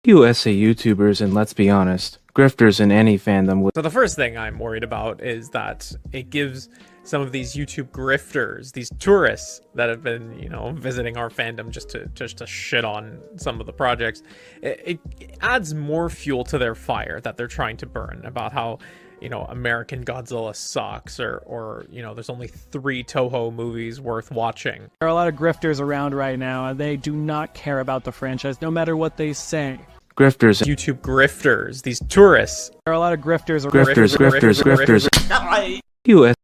USA YouTubers and, let's be honest, grifters in any fandom would. So the first thing I'm worried about is that it gives some of these YouTube grifters, these tourists that have been, visiting our fandom just to shit on some of the projects, it adds more fuel to their fire that they're trying to burn about how, American Godzilla sucks or there's only 3 Toho movies worth watching. There are a lot of grifters around right now, and they do not care about the franchise, no matter what they say. Grifters. YouTube grifters, these tourists. There are a lot of grifters. US.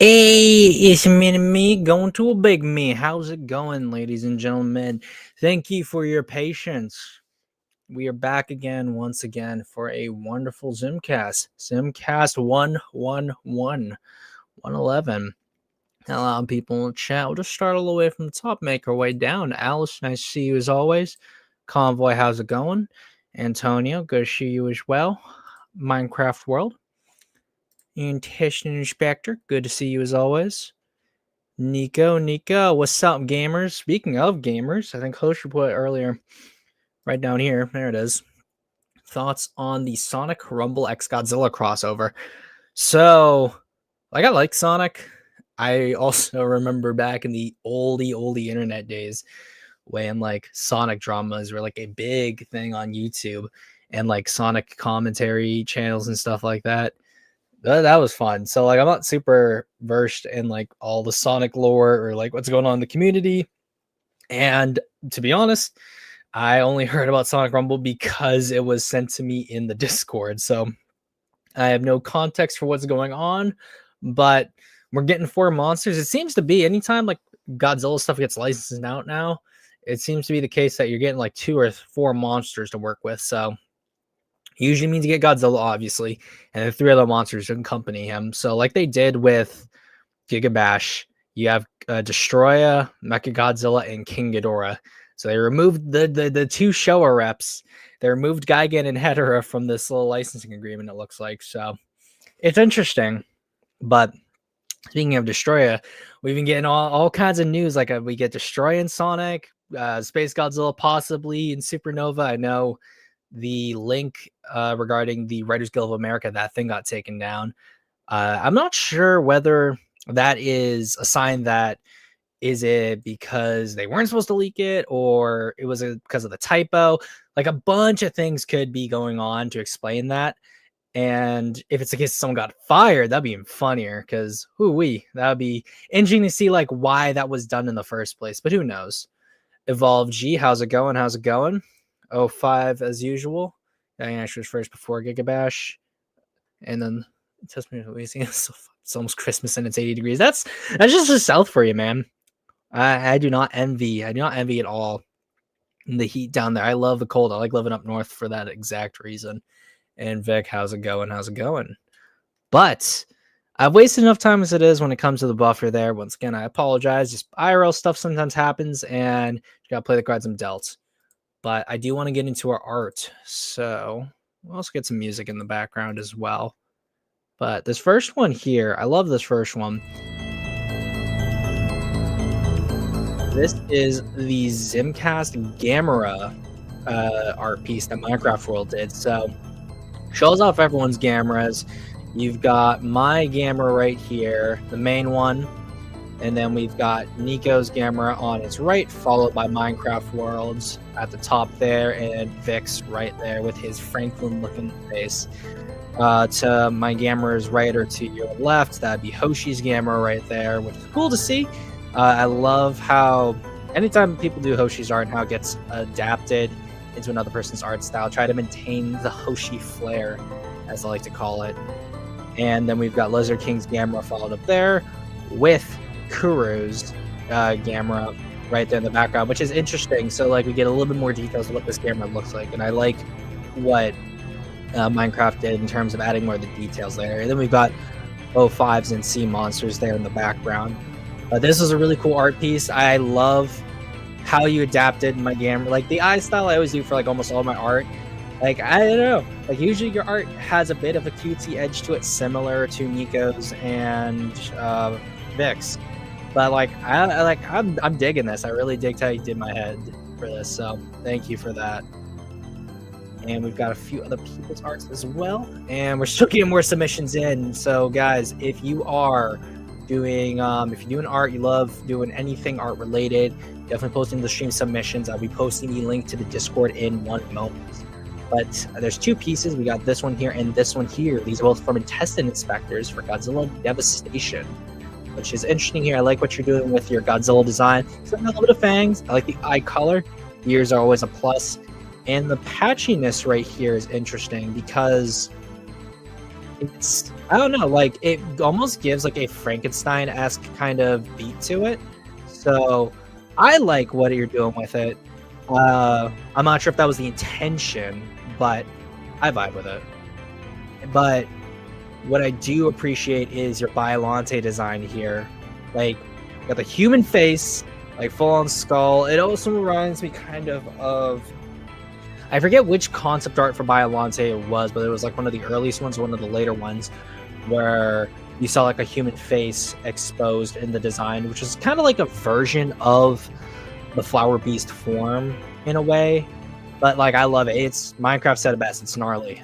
Hey, it's me going to a big me. How's it going, ladies and gentlemen? Thank you for your patience. We are back again, once again, for a wonderful Zimcast. Zimcast 111. A lot of people in the chat. We'll just start all the way from the top, make our way down. Alice, nice to see you as always. Convoy, how's it going? Antonio, good to see you as well. Minecraft World. And Testing Inspector, good to see you as always. Nico, what's up, gamers? Speaking of gamers, I think Hosher put it earlier right down here. There it is. Thoughts on the Sonic Rumble X Godzilla crossover. So, like, I like Sonic. I also remember back in the oldie internet days when like Sonic dramas were like a big thing on YouTube and like Sonic commentary channels and stuff like that. That was fun. So like I'm not super versed in like all the Sonic lore or like what's going on in the community. And to be honest, I only heard about Sonic Rumble because it was sent to me in the Discord. So I have no context for what's going on, but we're getting 4 monsters. It seems to be anytime like Godzilla stuff gets licensed out now, it seems to be the case that you're getting like 2 or 4 monsters to work with. So usually means you get Godzilla, obviously, and then 3 other monsters to accompany him. So like they did with Giga Bash, you have Destroya, Mechagodzilla, and King Ghidorah. So they removed the 2 Showa reps. They removed Gigan and Hedorah from this little licensing agreement, it looks like. So it's interesting. But speaking of Destroya, we've been getting all kinds of news. Like we get Destroya and Sonic, Space Godzilla possibly in Supernova. I know the link regarding the Writers Guild of America, that thing got taken down. I'm not sure whether that is a sign that is it because they weren't supposed to leak it or it was because of the typo. Like a bunch of things could be going on to explain that. And if it's the case someone got fired, that'd be even funnier because that would be interesting to see like why that was done in the first place. But who knows? Evolve G, how's it going? How's it going? 05 as usual. I actually was first before Gigabash. And then test me it's almost Christmas and it's 80 degrees. That's just the south for you, man. I do not envy. I do not envy at all the heat down there. I love the cold. I like living up north for that exact reason. And Vic, how's it going? How's it going? But I've wasted enough time as it is when it comes to the buffer there. Once again, I apologize. Just IRL stuff sometimes happens and you gotta play the cards I'm dealt. But I do want to get into our art. So we'll also get some music in the background as well. But this first one here, I love this first one. This is the Zimcast Gamera art piece that Minecraft World did. So shows off everyone's Gameras. You've got my Gamera right here, the main one. And then we've got Nico's Gamera on its right, followed by Minecraft World's at the top there, and Vic's right there with his Franklin-looking face. To my Gamera's right or to your left, that'd be Hoshi's Gamera right there, which is cool to see. I love how anytime people do Hoshi's art and how it gets adapted into another person's art style, try to maintain the Hoshi flair, as I like to call it. And then we've got Lizard King's Gamera followed up there with Kuro's Gamera right there in the background, which is interesting. So like we get a little bit more details of what this Gamera looks like, and I like what Minecraft did in terms of adding more of the details there. And then we've got O5s and sea monsters there in the background. This is a really cool art piece. I love how you adapted my Gamera, like the eye style I always do for like almost all my art. Like I don't know, like usually your art has a bit of a cutesy edge to it, similar to Nico's and Vic's. But like I'm digging this. I really dig how you did my head for this. So thank you for that. And we've got a few other people's arts as well. And we're still getting more submissions in. So guys, if you are doing if you're doing art, you love doing anything art related, definitely posting the stream submissions. I'll be posting the link to the Discord in one moment. But there's 2 pieces. We got this one here and this one here. These are both from Intestine Inspectors for Godzilla Devastation, which is interesting here. I like what you're doing with your Godzilla design. So a little bit of fangs. I like the eye color. The ears are always a plus. And the patchiness right here is interesting because it's, I don't know, like it almost gives like a Frankenstein-esque kind of beat to it. So I like what you're doing with it. I'm not sure if that was the intention, but I vibe with it. But what I do appreciate is your Biollante design here. Like, you got the human face, like full-on skull. It also reminds me kind of I forget which concept art for Biollante it was, but it was like one of the earliest ones, one of the later ones, where you saw like a human face exposed in the design, which is kind of like a version of the Flower Beast form in a way. But like, I love it. It's Minecraft said it best. It's gnarly.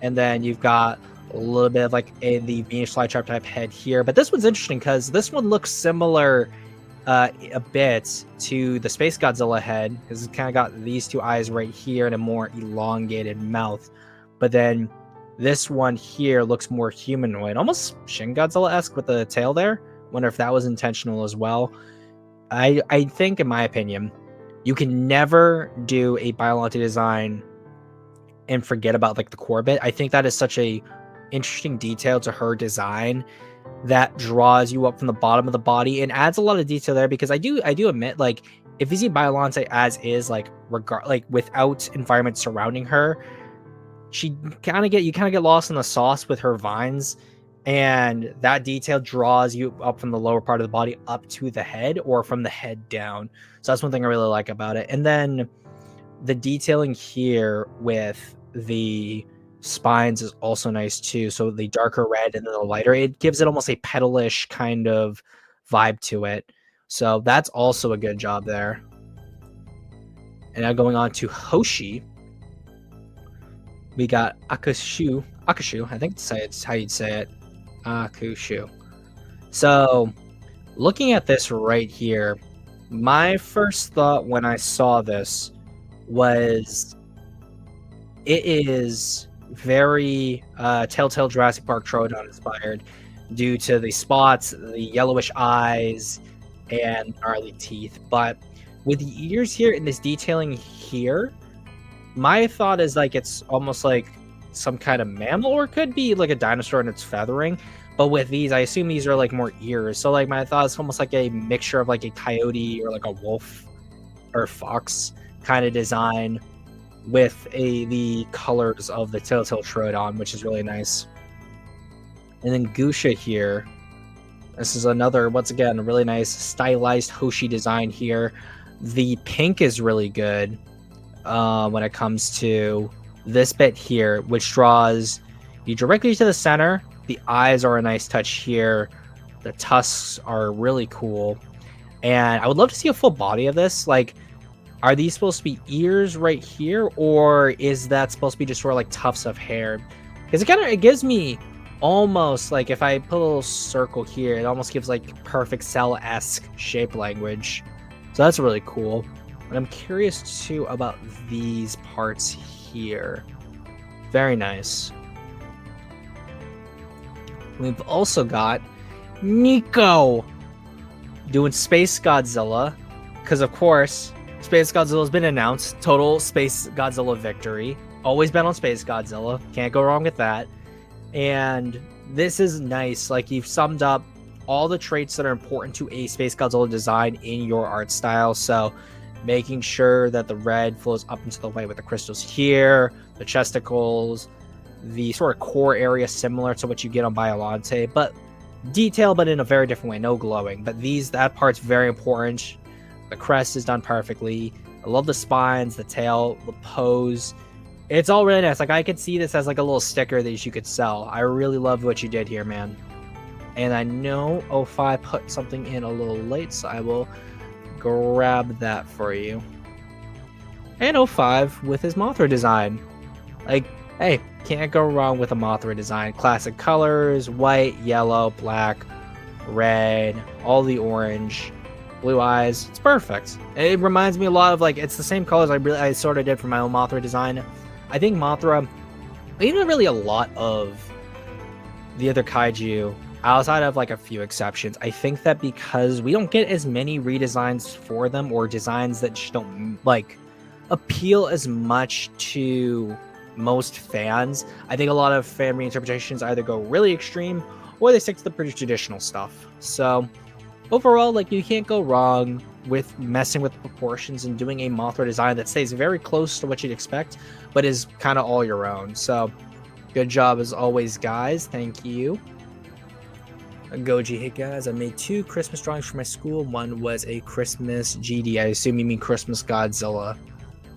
And then you've got a little bit of like the Venus flytrap type head here. But this one's interesting because this one looks similar a bit to the Space Godzilla head, because it's kind of got these two eyes right here and a more elongated mouth. But then this one here looks more humanoid, almost Shin Godzilla-esque with the tail there. Wonder if that was intentional as well. I think, in my opinion, you can never do a Biollante design and forget about like the core bit. I think that is such a interesting detail to her design that draws you up from the bottom of the body and adds a lot of detail there, because I do admit, like, if you see Biollante as is, like without environment surrounding her, you kind of get lost in the sauce with her vines, and that detail draws you up from the lower part of the body up to the head, or from the head down. So that's one thing I really like about it. And then the detailing here with the spines is also nice too. So the darker red and then the lighter, it gives it almost a petalish kind of vibe to it. So that's also a good job there. And now going on to Hoshi, we got Akushu, I think it's how you'd say it. Akushu. So looking at this right here, my first thought when I saw this was it is very Telltale Jurassic Park Troodon inspired, due to the spots, the yellowish eyes, and gnarly teeth. But with the ears here and this detailing here, my thought is like it's almost like some kind of mammal, or it could be like a dinosaur in its feathering. But with these, I assume these are like more ears. So like my thought is almost like a mixture of like a coyote or like a wolf or fox kind of design with the colors of the Telltale Troodon, which is really nice. And then Gusha here. This is another, once again, a really nice stylized Hoshi design here. The pink is really good when it comes to this bit here, which draws you directly to the center. The eyes are a nice touch here. The tusks are really cool. And I would love to see a full body of this. Like, are these supposed to be ears right here, or is that supposed to be just sort of like tufts of hair? Because it gives me almost like, if I put a little circle here, it almost gives like perfect cell-esque shape language. So that's really cool. And I'm curious too about these parts here. Very nice. We've also got Nico doing Space Godzilla, because of course Space Godzilla has been announced. Total Space Godzilla victory. Always been on Space Godzilla. Can't go wrong with that. And this is nice. Like, you've summed up all the traits that are important to a Space Godzilla design in your art style. So making sure that the red flows up into the white with the crystals here, the chesticles, the sort of core area similar to what you get on Biollante, but detail, but in a very different way. No glowing, but that part's very important. The crest is done perfectly. I love the spines, the tail, the pose. It's all really nice. Like, I could see this as like a little sticker that you could sell. I really love what you did here, man. And I know 05 put something in a little late, so I will grab that for you. And 05 with his Mothra design. Like, hey, can't go wrong with a Mothra design. Classic colors, white, yellow, black, red, all the orange, blue eyes. It's perfect. It reminds me a lot of, like, it's the same colors I sort of did for my own Mothra design. I think Mothra, even really a lot of the other kaiju, outside of like a few exceptions, I think that because we don't get as many redesigns for them, or designs that just don't like appeal as much to most fans, I think a lot of fan reinterpretations either go really extreme or they stick to the pretty traditional stuff. So overall, like, you can't go wrong with messing with the proportions and doing a Mothra design that stays very close to what you'd expect, but is kind of all your own. So good job as always, guys. Thank you. Goji, hey guys, I made 2 Christmas drawings for my school. One was a Christmas GD. I assume you mean Christmas Godzilla,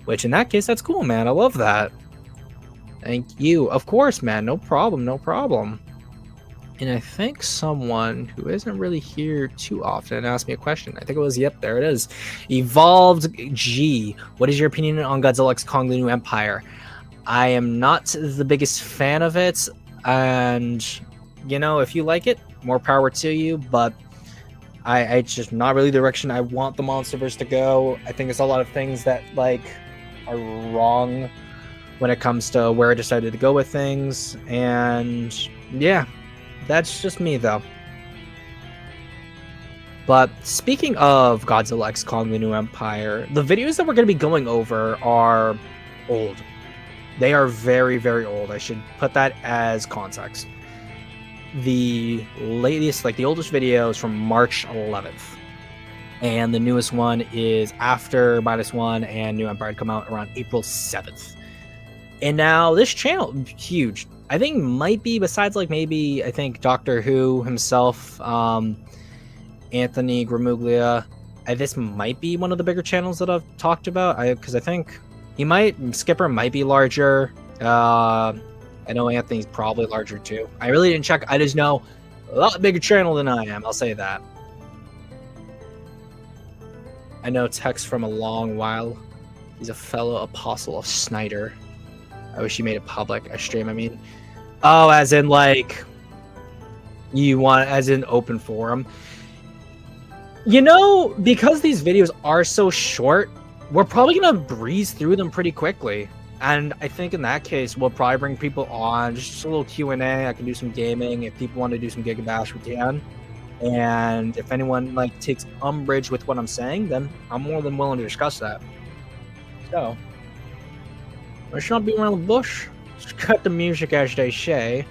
which in that case, that's cool, man. I love that. Thank you. Of course, man. No problem. No problem. And I think someone who isn't really here too often asked me a question. I think it was, yep, there it is. Evolved G. What is your opinion on Godzilla X Kong: The New Empire? I am not the biggest fan of it, and if you like it, more power to you. But it's just not really the direction I want the MonsterVerse to go. I think there's a lot of things that are wrong when it comes to where I decided to go with things, and yeah. That's just me, though. But speaking of Godzilla X Kong: The New Empire, the videos that we're going to be going over are old. They are very, very old. I should put that as context. The latest, the oldest video is from March 11th. And the newest one is after -1 and New Empire had come out around April 7th. And now this channel, huge. I think might be, besides maybe I think Doctor Who himself, Anthony Gramuglia, this might be one of the bigger channels that I've talked about. Because I think Skipper might be larger. I know Anthony's probably larger too. I really didn't check. I just know a lot bigger channel than I am. I'll say that. I know Tex from a long while. He's a fellow apostle of Snyder. I wish you made it public. A stream, I mean. Oh, as in you want, as in open forum. Because these videos are so short, we're probably gonna breeze through them pretty quickly. And I think in that case, we'll probably bring people on, just a little Q&A. I can do some gaming. If people want to do some Giga Bash, we can. And if anyone takes umbrage with what I'm saying, then I'm more than willing to discuss that. So, let's not be around the bush. Let's cut the music, as they say,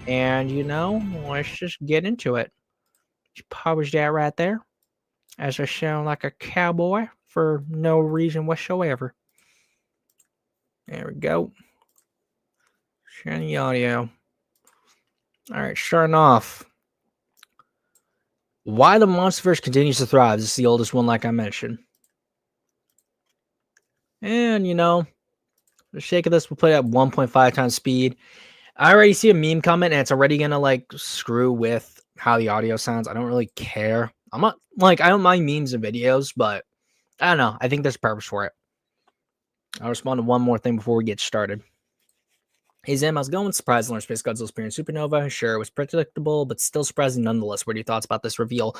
and let's just get into it. Just publish that right there, as I sound like a cowboy for no reason whatsoever. There we go. Share the audio. All right, starting off. Why the MonsterVerse continues to thrive. This is the oldest one, like I mentioned. And for the sake of this, we'll play at 1.5 times speed. I already see a meme comment, and it's already gonna screw with how the audio sounds. I don't really care. I'm not I don't mind memes and videos, but I don't know. I think there's a purpose for it. I'll respond to one more thing before we get started. Hey Zim, how's it going? Surprised to learn Space Godzilla appearing Supernova. Sure, it was predictable, but still surprising nonetheless. What are your thoughts about this reveal?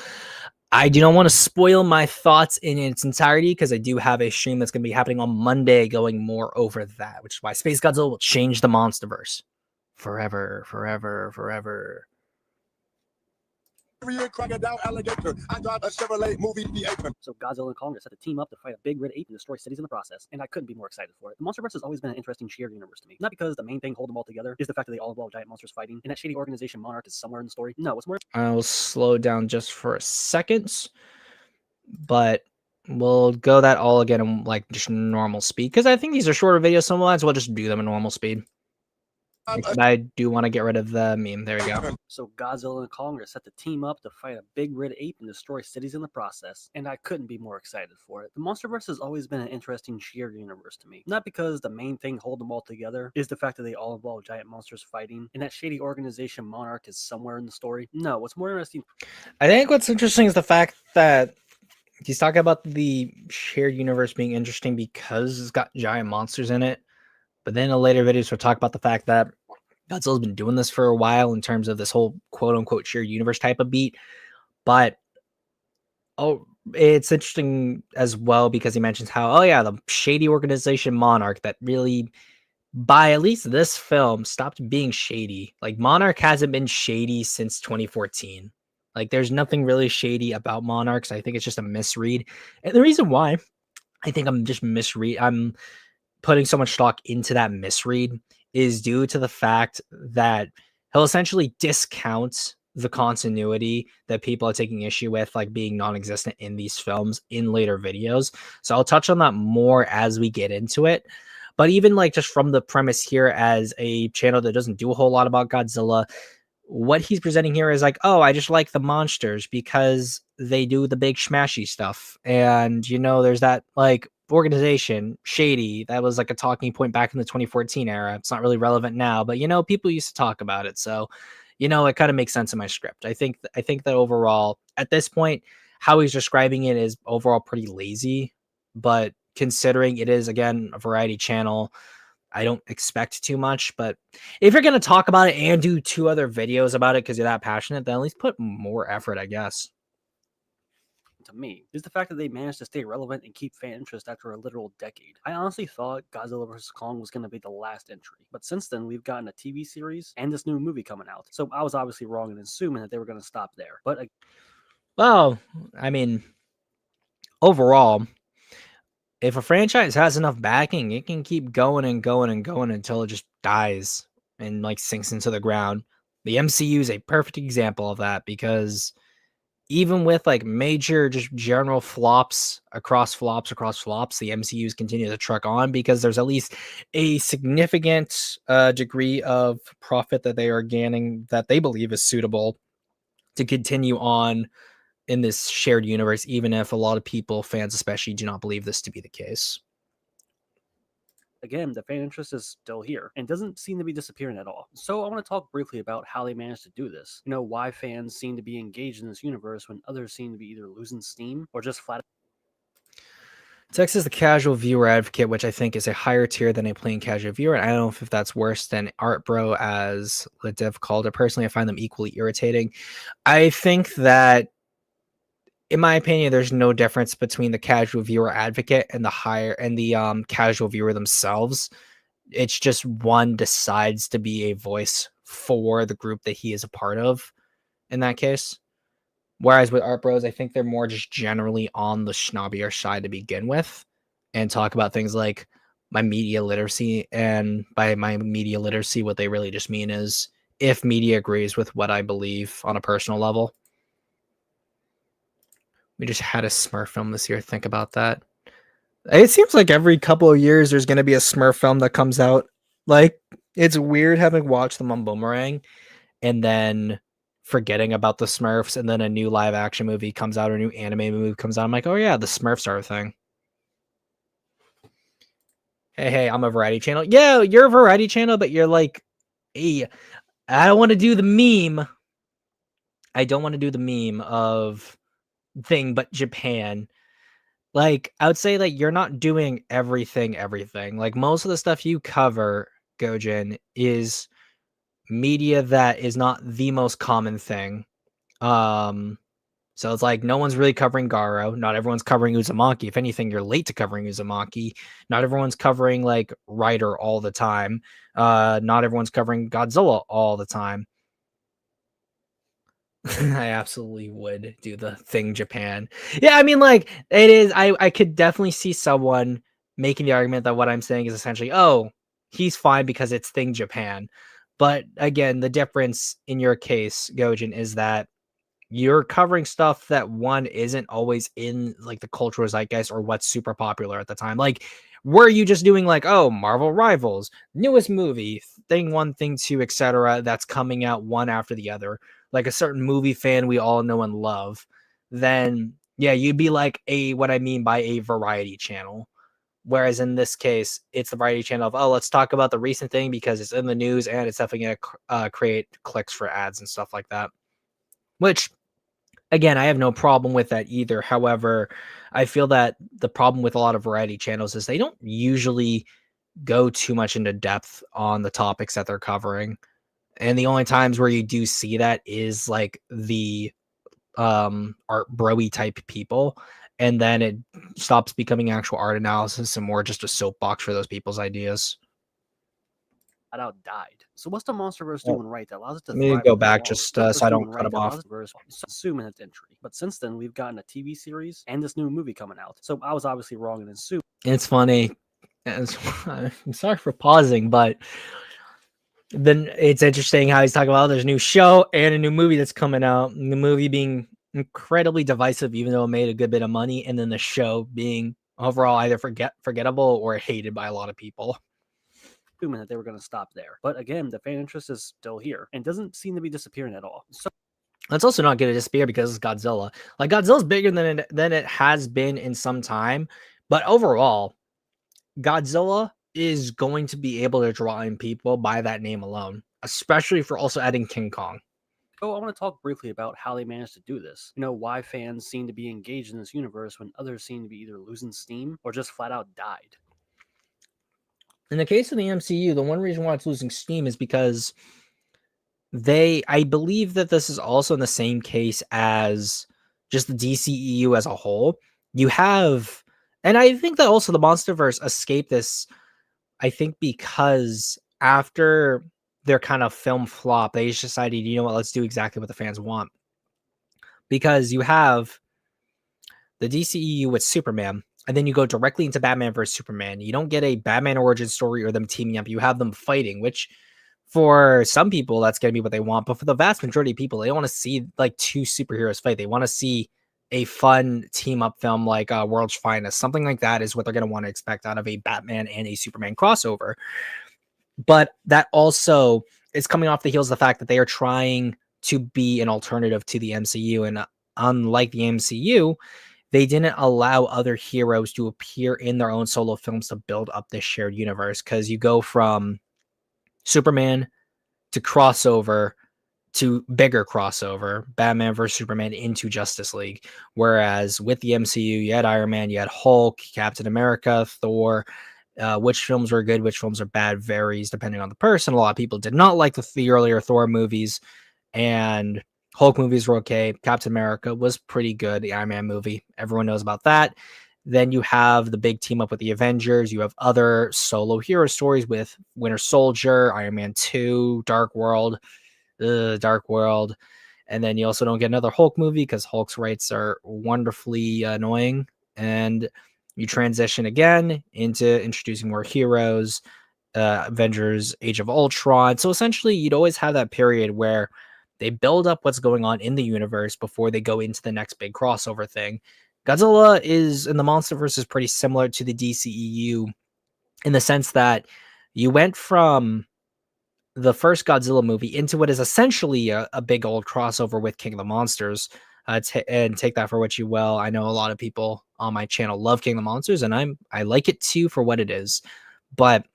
I do not want to spoil my thoughts in its entirety because I do have a stream that's going to be happening on Monday going more over that, which is why Space Godzilla will change the MonsterVerse. Forever, forever, forever. Crocodile alligator. I drive a Chevrolet movie theater. So Godzilla and Kong are set to team up to fight a big red ape and destroy cities in the process, and I couldn't be more excited for it. The MonsterVerse has always been an interesting shared universe to me. Not because the main thing holding them all together is the fact that they all involve giant monsters fighting, and that shady organization Monarch is somewhere in the story. No, it's more. I'll slow down just for a second, but we'll go that all again in just normal speed because I think these are shorter videos. So might as well just do them in normal speed. I do want to get rid of the meme. There we go. So Godzilla and Kong are set to team up to fight a big red ape and destroy cities in the process, and I couldn't be more excited for it. The MonsterVerse has always been an interesting shared universe to me. Not because the main thing holding them all together is the fact that they all involve giant monsters fighting, and that shady organization Monarch is somewhere in the story. No, what's more interesting... I think what's interesting is the fact that he's talking about the shared universe being interesting because it's got giant monsters in it. But then in later videos, we'll talk about the fact that Godzilla's been doing this for a while in terms of this whole quote-unquote shared universe type of beat. But it's interesting as well because he mentions how, the shady organization Monarch that really, by at least this film, stopped being shady. Monarch hasn't been shady since 2014. There's nothing really shady about Monarchs. I think it's just a misread. And the reason why I think I'm putting so much stock into that misread is due to the fact that he'll essentially discount the continuity that people are taking issue with, being non-existent in these films in later videos. So I'll touch on that more as we get into it. But even just from the premise here as a channel that doesn't do a whole lot about Godzilla, what he's presenting here is I just like the monsters because they do the big smashy stuff. And, there's that organization shady that was a talking point back in the 2014 era. It's not really relevant now, but people used to talk about it. So it kind of makes sense in my script. I think that overall, at this point, how he's describing it is overall pretty lazy, but considering it is, again, a variety channel, I don't expect too much. But if you're going to talk about it and do 2 other videos about it because you're that passionate, then at least put more effort, I guess. To me is the fact that they managed to stay relevant and keep fan interest after a literal decade. I honestly thought Godzilla vs. Kong was going to be the last entry, but since then we've gotten a TV series and this new movie coming out. So I was obviously wrong in assuming that they were going to stop there. But Well, I mean, overall, if a franchise has enough backing, it can keep going and going and going until it just dies and like sinks into the ground. The MCU is a perfect example of that because even with like major just general flops, the MCUs continue to truck on because there's at least a significant degree of profit that they are gaining that they believe is suitable to continue on in this shared universe, even if a lot of people, fans especially, do not believe this to be the case. again, the fan interest is still here and doesn't seem to be disappearing at all. So I want to talk briefly about how they managed to do this. Why fans seem to be engaged in this universe when others seem to be either losing steam or just flat. Tex is the casual viewer advocate, which I think is a higher tier than a plain casual viewer. And I don't know if that's worse than Art Bro, as Ledev called it. Personally, I find them equally irritating. I think that, in my opinion, there's no difference between the casual viewer advocate and the casual viewer themselves. It's just one decides to be a voice for the group that he is a part of in that case. Whereas with Art Bros, I think they're more just generally on the snobbier side to begin with and talk about things like my media literacy. And by my media literacy, what they really just mean is if media agrees with what I believe on a personal level. We just had a Smurf film this year. Think about that. It seems like every couple of years there's going to be a Smurf film that comes out. Like, it's weird having watched them on Boomerang and then forgetting about the Smurfs, and then a new live action movie comes out or a new anime movie comes out. I'm like, oh yeah, the Smurfs are a thing. Hey, I'm a variety channel. Yeah, you're a variety channel, but you're like, hey, I don't want to do the meme. I don't want to do the meme of thing but Japan. Like, I would say, like, you're not doing everything. Like, most of the stuff you cover, Gojin, is media that is not the most common thing. So it's like no one's really covering Garo. Not everyone's covering Uzumaki. If anything, you're late to covering Uzumaki. Not everyone's covering like Rider all the time. Not everyone's covering Godzilla all the time. I absolutely would do the thing Japan. Yeah, I mean, like, it is. I could definitely see someone making the argument that what I'm saying is essentially, oh, he's fine because it's thing Japan. But again, the difference in your case, Gojin, is that you're covering stuff that one isn't always in like the cultural zeitgeist or what's super popular at the time. Like, were you just doing like, oh, Marvel Rivals, newest movie, thing 1, thing 2, etc., that's coming out one after the other, like a certain movie fan we all know and love, then yeah, you'd be like what I mean by a variety channel. Whereas in this case, it's the variety channel of, oh, let's talk about the recent thing because it's in the news and it's definitely going to create clicks for ads and stuff like that. Which, again, I have no problem with that either. However, I feel that the problem with a lot of variety channels is they don't usually go too much into depth on the topics that they're covering. And the only times where you do see that is like the art broy type people. And then it stops becoming actual art analysis and more just a soapbox for those people's ideas. Out died. So what's the MonsterVerse doing right that allows it to Let me thrive go at back all? just What's so I doing don't cut them that off. allows it to verse- assuming its entry. But since then, we've gotten a TV series and this new movie coming out. So I was obviously wrong in assuming. It's funny. I'm sorry for pausing, but then it's interesting how he's talking about there's a new show and a new movie that's coming out. And the movie being incredibly divisive, even though it made a good bit of money, and then the show being overall either forgettable or hated by a lot of people. That they were going to stop there. But again, the fan interest is still here and doesn't seem to be disappearing at all. So it's also not going to disappear because it's Godzilla. Like, Godzilla's bigger than it has been in some time, but overall, Godzilla is going to be able to draw in people by that name alone, especially for also adding King Kong. So I want to talk briefly about how they managed to do this. Why fans seem to be engaged in this universe when others seem to be either losing steam or just flat out died. In the case of the MCU, the one reason why it's losing steam is because I believe that this is also in the same case as just the DCEU as a whole. You have, and I think that also the Monsterverse escaped this, I think, because after their kind of film flop, they just decided, you know what, let's do exactly what the fans want. Because you have the DCEU with Superman, and then you go directly into Batman versus Superman. You don't get a Batman origin story or them teaming up. You have them fighting, which for some people, that's going to be what they want. But for the vast majority of people, they want to see like two superheroes fight. They want to see a fun team up film like World's Finest. Something like that is what they're going to want to expect out of a Batman and a Superman crossover. But that also is coming off the heels of the fact that they are trying to be an alternative to the MCU. And unlike the MCU, they didn't allow other heroes to appear in their own solo films to build up this shared universe. Because you go from Superman to crossover to bigger crossover, Batman versus Superman into Justice League. Whereas with the MCU, you had Iron Man, you had Hulk, Captain America, Thor. Which films are good, which films are bad varies depending on the person. A lot of people did not like the earlier Thor movies, and Hulk movies were okay. Captain America was pretty good. The Iron Man movie, everyone knows about that. Then you have the big team up with the Avengers. You have other solo hero stories with Winter Soldier, Iron Man 2, Dark World. And then you also don't get another Hulk movie because Hulk's rights are wonderfully annoying. And you transition again into introducing more heroes, Avengers, Age of Ultron. So essentially, you'd always have that period where they build up what's going on in the universe before they go into the next big crossover thing. Godzilla is in the Monsterverse is pretty similar to the DCEU in the sense that you went from the first Godzilla movie into what is essentially a big old crossover with King of the Monsters. And take that for what you will. I know a lot of people on my channel love King of the Monsters, and I like it too for what it is. But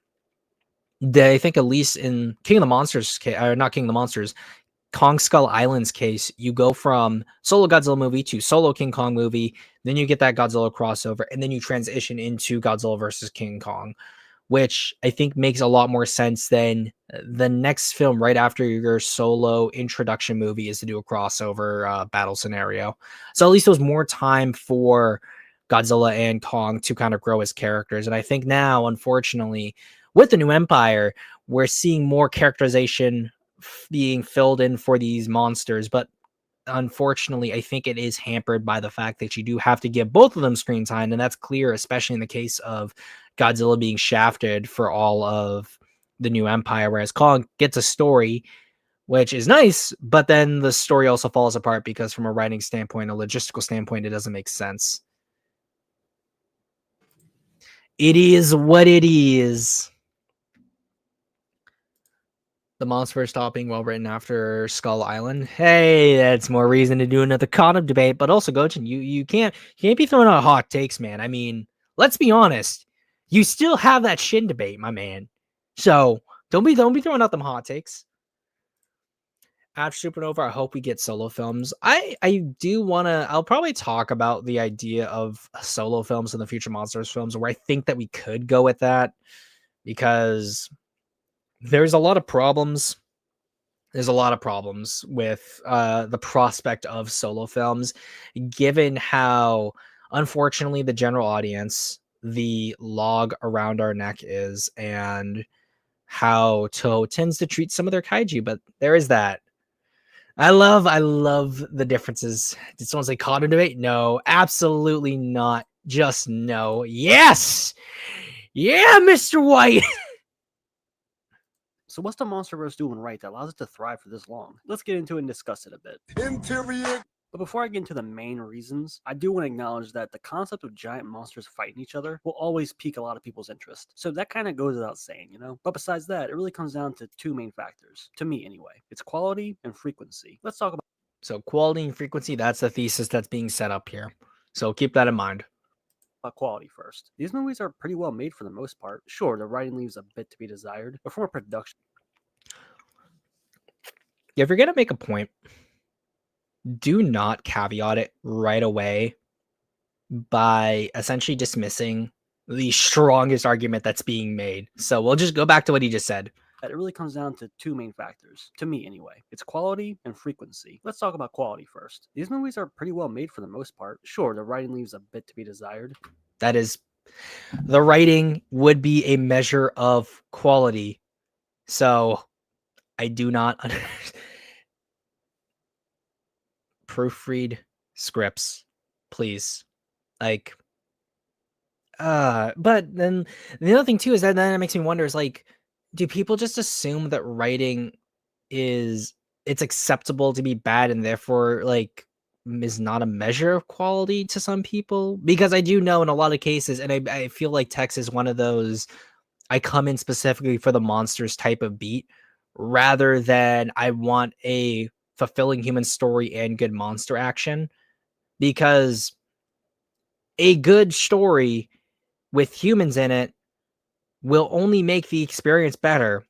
I think at least in King of the Monsters, or not King of the Monsters, Kong Skull Island's case, you go from solo Godzilla movie to solo King Kong movie, then you get that Godzilla crossover, and then you transition into Godzilla versus King Kong, which I think makes a lot more sense than the next film right after your solo introduction movie is to do a crossover battle scenario. So at least there was more time for Godzilla and Kong to kind of grow as characters. And I think now, unfortunately, with the new Empire, we're seeing more characterization being filled in for these monsters. But unfortunately, I think it is hampered by the fact that you do have to give both of them screen time. And that's clear, especially in the case of Godzilla being shafted for all of the new Empire, whereas Kong gets a story, which is nice, but then the story also falls apart because from a writing standpoint, a logistical standpoint, it doesn't make sense. It is what it is. The Monsterverse stopping well written after Skull Island. Hey, that's more reason to do another condom debate. But also, Gojin, you can't be throwing out hot takes, man. I mean, let's be honest. You still have that Shin debate, my man. So don't be throwing out them hot takes. After Supernova, I hope we get solo films. I do wanna. I'll probably talk about the idea of solo films in the future Monsters films, where I think that we could go with that, because there's a lot of problems. There's a lot of problems with the prospect of solo films, given how, unfortunately, the general audience, the log around our neck is, and how Toho tends to treat some of their kaiju. But there is that. I love the differences. Did someone say condom debate? No, absolutely not. Just no. Yes! Yeah, Mr. White! So what's the Monsterverse doing right that allows it to thrive for this long? Let's get into it and discuss it a bit. Interior. But before I get into the main reasons, I do want to acknowledge that the concept of giant monsters fighting each other will always pique a lot of people's interest. So that kind of goes without saying, But besides that, it really comes down to two main factors, to me anyway. It's quality and frequency. Let's talk So quality and frequency, that's the thesis that's being set up here. So keep that in mind. about quality first. These movies are pretty well made for the most part. Sure, the writing leaves a bit to be desired, but from a production if you're gonna make a point, do not caveat it right away by essentially dismissing the strongest argument that's being made. So we'll just go back to what he just said. It really comes down to two main factors, to me anyway. It's quality and frequency. Let's talk about quality first. These movies are pretty well made for the most part. Sure, the writing leaves a bit to be desired. That is, the writing would be a measure of quality. So I do not proofread scripts, please. Like, but then the other thing too is that then it makes me wonder is like, do people just assume that writing it's acceptable to be bad and therefore like is not a measure of quality to some people? Because I do know in a lot of cases, and I feel like Tex is one of those, I come in specifically for the monsters type of beat rather than I want a fulfilling human story and good monster action, because a good story with humans in it will only make the experience better.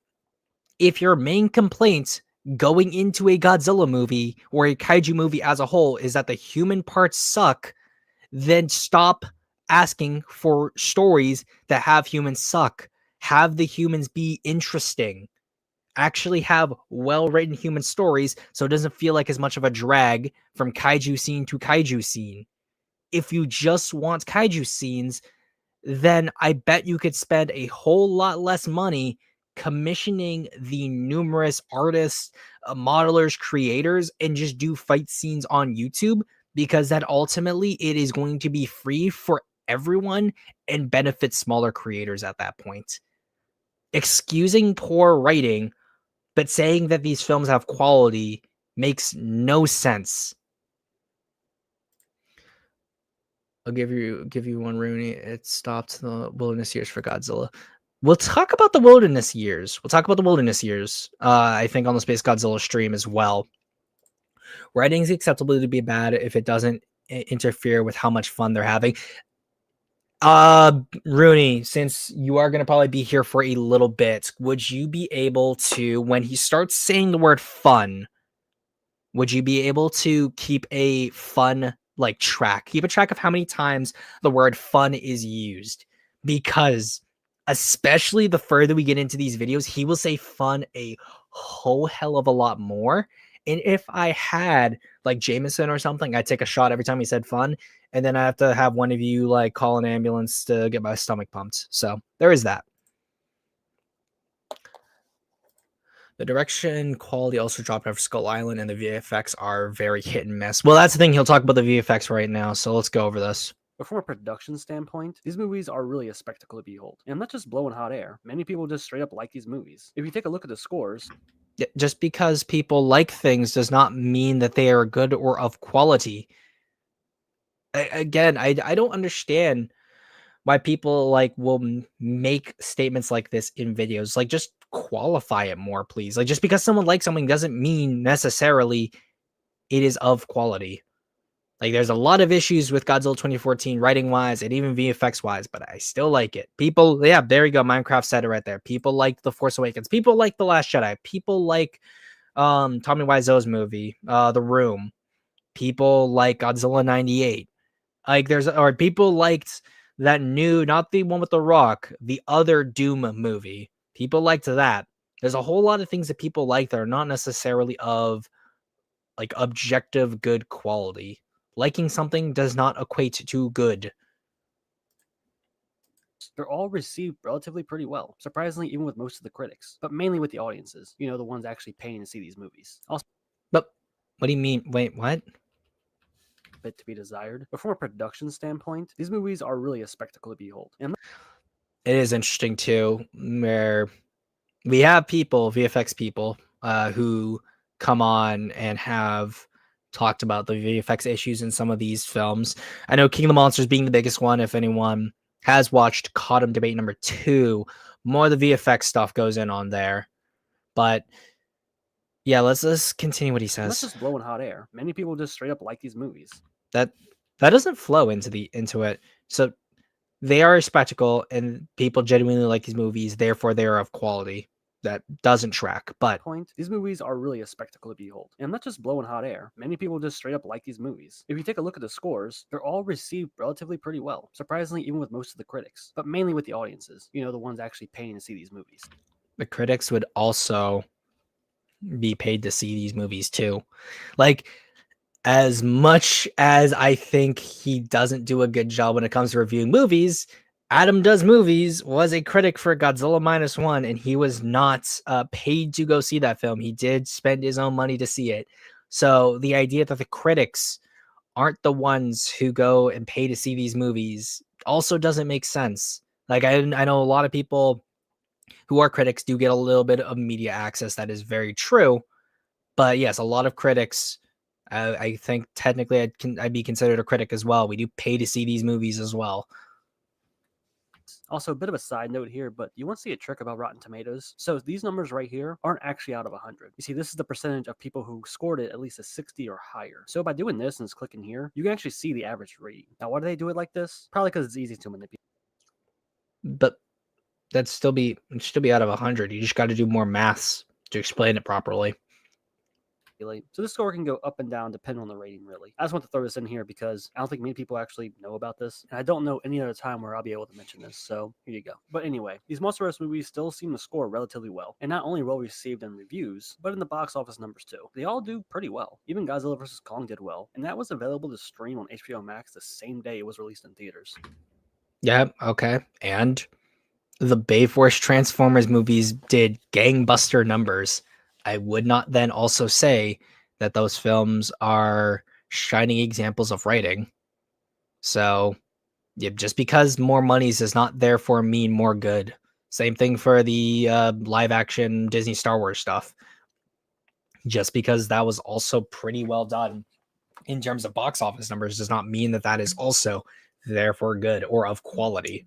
If your main complaint going into a Godzilla movie or a kaiju movie as a whole is that the human parts suck, then stop asking for stories that have humans suck. Have the humans be interesting. Actually have well-written human stories so it doesn't feel like as much of a drag from kaiju scene to kaiju scene. If you just want kaiju scenes, then I bet you could spend a whole lot less money commissioning the numerous artists, modelers, creators, and just do fight scenes on YouTube, because that ultimately it is going to be free for everyone and benefit smaller creators at that point. Excusing poor writing, but saying that these films have quality makes no sense. I'll give you one, Rooney. It stopped the wilderness years for Godzilla. We'll talk about the wilderness years. I think on the Space Godzilla stream as well. Writing is acceptable to be bad if it doesn't interfere with how much fun they're having. Rooney, since you are going to probably be here for a little bit, would you be able to, when he starts saying the word fun, would you be able to keep a fun track? Keep a track of how many times the word fun is used, because especially the further we get into these videos, he will say fun a whole hell of a lot more. And if I had like Jameson or something, I'd take a shot every time he said fun, and then I have to have one of you like call an ambulance to get my stomach pumped. So there is that. The direction quality also dropped after Skull Island, and the VFX are very hit and miss. Well, that's the thing. He'll talk about the VFX right now, so let's go over this. But from a production standpoint, these movies are really a spectacle to behold. And I'm not just blowing hot air. Many people just straight up like these movies. If you take a look at the scores, just because people like things does not mean that they are good or of quality. I don't understand why people will make statements like this in videos. Like, just qualify it more, please. Like, just because someone likes something doesn't mean necessarily it is of quality. Like, there's a lot of issues with Godzilla 2014 writing wise and even VFX wise, but I still like it. People, yeah, there you go. Minecraft said it right there. People like The Force Awakens. People like The Last Jedi. People like Tommy Wiseau's movie, The Room. People like Godzilla 98. Or people liked that new, not the one with The Rock, the other Doom movie. People liked that. There's a whole lot of things that people like that are not necessarily of objective good quality. Liking something does not equate to good. they're all received relatively pretty well, surprisingly, even with most of the critics, but mainly with the audiences, the ones actually paying to see these movies. Also, But what do you mean? Wait, what? bit to be desired. But from a production standpoint, these movies are really a spectacle to behold. And It is interesting too, where we have people, VFX people, who come on and have talked about the VFX issues in some of these films. I know King of the Monsters being the biggest one. If anyone has watched Cottom Debate number 2, more of the VFX stuff goes in on there. But yeah, let's continue what he I'm not says. just blowing hot air. Many people just straight up like these movies. That doesn't flow into it. So they are a spectacle, and people genuinely like these movies. Therefore, they are of quality. that doesn't track. But point, these movies are really a spectacle to behold. And I'm not just blowing hot air. Many people just straight up like these movies. If you take a look at the scores, they're all received relatively pretty well. Surprisingly, even with most of the critics, but mainly with the audiences. You know, the ones actually paying to see these movies. the critics would also be paid to see these movies too. Like, as much as I think he doesn't do a good job when it comes to reviewing movies, Adam Does Movies was a critic for Godzilla -1, and he was not paid to go see that film. He did spend his own money to see it. So the idea that the critics aren't the ones who go and pay to see these movies also doesn't make sense. Like, I know a lot of people who are critics do get a little bit of media access. That is very true. But yes, a lot of critics, I think technically I'd be considered a critic as well. We do pay to see these movies as well. Also, a bit of a side note here, but you want to see a trick about Rotten Tomatoes? So these numbers right here aren't actually out of 100. You see, this is the percentage of people who scored it at least a 60 or higher. So by doing this and just clicking here, you can actually see the average rating. Now, why do they do it like this? Probably because it's easy to manipulate. But it'd still be out of 100. You just got to do more maths to explain it properly. So this score can go up and down depending on the rating, really. I just want to throw this in here because I don't think many people actually know about this, and I don't know any other time where I'll be able to mention this, so here you go. But anyway, these MonsterVerse movies still seem to score relatively well, and not only well received in reviews, but in the box office numbers too. They all do pretty well. Even Godzilla vs. Kong did well, and that was available to stream on HBO Max the same day it was released in theaters. Yeah, okay. And the Bayforce Transformers movies did gangbuster numbers. I would not then also say that those films are shining examples of writing. So, yeah, just because more monies does not therefore mean more good. Same thing for the live action Disney Star Wars stuff. Just because that was also pretty well done in terms of box office numbers does not mean that that is also therefore good or of quality.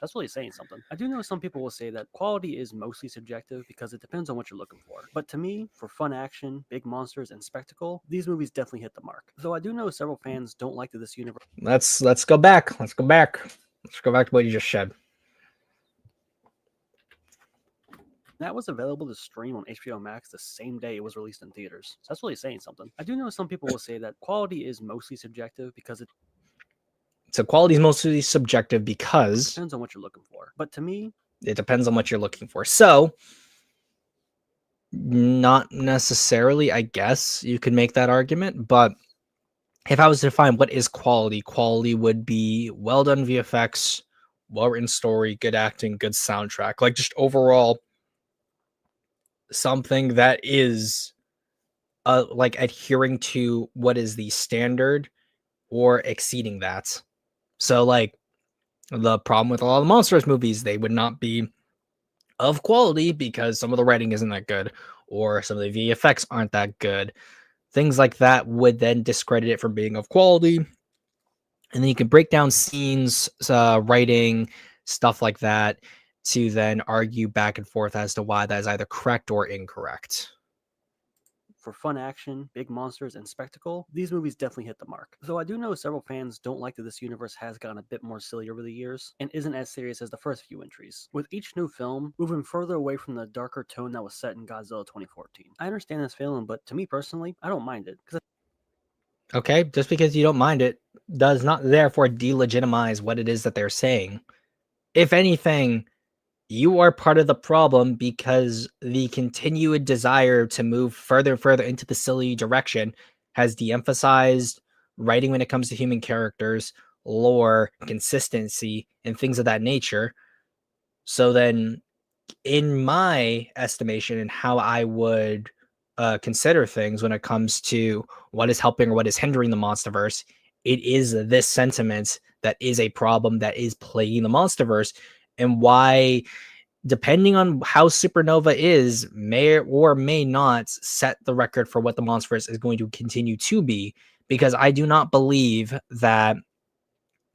That's really saying something. I do know some people will say that quality is mostly subjective because it depends on what you're looking for. But to me, for fun action, big monsters, and spectacle, these movies definitely hit the mark. Though I do know several fans don't like this universe. Let's go back. Let's go back to what you just said. That was available to stream on HBO Max the same day it was released in theaters. So that's really saying something. I do know some people will say that quality is mostly subjective because So quality is mostly subjective because depends on what you're looking for. But to me, it depends on what you're looking for. So not necessarily, I guess you could make that argument, but if I was to define what is quality, quality would be well done VFX, well written story, good acting, good soundtrack, like just overall something that is like adhering to what is the standard or exceeding that. So like the problem with a lot of the Monsters movies, they would not be of quality because some of the writing isn't that good or some of the VFX aren't that good. Things like that would then discredit it from being of quality. And then you can break down scenes, writing, stuff like that to then argue back and forth as to why that is either correct or incorrect. for fun action, big monsters, and spectacle, these movies definitely hit the mark. Though I do know several fans don't like that this universe has gotten a bit more silly over the years, and isn't as serious as the first few entries, with each new film moving further away from the darker tone that was set in Godzilla 2014. I understand this feeling, but to me personally, I don't mind it, because Okay, just because you don't mind it does not therefore delegitimize what it is that they're saying. If anything, you are part of the problem because the continued desire to move further and further into the silly direction has de-emphasized writing when it comes to human characters, lore, consistency, and things of that nature. So then, in my estimation and how I would consider things when it comes to what is helping or what is hindering the Monsterverse, it is this sentiment that is a problem that is plaguing the Monsterverse, and why, depending on how Supernova is, may or may not set the record for what the Monsterverse is going to continue to be, because I do not believe that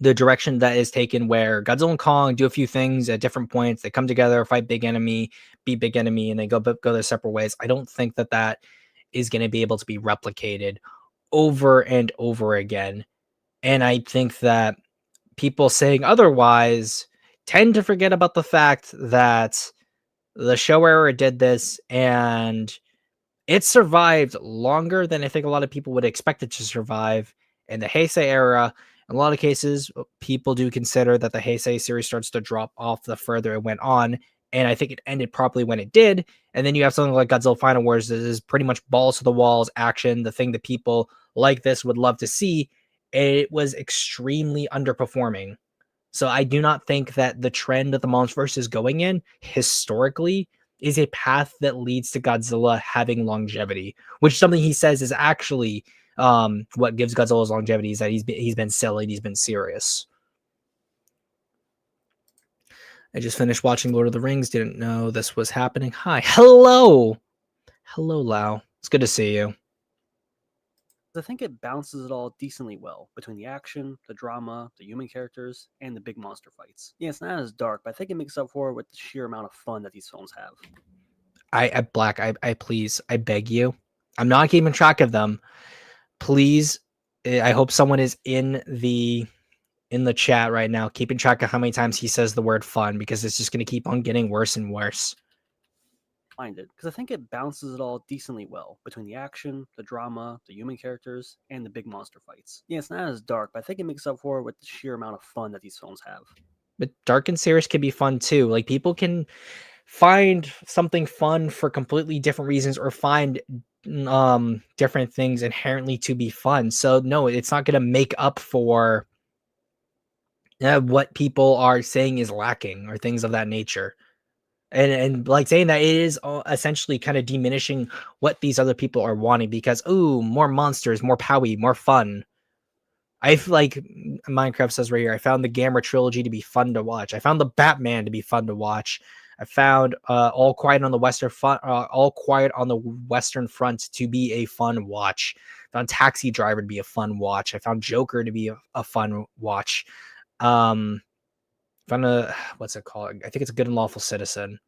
the direction that is taken where Godzilla and Kong do a few things at different points, they come together, fight big enemy, beat big enemy, and they go their separate ways. I don't think that that is going to be able to be replicated over and over again. And I think that people saying otherwise tend to forget about the fact that the Showa era did this, and it survived longer than I think a lot of people would expect it to survive. In the Heisei era, in a lot of cases, people do consider that the Heisei series starts to drop off the further it went on. And I think it ended properly when it did. And then you have something like Godzilla Final Wars that is pretty much balls to the walls action, the thing that people like this would love to see. It was extremely underperforming. So I do not think that the trend that the Monsterverse is going in historically is a path that leads to Godzilla having longevity, which is something he says is actually what gives Godzilla's longevity, is that he's been silly, he's been serious. I just finished watching Lord of the Rings, didn't know this was happening. Hi, hello, Lau. It's good to see you. I think it balances it all decently well between the action, the drama, the human characters, and the big monster fights. Yeah, it's not as dark, but I think it makes up for it with the sheer amount of fun that these films have. I please, I beg you. I'm not keeping track of them. Please, I hope someone is in the chat right now, keeping track of how many times he says the word fun, because it's just going to keep on getting worse and worse. Because I think it balances it all decently well between the action, the drama, the human characters, and the big monster fights. Yeah, it's not as dark, but I think it makes up for it with the sheer amount of fun that these films have. But dark and serious can be fun too. Like, people can find something fun for completely different reasons, or find different things inherently to be fun. So no, it's not going to make up for what people are saying is lacking or things of that nature. And like saying that, it is essentially kind of diminishing what these other people are wanting, because, ooh, more monsters, more powy, more fun. I've, like Minecraft says right here, I found the Gamera trilogy to be fun to watch. I found the Batman to be fun to watch. I found All Quiet on the Western Front, to be a fun watch. I found Taxi Driver to be a fun watch. I found Joker to be a fun watch. Found what's it called? I think it's a Good and Lawful Citizen.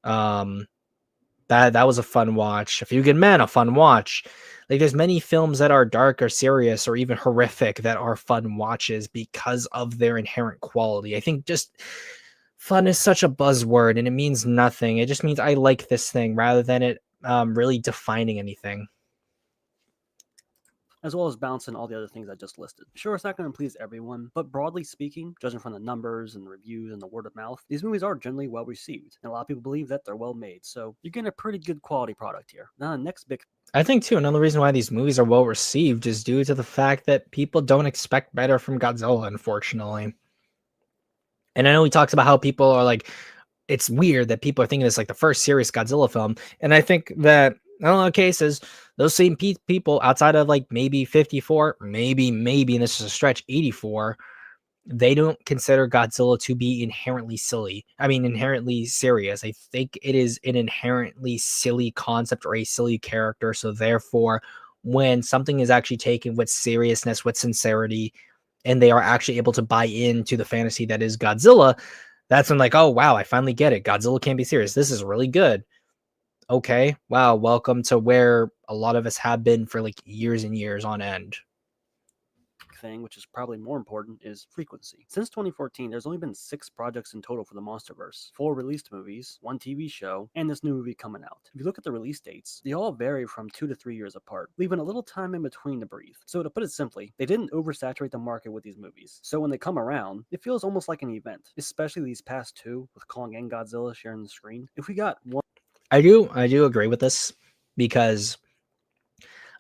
That was a fun watch. A Few Good Men, a fun watch. Like, there's many films that are dark or serious or even horrific that are fun watches because of their inherent quality. I think just fun is such a buzzword, and it means nothing. It just means I like this thing, rather than it really defining anything. As well as balancing all the other things I just listed. Sure, it's not going to please everyone, but broadly speaking, judging from the numbers and the reviews and the word of mouth, these movies are generally well received, and a lot of people believe that they're well made, so you're getting a pretty good quality product here. Now, the next big... I think, too, another reason why these movies are well received is due to the fact that people don't expect better from Godzilla, unfortunately. And I know he talks about how people are like, it's weird that people are thinking it's like the first serious Godzilla film, and I think that in a lot of cases, those same people, outside of like maybe 54, maybe, and this is a stretch, 84, they don't consider Godzilla to be inherently silly. I mean, inherently serious. I think it is an inherently silly concept or a silly character. So therefore, when something is actually taken with seriousness, with sincerity, and they are actually able to buy into the fantasy that is Godzilla, that's when, like, oh, wow, I finally get it. Godzilla can't be serious. This is really good. Okay, wow, welcome to where a lot of us have been for like years and years on end. Thing, which is probably more important, is frequency. Since 2014, there's only been 6 projects in total for the Monsterverse, 4 released movies, 1 TV show, and this new movie coming out. If you look at the release dates, they all vary from 2 to 3 years apart, leaving a little time in between to breathe. So to put it simply, they didn't oversaturate the market with these movies. So when they come around, it feels almost like an event, especially these past 2 with Kong and Godzilla sharing the screen. If we got one... I do agree with this, because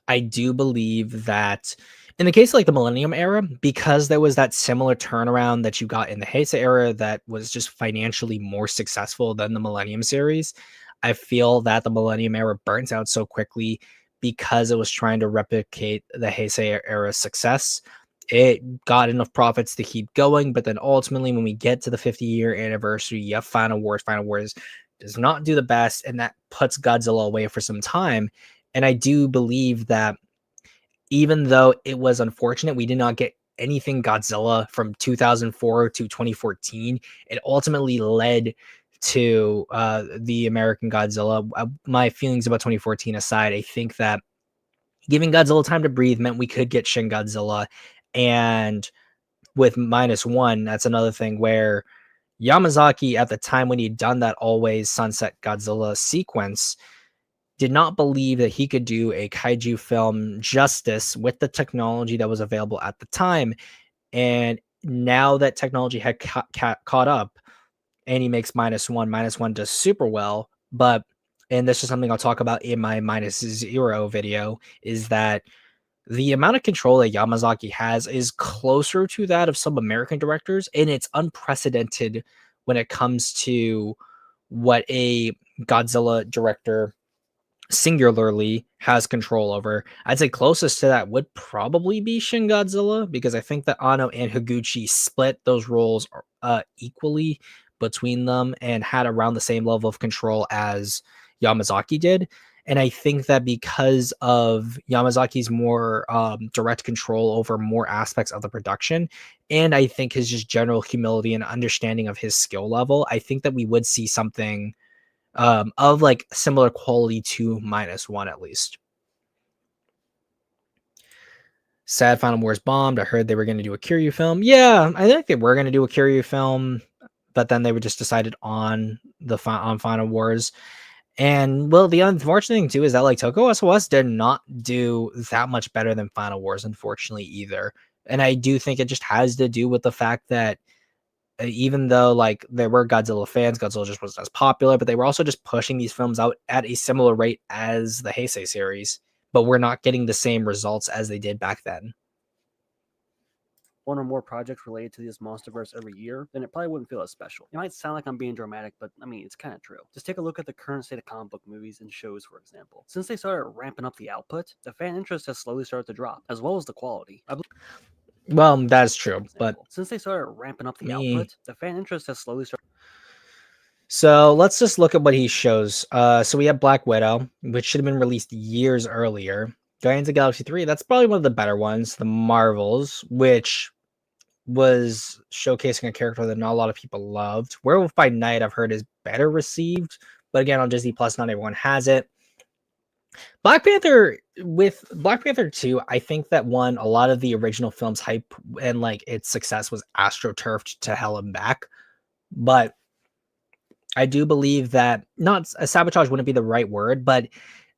I do believe that in the case of like the Millennium era, because there was that similar turnaround that you got in the Heisei era that was just financially more successful than the Millennium series, I feel that the Millennium era burns out so quickly because it was trying to replicate the Heisei era success. It got enough profits to keep going, but then ultimately when we get to the 50-year anniversary, you have Final Wars does not do the best, and that puts Godzilla away for some time. And I do believe that even though it was unfortunate we did not get anything Godzilla from 2004 to 2014, it ultimately led to the American Godzilla. My feelings about 2014 aside, I think that giving Godzilla time to breathe meant we could get Shin Godzilla. And with -1, that's another thing where Yamazaki, at the time when he'd done that Always Sunset Godzilla sequence, did not believe that he could do a kaiju film justice with the technology that was available at the time. And now that technology had caught up, and he makes -1. -1 does super well, but and this is something I'll talk about in my -0 video, is that the amount of control that Yamazaki has is closer to that of some American directors, and it's unprecedented when it comes to what a Godzilla director singularly has control over. I'd say closest to that would probably be Shin Godzilla, because I think that Anno and Higuchi split those roles equally between them and had around the same level of control as Yamazaki did. And I think that because of Yamazaki's more direct control over more aspects of the production, and I think his just general humility and understanding of his skill level, I think that we would see something of like similar quality to -1 at least. Sad Final Wars bombed. I heard they were going to do a Kiryu film. Yeah, I think they were going to do a Kiryu film, but then they were just decided on the on Final Wars. And well, the unfortunate thing too is that like Toko SOS did not do that much better than Final Wars, unfortunately, either. And I do think it just has to do with the fact that even though like there were Godzilla fans, Godzilla just wasn't as popular, but they were also just pushing these films out at a similar rate as the Heisei series, but we're not getting the same results as they did back then. One or more projects related to this MonsterVerse every year, then it probably wouldn't feel as special. It might sound like I'm being dramatic, but I mean, it's kind of true. Just take a look at the current state of comic book movies and shows, for example. Since they started ramping up the output, the fan interest has slowly started to drop, as well as the quality. Well, that's true, but since they started ramping up the output, the fan interest has slowly started. So let's just look at what he shows. So we have Black Widow, which should have been released years earlier. Guardians of the Galaxy 3, that's probably one of the better ones. The Marvels, which was showcasing a character that not a lot of people loved. Werewolf by Night, I've heard, is better received, but again, on Disney Plus, not everyone has it. Black Panther, with Black Panther 2, I think that one, a lot of the original film's hype and like its success was astroturfed to hell and back. But I do believe that not a sabotage wouldn't be the right word, but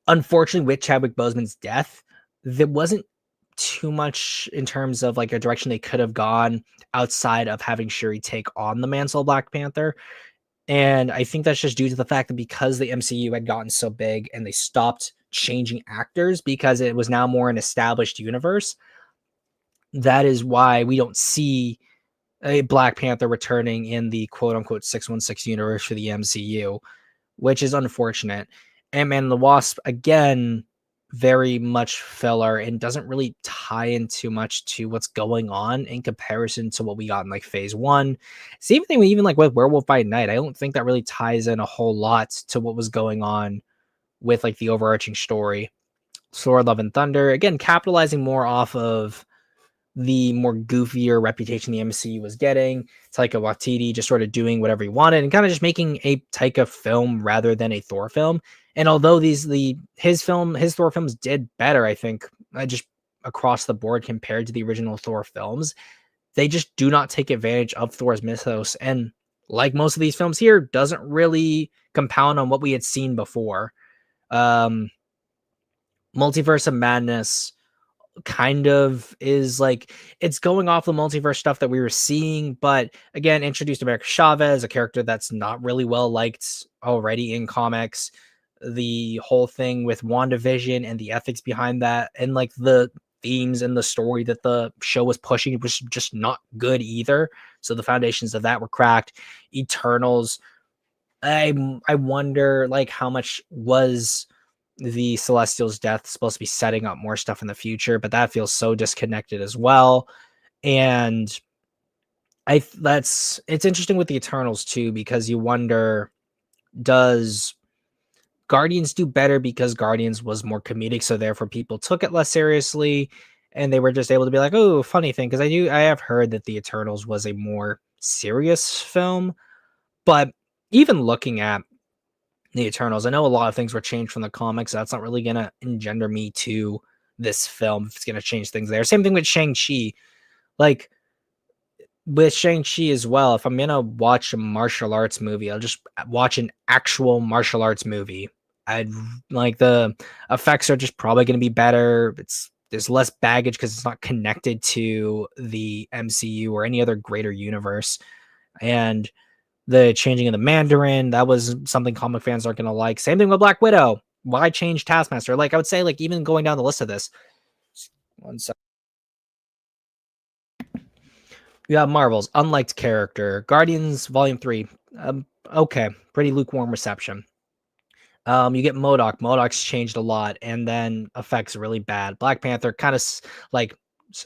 unfortunately, with Chadwick Boseman's death, there wasn't too much in terms of like a direction they could have gone outside of having Shuri take on the mantle of Black Panther. And I think that's just due to the fact that because the MCU had gotten so big and they stopped changing actors because it was now more an established universe, that is why we don't see a Black Panther returning in the quote unquote 616 universe for the MCU, which is unfortunate. Ant-Man and the Wasp, again, very much filler and doesn't really tie in too much to what's going on in comparison to what we got in like phase 1. Same thing even like with Werewolf by Night. I don't think that really ties in a whole lot to what was going on with like the overarching story. Thor Love and Thunder, again, capitalizing more off of the more goofier reputation the MCU was getting. Taika Waititi just sort of doing whatever he wanted and kind of just making a Taika film rather than a Thor film. And although his Thor films did better, I think, just across the board compared to the original Thor films, they just do not take advantage of Thor's mythos. And like most of these films here, doesn't really compound on what we had seen before. Multiverse of Madness kind of is like, it's going off the multiverse stuff that we were seeing, but again, introduced America Chavez, a character that's not really well liked already in comics. The whole thing with WandaVision and the ethics behind that, and like the themes and the story that the show was pushing was just not good either. So the foundations of that were cracked. Eternals, I wonder like how much was the Celestial's death supposed to be setting up more stuff in the future, but that feels so disconnected as well. And it's interesting with the Eternals too, because you wonder, does Guardians do better because Guardians was more comedic, so therefore people took it less seriously and they were just able to be like, oh, funny thing, because I have heard that the Eternals was a more serious film. But even looking at the Eternals, I know a lot of things were changed from the comics. So that's not really going to engender me to this film if it's going to change things there. Same thing with Shang-Chi. Like, with Shang-Chi as well, if I'm gonna watch a martial arts movie, I'll just watch an actual martial arts movie. I'd like the effects are just probably gonna be better. There's less baggage because it's not connected to the MCU or any other greater universe. And the changing of the Mandarin, that was something comic fans aren't gonna like. Same thing with Black Widow. Why change Taskmaster? Like I would say, like even going down the list of this. One second. You have Marvel's unliked character. Guardians Volume 3. Okay, pretty lukewarm reception. You get MODOK. MODOK's changed a lot, and then effects really bad. Black Panther kind of like,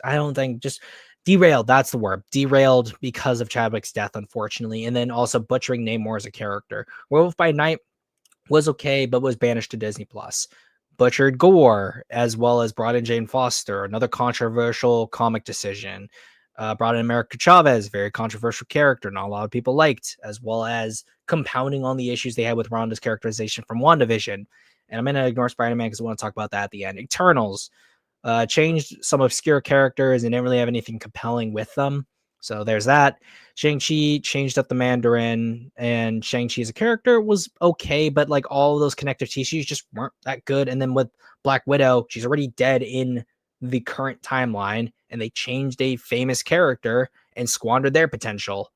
I don't think, just derailed. That's the word. Derailed because of Chadwick's death, unfortunately. And then also butchering Namor as a character. Werewolf by Night was okay, but was banished to Disney Plus. Butchered Gore, as well as brought in Jane Foster, another controversial comic decision. Brought in America Chavez, very controversial character, not a lot of people liked, as well as compounding on the issues they had with Rhonda's characterization from WandaVision. And I'm going to ignore Spider-Man because I want to talk about that at the end. Eternals changed some obscure characters and didn't really have anything compelling with them. So there's that. Shang-Chi changed up the Mandarin, and Shang-Chi as a character was okay, but like all of those connective tissues just weren't that good. And then with Black Widow, she's already dead in the current timeline, and they changed a famous character and squandered their potential.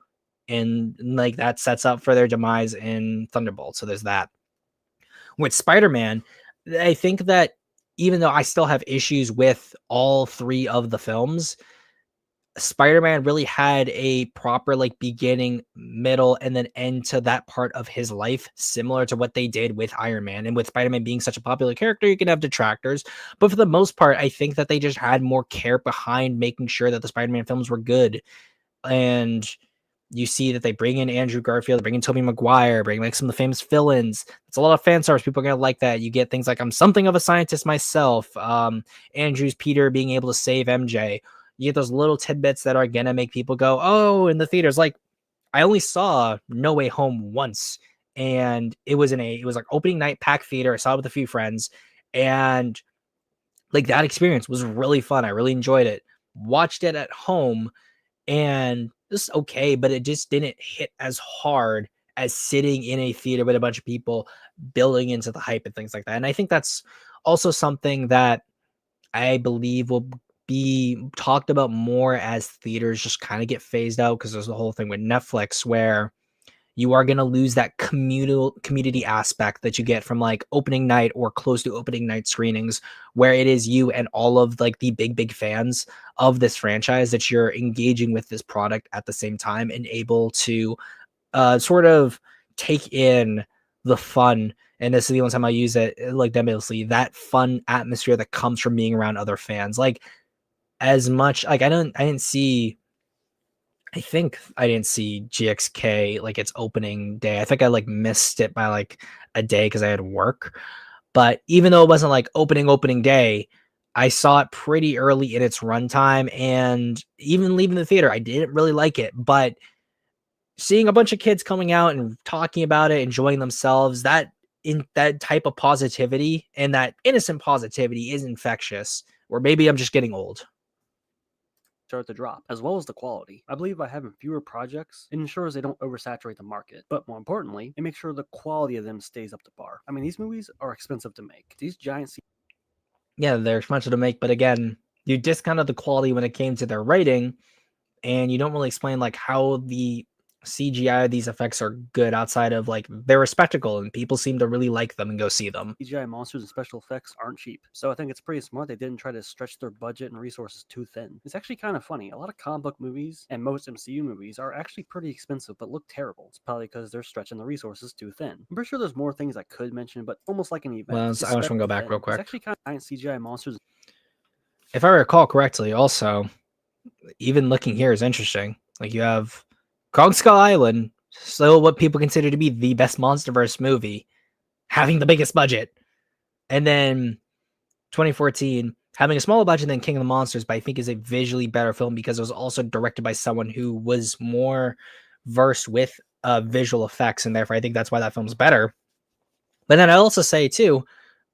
And like that sets up for their demise in Thunderbolt. So there's that. With Spider-Man, I think that even though I still have issues with all three of the films, Spider-Man really had a proper like beginning, middle, and then end to that part of his life, similar to what they did with Iron Man. And with Spider-Man being such a popular character, you can have detractors, but for the most part, I think that they just had more care behind making sure that the Spider-Man films were good. And you see that they bring in Andrew Garfield, bring in Tobey Maguire, bring like some of the famous villains. It's a lot of fan stars. People are gonna like that. You get things like I'm something of a scientist myself. Andrew's Peter being able to save MJ. You get those little tidbits that are gonna make people go, "Oh!" in the theaters. Like I only saw No Way Home once, and it was like opening night packed theater. I saw it with a few friends, and like that experience was really fun. I really enjoyed it. Watched it at home, and this is okay, but it just didn't hit as hard as sitting in a theater with a bunch of people building into the hype and things like that. And I think that's also something that I believe will be talked about more as theaters just kind of get phased out, because there's the whole thing with Netflix where you are going to lose that community aspect that you get from like opening night or close to opening night screenings, where it is you and all of like the big fans of this franchise that you're engaging with this product at the same time and able to sort of take in the fun. And this is the only time I use it like demously, that fun atmosphere that comes from being around other fans. Like as much like I think I didn't see GXK like its opening day. I think I like missed it by like a day because I had work. But even though it wasn't like opening day, I saw it pretty early in its runtime. And even leaving the theater, I didn't really like it. But seeing a bunch of kids coming out and talking about it, enjoying themselves, that type of positivity and that innocent positivity is infectious. Or maybe I'm just getting old. Start to drop, as well as the quality. I believe by having fewer projects, it ensures they don't oversaturate the market. But more importantly, it makes sure the quality of them stays up to par. I mean, these movies are expensive to make. These giant Yeah, they're expensive to make, but again, you discounted the quality when it came to their writing, and you don't really explain like how the CGI of these effects are good outside of like they're a spectacle and people seem to really like them and go see them. CGI monsters and special effects aren't cheap. So I think it's pretty smart they didn't try to stretch their budget and resources too thin. It's actually kind of funny. A lot of comic book movies and most MCU movies are actually pretty expensive but look terrible. It's probably because they're stretching the resources too thin. I'm pretty sure there's more things I could mention, but almost like an event. Well, I just want to go back real quick. It's actually kind of giant CGI monsters. If I recall correctly, also, even looking here is interesting. Like you have Kong Skull Island, still what people consider to be the best MonsterVerse movie, having the biggest budget. And then 2014, having a smaller budget than King of the Monsters, but I think is a visually better film because it was also directed by someone who was more versed with visual effects, and therefore I think that's why that film's better. But then I also say, too,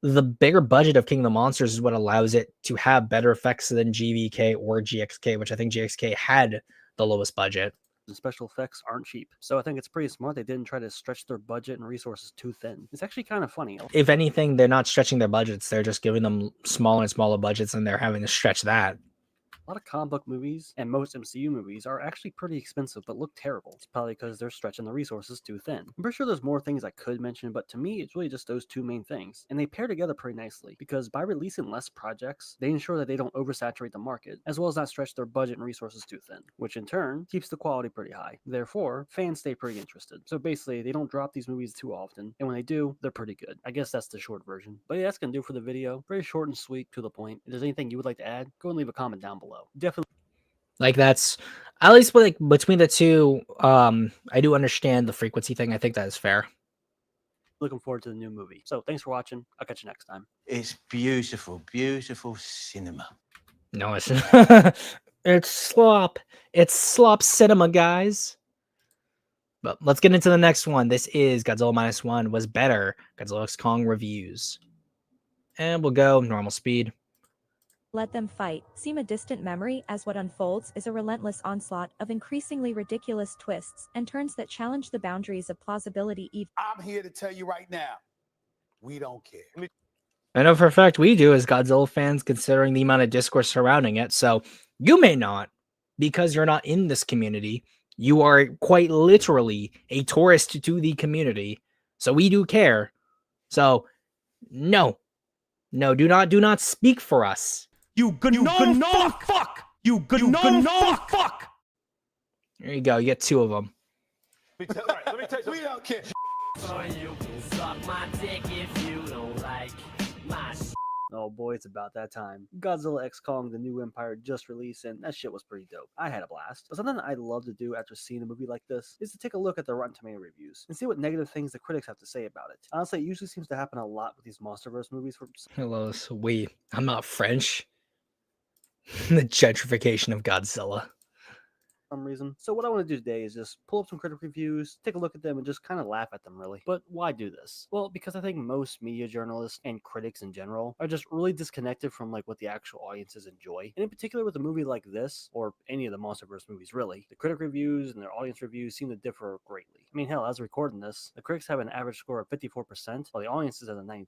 the bigger budget of King of the Monsters is what allows it to have better effects than GVK or GXK, which I think GXK had the lowest budget. and special effects aren't cheap. So I think it's pretty smart they didn't try to stretch their budget and resources too thin. It's actually kind of funny. If anything, they're not stretching their budgets. They're just giving them smaller and smaller budgets, and they're having to stretch that. A lot of comic book movies and most MCU movies are actually pretty expensive but look terrible. It's probably because they're stretching the resources too thin. I'm pretty sure there's more things I could mention, but to me, it's really just those two main things. And they pair together pretty nicely because by releasing less projects, they ensure that they don't oversaturate the market, as well as not stretch their budget and resources too thin, which in turn keeps the quality pretty high. Therefore, fans stay pretty interested. So basically, they don't drop these movies too often, and when they do, they're pretty good. I guess that's the short version. But yeah, that's gonna do for the video. Very short and sweet, to the point. If there's anything you would like to add, go and leave a comment down below. Definitely. Like that's at least like between the two. I do understand the frequency thing. I think that is fair. Looking forward to the new movie. So thanks for watching. I'll catch you next time. It's beautiful, beautiful cinema. No, it's it's slop. It's slop cinema, guys. But let's get into the next one. This is Godzilla Minus One was better. Godzilla X Kong reviews, and we'll go normal speed. Let them fight seem a distant memory as what unfolds is a relentless onslaught of increasingly ridiculous twists and turns that challenge the boundaries of plausibility. I'm here to tell you right now, we don't care. I know for a fact we do as Godzilla fans, considering the amount of discourse surrounding it. So you may not, because you're not in this community. You are quite literally a tourist to the community. So we do care. So no, do not speak for us. You fuck! You fuck! There you go. You get two of them. Let me tell you, we don't care. Oh boy, it's about that time. Godzilla X Kong: The New Empire just released, and that shit was pretty dope. I had a blast. But something I love to do after seeing a movie like this is to take a look at the Rotten Tomato reviews and see what negative things the critics have to say about it. Honestly, it usually seems to happen a lot with these MonsterVerse movies. Hello, so wait, I'm not French. The gentrification of Godzilla. Some reason. So what I want to do today is just pull up some critic reviews, take a look at them, and just kind of laugh at them, really. But why do this? Well, because I think most media journalists and critics in general are just really disconnected from like what the actual audiences enjoy. And in particular with a movie like this, or any of the MonsterVerse movies really, the critic reviews and their audience reviews seem to differ greatly. I mean, hell, as recording this, the critics have an average score of 54%, while the audience is at a 92%.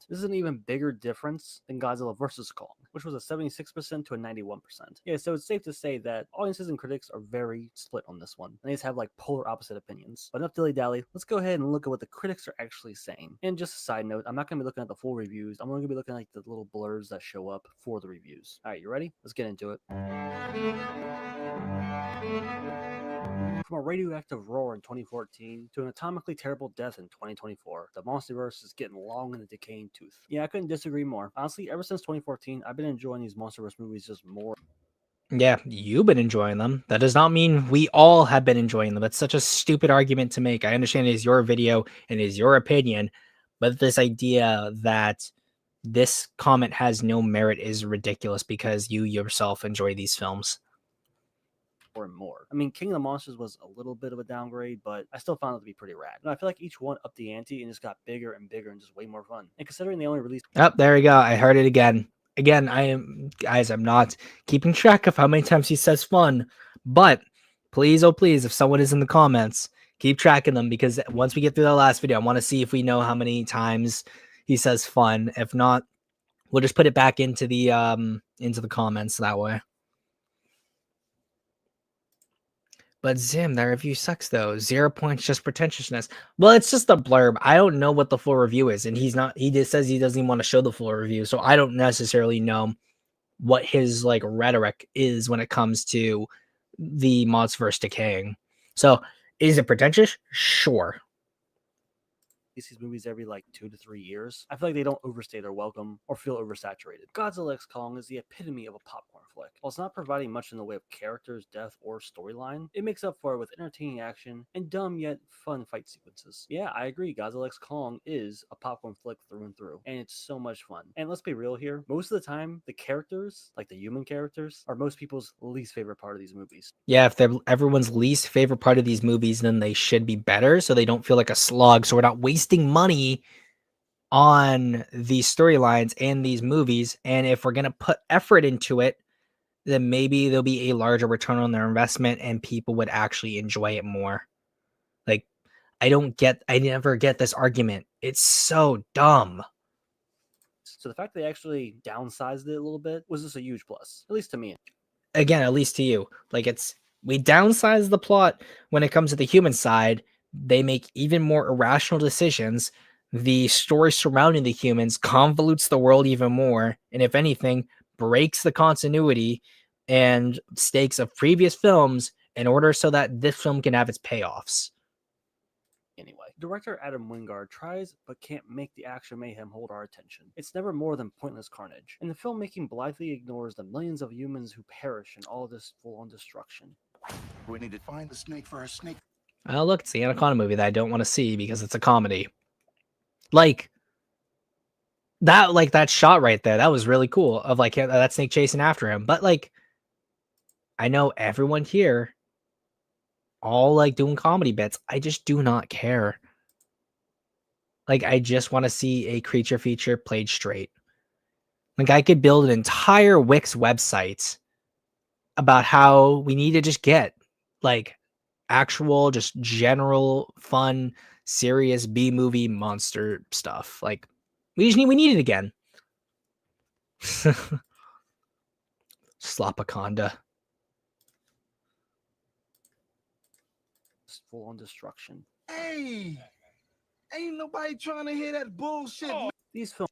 This is an even bigger difference than Godzilla vs. Kong, which was a 76% to a 91%. Yeah, so it's safe to say that audiences and critics are very split on this one, and they just have like polar opposite opinions. But enough dilly-dally, let's go ahead and look at what the critics are actually saying. And just a side note, I'm not going to be looking at the full reviews. I'm going to be looking at like the little blurs that show up for the reviews. All right, you ready? Let's get into it. From a radioactive roar in 2014 to an atomically terrible death in 2024, the MonsterVerse is getting long in a decaying tooth. Yeah, I couldn't disagree more. Honestly, ever since 2014, I've been enjoying these MonsterVerse movies just more. Yeah, you've been enjoying them. That does not mean we all have been enjoying them. That's such a stupid argument to make. I understand it is your video and it is your opinion, but this idea that this comment has no merit is ridiculous because you yourself enjoy these films. More and more. I mean, King of the Monsters was a little bit of a downgrade, but I still found it to be pretty rad. And I feel like each one upped the ante and just got bigger and bigger and just way more fun. And considering they only released... Oh, there we go. I heard it again. Again, I'm not keeping track of how many times he says fun, but please, oh please, if someone is in the comments, keep track of them, because once we get through the last video, I want to see if we know how many times he says fun. If not, we'll just put it back into the comments that way. But Zim, that review sucks though. 0 points, just pretentiousness. Well, it's just a blurb. I don't know what the full review is, and he just says he doesn't even want to show the full review, so I don't necessarily know what his like rhetoric is when it comes to the MonsterVerse decaying. So, is it pretentious? Sure. These movies every like 2 to 3 years. I feel like they don't overstay their welcome or feel oversaturated. Godzilla X Kong is the epitome of a popcorn flick. While it's not providing much in the way of characters, death, or storyline, it makes up for it with entertaining action and dumb yet fun fight sequences. Yeah, I agree, Godzilla X Kong is a popcorn flick through and through, and it's so much fun. And let's be real here, most of the time, the characters, like the human characters, are most people's least favorite part of these movies. Yeah, if they're everyone's least favorite part of these movies, then they should be better, so they don't feel like a slog, so we're not wasting money on these storylines and these movies. And if we're going to put effort into it, then maybe there'll be a larger return on their investment and people would actually enjoy it more. Like, I never get this argument. It's so dumb. So the fact they actually downsized it a little bit was just a huge plus, at least to me. Again, at least to you. Like, we downsize the plot when it comes to the human side. They make even more irrational decisions. The story surrounding the humans convolutes the world even more, and if anything, breaks the continuity and stakes of previous films in order so that this film can have its payoffs. Anyway, director Adam Wingard tries but can't make the action mayhem hold our attention. It's never more than pointless carnage, and the filmmaking blithely ignores the millions of humans who perish in all this full-on destruction. We need to find the snake for our snake. Oh, look, it's the Anaconda movie that I don't want to see because it's a comedy. Like that shot right there, that was really cool of like that snake chasing after him. But like, I know everyone here all like doing comedy bits. I just do not care. Like, I just want to see a creature feature played straight. Like, I could build an entire Wix website about how we need to just get like actual, just general, fun, serious B-movie monster stuff. Like, we need it again. Slopaconda. Full-on destruction. Hey, ain't nobody trying to hear that bullshit. These films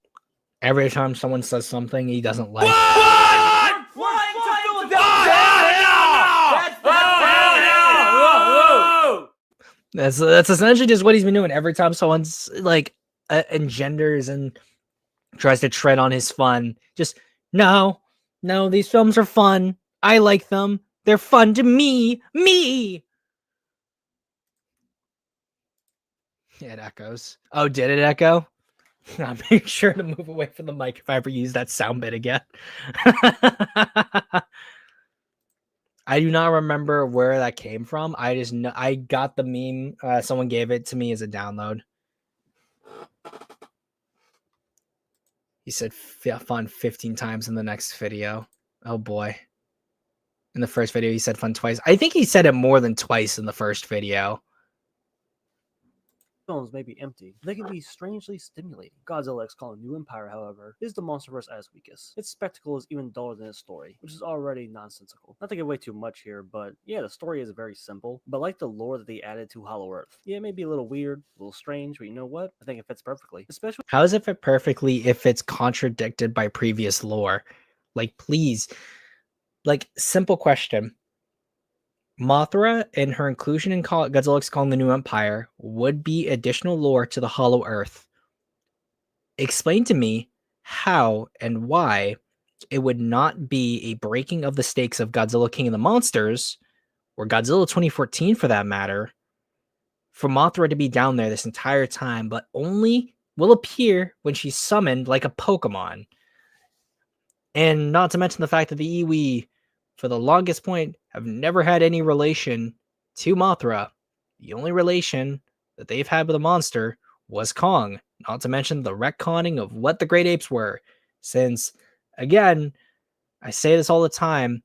Every time someone says something he doesn't like. That's essentially just what he's been doing. Every time someone's like engenders and tries to tread on his fun, just no, these films are fun. I like them. They're fun to me. Yeah, it echoes. Oh, did it echo? I'll make sure to move away from the mic if I ever use that sound bit again. I do not remember where that came from. I just know I got the meme. Someone gave it to me as a download. He said fun 15 times in the next video. Oh boy. In the first video, he said fun twice. I think he said it more than twice in the first video. films may be empty, they can be strangely stimulating. Godzilla X Calling New Empire, however, is the MonsterVerse at its weakest. Its spectacle is even duller than its story, which is already nonsensical. Not to give away too much here, but yeah, the story is very simple, but like the lore that they added to Hollow Earth. Yeah, it may be a little weird, a little strange, but you know what? I think it fits perfectly. Especially how does it fit perfectly if it's contradicted by previous lore? Like, please, like, simple question. Mothra and her inclusion in Godzilla X Calling the New Empire would be additional lore to the Hollow Earth. Explain to me how and why it would not be a breaking of the stakes of Godzilla King of the Monsters, or Godzilla 2014 for that matter, for Mothra to be down there this entire time, but only will appear when she's summoned like a Pokemon. And not to mention the fact that the Iwi, for the longest point, have never had any relation to Mothra. The only relation that they've had with a monster was Kong, not to mention the retconning of what the Great Apes were. Since, again, I say this all the time,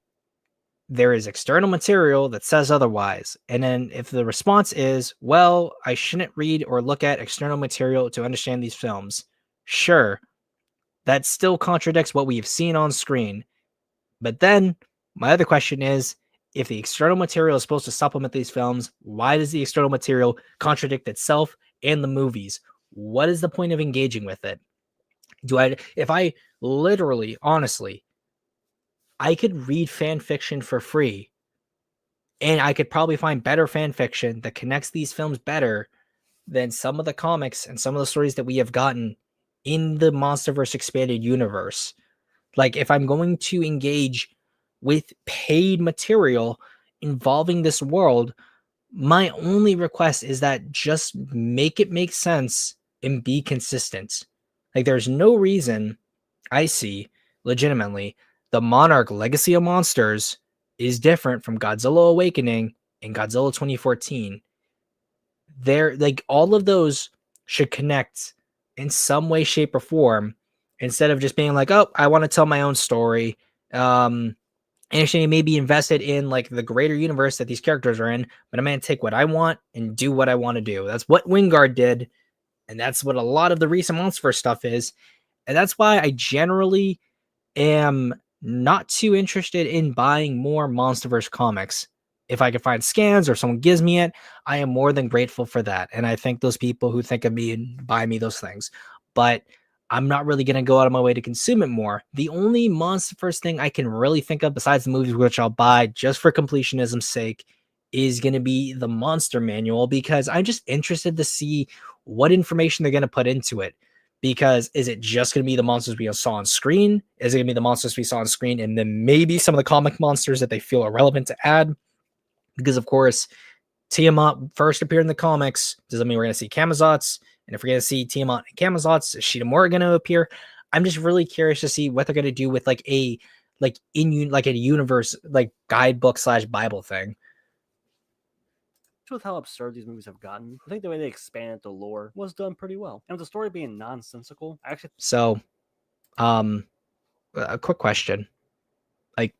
there is external material that says otherwise. And then if the response is, well, I shouldn't read or look at external material to understand these films, sure, that still contradicts what we've seen on screen. But then my other question is, if the external material is supposed to supplement these films, why does the external material contradict itself and the movies? What is the point of engaging with it? If I literally, honestly, I could read fan fiction for free, and I could probably find better fan fiction that connects these films better than some of the comics and some of the stories that we have gotten in the MonsterVerse expanded universe. Like, if I'm going to engage with paid material involving this world, my only request is that just make it make sense and be consistent. Like, there's no reason I see, legitimately, the Monarch Legacy of Monsters is different from Godzilla Awakening and Godzilla 2014. They're like, all of those should connect in some way, shape, or form, instead of just being like, oh, I want to tell my own story. Initially, may be invested in like the greater universe that these characters are in, but I'm going to take what I want and do what I want to do. That's what Wingard did, and that's what a lot of the recent Monsterverse stuff is, and that's why I generally am not too interested in buying more Monsterverse comics. If I can find scans or someone gives me it, I am more than grateful for that, and I thank those people who think of me and buy me those things. But I'm not really going to go out of my way to consume it more. The only Monsterverse thing I can really think of besides the movies, which I'll buy just for completionism's sake, is going to be the Monster Manual, because I'm just interested to see what information they're going to put into it. Because is it just going to be the monsters we saw on screen? Is it going to be the monsters we saw on screen and then maybe some of the comic monsters that they feel are relevant to add? Because, of course, Tiamat first appeared in the comics. Does that mean we're going to see Kamazots? And if we're going to see Tiamat and Kamazots, is Shinomura going to appear? I'm just really curious to see what they're going to do with like a universe, like guidebook / Bible thing. With how absurd these movies have gotten, I think the way they expanded the lore was done pretty well. And with the story being nonsensical, I actually... So, a quick question. Like,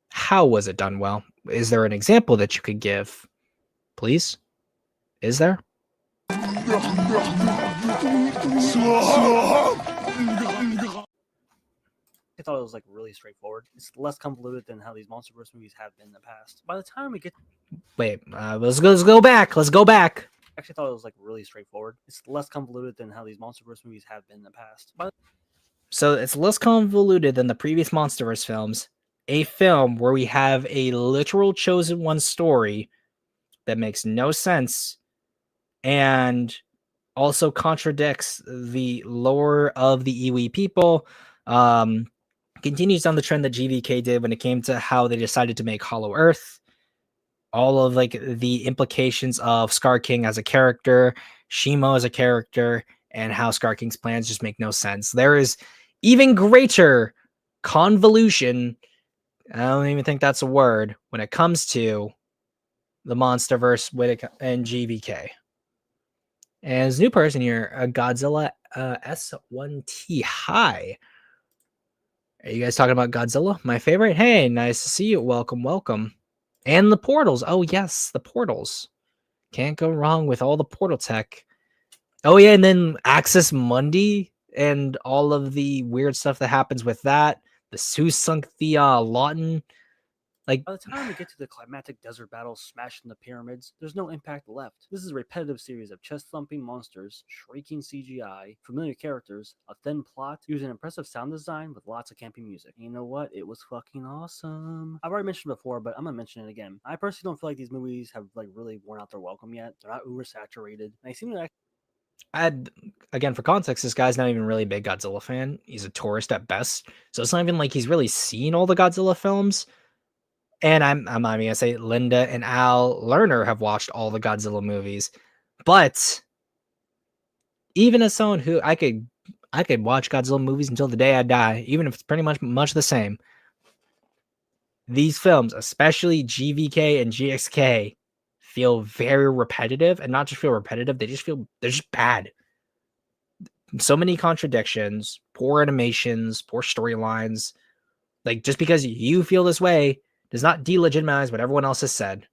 how was it done well? Is there an example that you could give? Please? Is there? I thought it was like really straightforward. It's less convoluted than how these Monsterverse movies have been in the past. By the time we get... Wait, let's go back. Let's go back. I actually thought it was like really straightforward. It's less convoluted than how these Monsterverse movies have been in the past. So it's less convoluted than the previous Monsterverse films. A film where we have a literal chosen one story that makes no sense and also contradicts the lore of the Iwi people. Continues on the trend that GVK did when it came to how they decided to make Hollow Earth. All of like the implications of Scar King as a character, Shimo as a character, and how Scar King's plans just make no sense. There is even greater convolution, I don't even think that's a word, when it comes to the Monsterverse and GVK. And as a new person here, Godzilla S1T. Hi. Are you guys talking about Godzilla? My favorite? Hey, nice to see you. Welcome, welcome. And the portals. Oh, yes, the portals. Can't go wrong with all the portal tech. Oh, yeah, and then Axis Mundi and all of the weird stuff that happens with that. The Susunthia Lawton. Like, by the time we get to the climactic desert battle smashing the pyramids, there's no impact left. This is a repetitive series of chest-thumping monsters, shrieking CGI, familiar characters, a thin plot, using impressive sound design with lots of campy music. And you know what? It was fucking awesome. I've already mentioned before, but I'm gonna mention it again. I personally don't feel like these movies have like really worn out their welcome yet. They're not oversaturated. And they seem to again, for context, this guy's not even really a big Godzilla fan. He's a tourist at best. So it's not even like he's really seen all the Godzilla films. And I'm not even gonna say Linda and Al Lerner have watched all the Godzilla movies, but even as someone who I could watch Godzilla movies until the day I die, even if it's pretty much the same. These films, especially GVK and GXK, feel very repetitive, and not just feel repetitive, they're just bad. So many contradictions, poor animations, poor storylines. Like, just because you feel this way does not delegitimize what everyone else has said.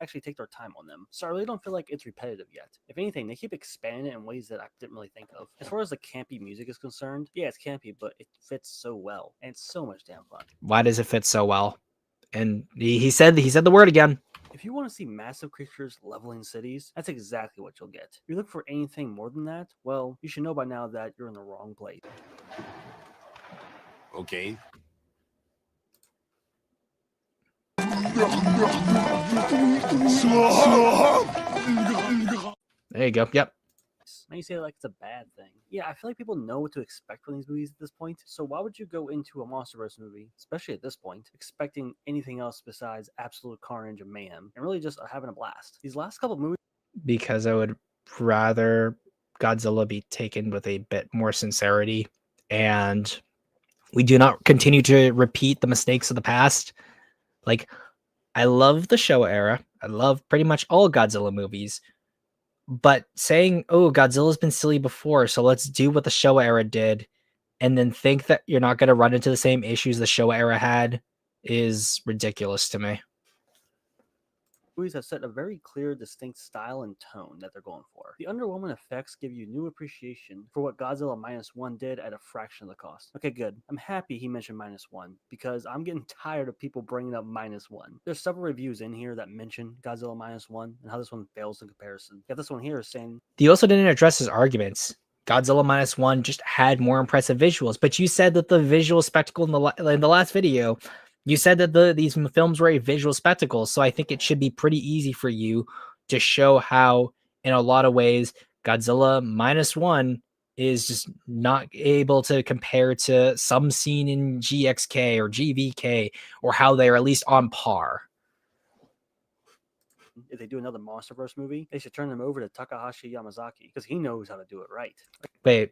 Actually take their time on them. So I really don't feel like it's repetitive yet. If anything, they keep expanding it in ways that I didn't really think of. As far as the campy music is concerned, yeah, it's campy, but it fits so well. And it's so much damn fun. Why does it fit so well? And he said the word again. If you want to see massive creatures leveling cities, that's exactly what you'll get. If you look for anything more than that, well, you should know by now that you're in the wrong place. Okay. There you go. Yep. Now you say it like it's a bad thing. Yeah, I feel like people know what to expect from these movies at this point. So why would you go into a Monsterverse movie, especially at this point, expecting anything else besides absolute carnage and mayhem, and really just having a blast? These last couple of movies... Because I would rather Godzilla be taken with a bit more sincerity, and we do not continue to repeat the mistakes of the past. Like, I love the Showa era. I love pretty much all Godzilla movies. But saying, oh, Godzilla's been silly before, so let's do what the Showa era did, and then think that you're not going to run into the same issues the Showa era had, is ridiculous to me. Movies have set a very clear, distinct style and tone that they're going for. The underwhelming effects give you new appreciation for what Godzilla Minus One did at a fraction of the cost. Okay, good. I'm happy he mentioned Minus One because I'm getting tired of people bringing up Minus One. There's several reviews in here that mention Godzilla Minus One and how this one fails in comparison. Yet this one here is saying He also didn't address his arguments. Godzilla Minus One just had more impressive visuals, but you said that the visual spectacle in the last video, you said that these films were a visual spectacle. So I think it should be pretty easy for you to show how, in a lot of ways, Godzilla Minus One is just not able to compare to some scene in GXK or GVK, or how they are at least on par. if they do another MonsterVerse movie, they should turn them over to Takahashi Yamazaki because he knows how to do it right. Wait.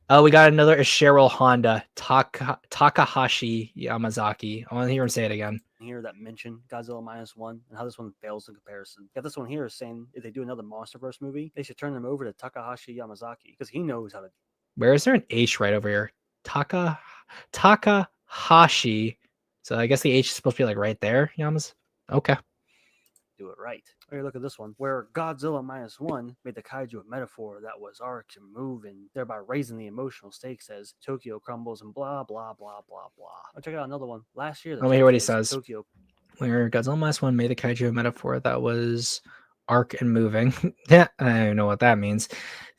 Oh, we got another Cheryl Honda, Takahashi Yamazaki. I want to hear him say it again. Here that mention Godzilla Minus One and how this one fails in comparison. Yet this one here is saying if they do another MonsterVerse movie, they should turn them over to Takahashi Yamazaki because he knows how to. Where is there an H right over here? Takahashi. So I guess the H is supposed to be like right there, Yamas. Okay. Do it right. Okay, look at this one, where Godzilla Minus One made the kaiju a metaphor that was arc and moving, thereby raising the emotional stakes as Tokyo crumbles and blah blah blah blah blah. I'll check out another one. Last year, Let me hear what he Japanese says. Tokyo Where Godzilla Minus One made the kaiju a metaphor that was arc and moving. Yeah, I don't know what that means.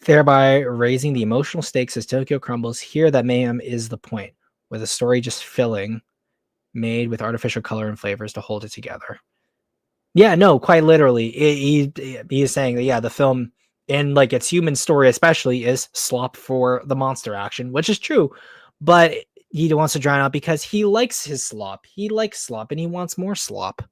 Thereby raising the emotional stakes as Tokyo crumbles. Here, that mayhem is the point, with a story just filling, made with artificial color and flavors to hold it together. Yeah, no, quite literally. He is saying that, yeah, the film, and like its human story especially, is slop for the monster action, which is true. But he wants to drown out because he likes his slop. He likes slop and he wants more slop.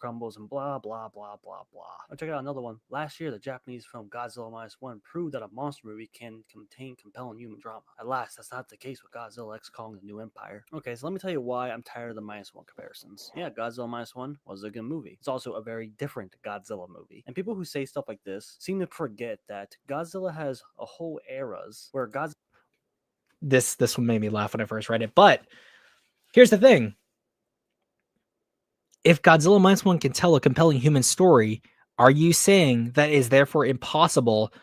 crumbles and blah blah blah blah blah. I'll check out another one. Last year, the Japanese film Godzilla Minus One proved that a monster movie can contain compelling human drama. Alas, that's not the case with Godzilla X Kong: The New Empire. Okay, so let me tell you why I'm tired of the Minus One comparisons. Yeah, Godzilla Minus One was a good movie. It's also a very different Godzilla movie. And people who say stuff like this seem to forget that Godzilla has a whole eras where Godzilla. This one made me laugh when I first read it. But here's the thing. If Godzilla Minus One can tell a compelling human story, are you saying that it is therefore impossible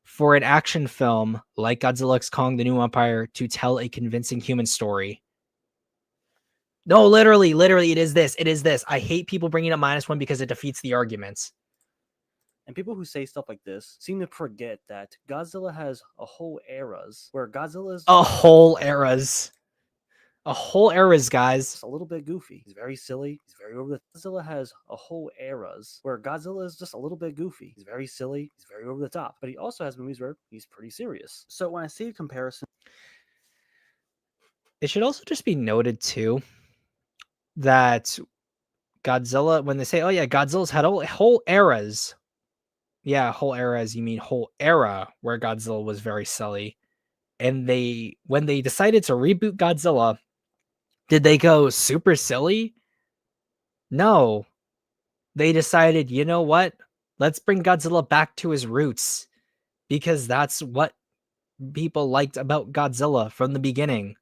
for an action film like Godzilla X Kong: The New Empire to tell a convincing human story? No, literally, it is this. It is this. I hate people bringing up Minus One because it defeats the arguments. And people who say stuff like this seem to forget that Godzilla has a whole eras where Godzilla's a whole eras, guys. It's a little bit goofy. He's very silly. He's very over the. Godzilla has a whole eras where Godzilla is just a little bit goofy. He's very silly. He's very over the top. But he also has movies where he's pretty serious. So when I see a comparison, it should also just be noted too that Godzilla, when they say, "Oh yeah, Godzilla's had whole eras," yeah, whole eras. You mean whole era where Godzilla was very silly, and when they decided to reboot Godzilla. Did they go super silly? No. They decided, you know what? Let's bring Godzilla back to his roots because that's what people liked about Godzilla from the beginning.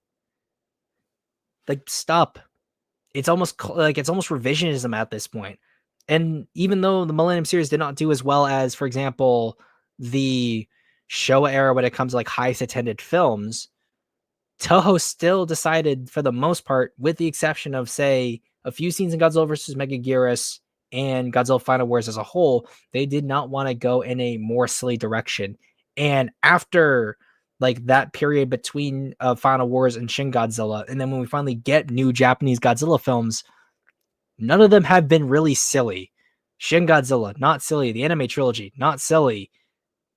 Like, stop. It's almost revisionism at this point. And even though the Millennium series did not do as well as, for example, the Showa era when it comes to like highest attended films, Toho still decided, for the most part, with the exception of, say, a few scenes in Godzilla vs. Megaguirus and Godzilla Final Wars as a whole, they did not want to go in a more silly direction. And after like that period between Final Wars and Shin Godzilla, and then when we finally get new Japanese Godzilla films, none of them have been really silly. Shin Godzilla, not silly. The anime trilogy, not silly.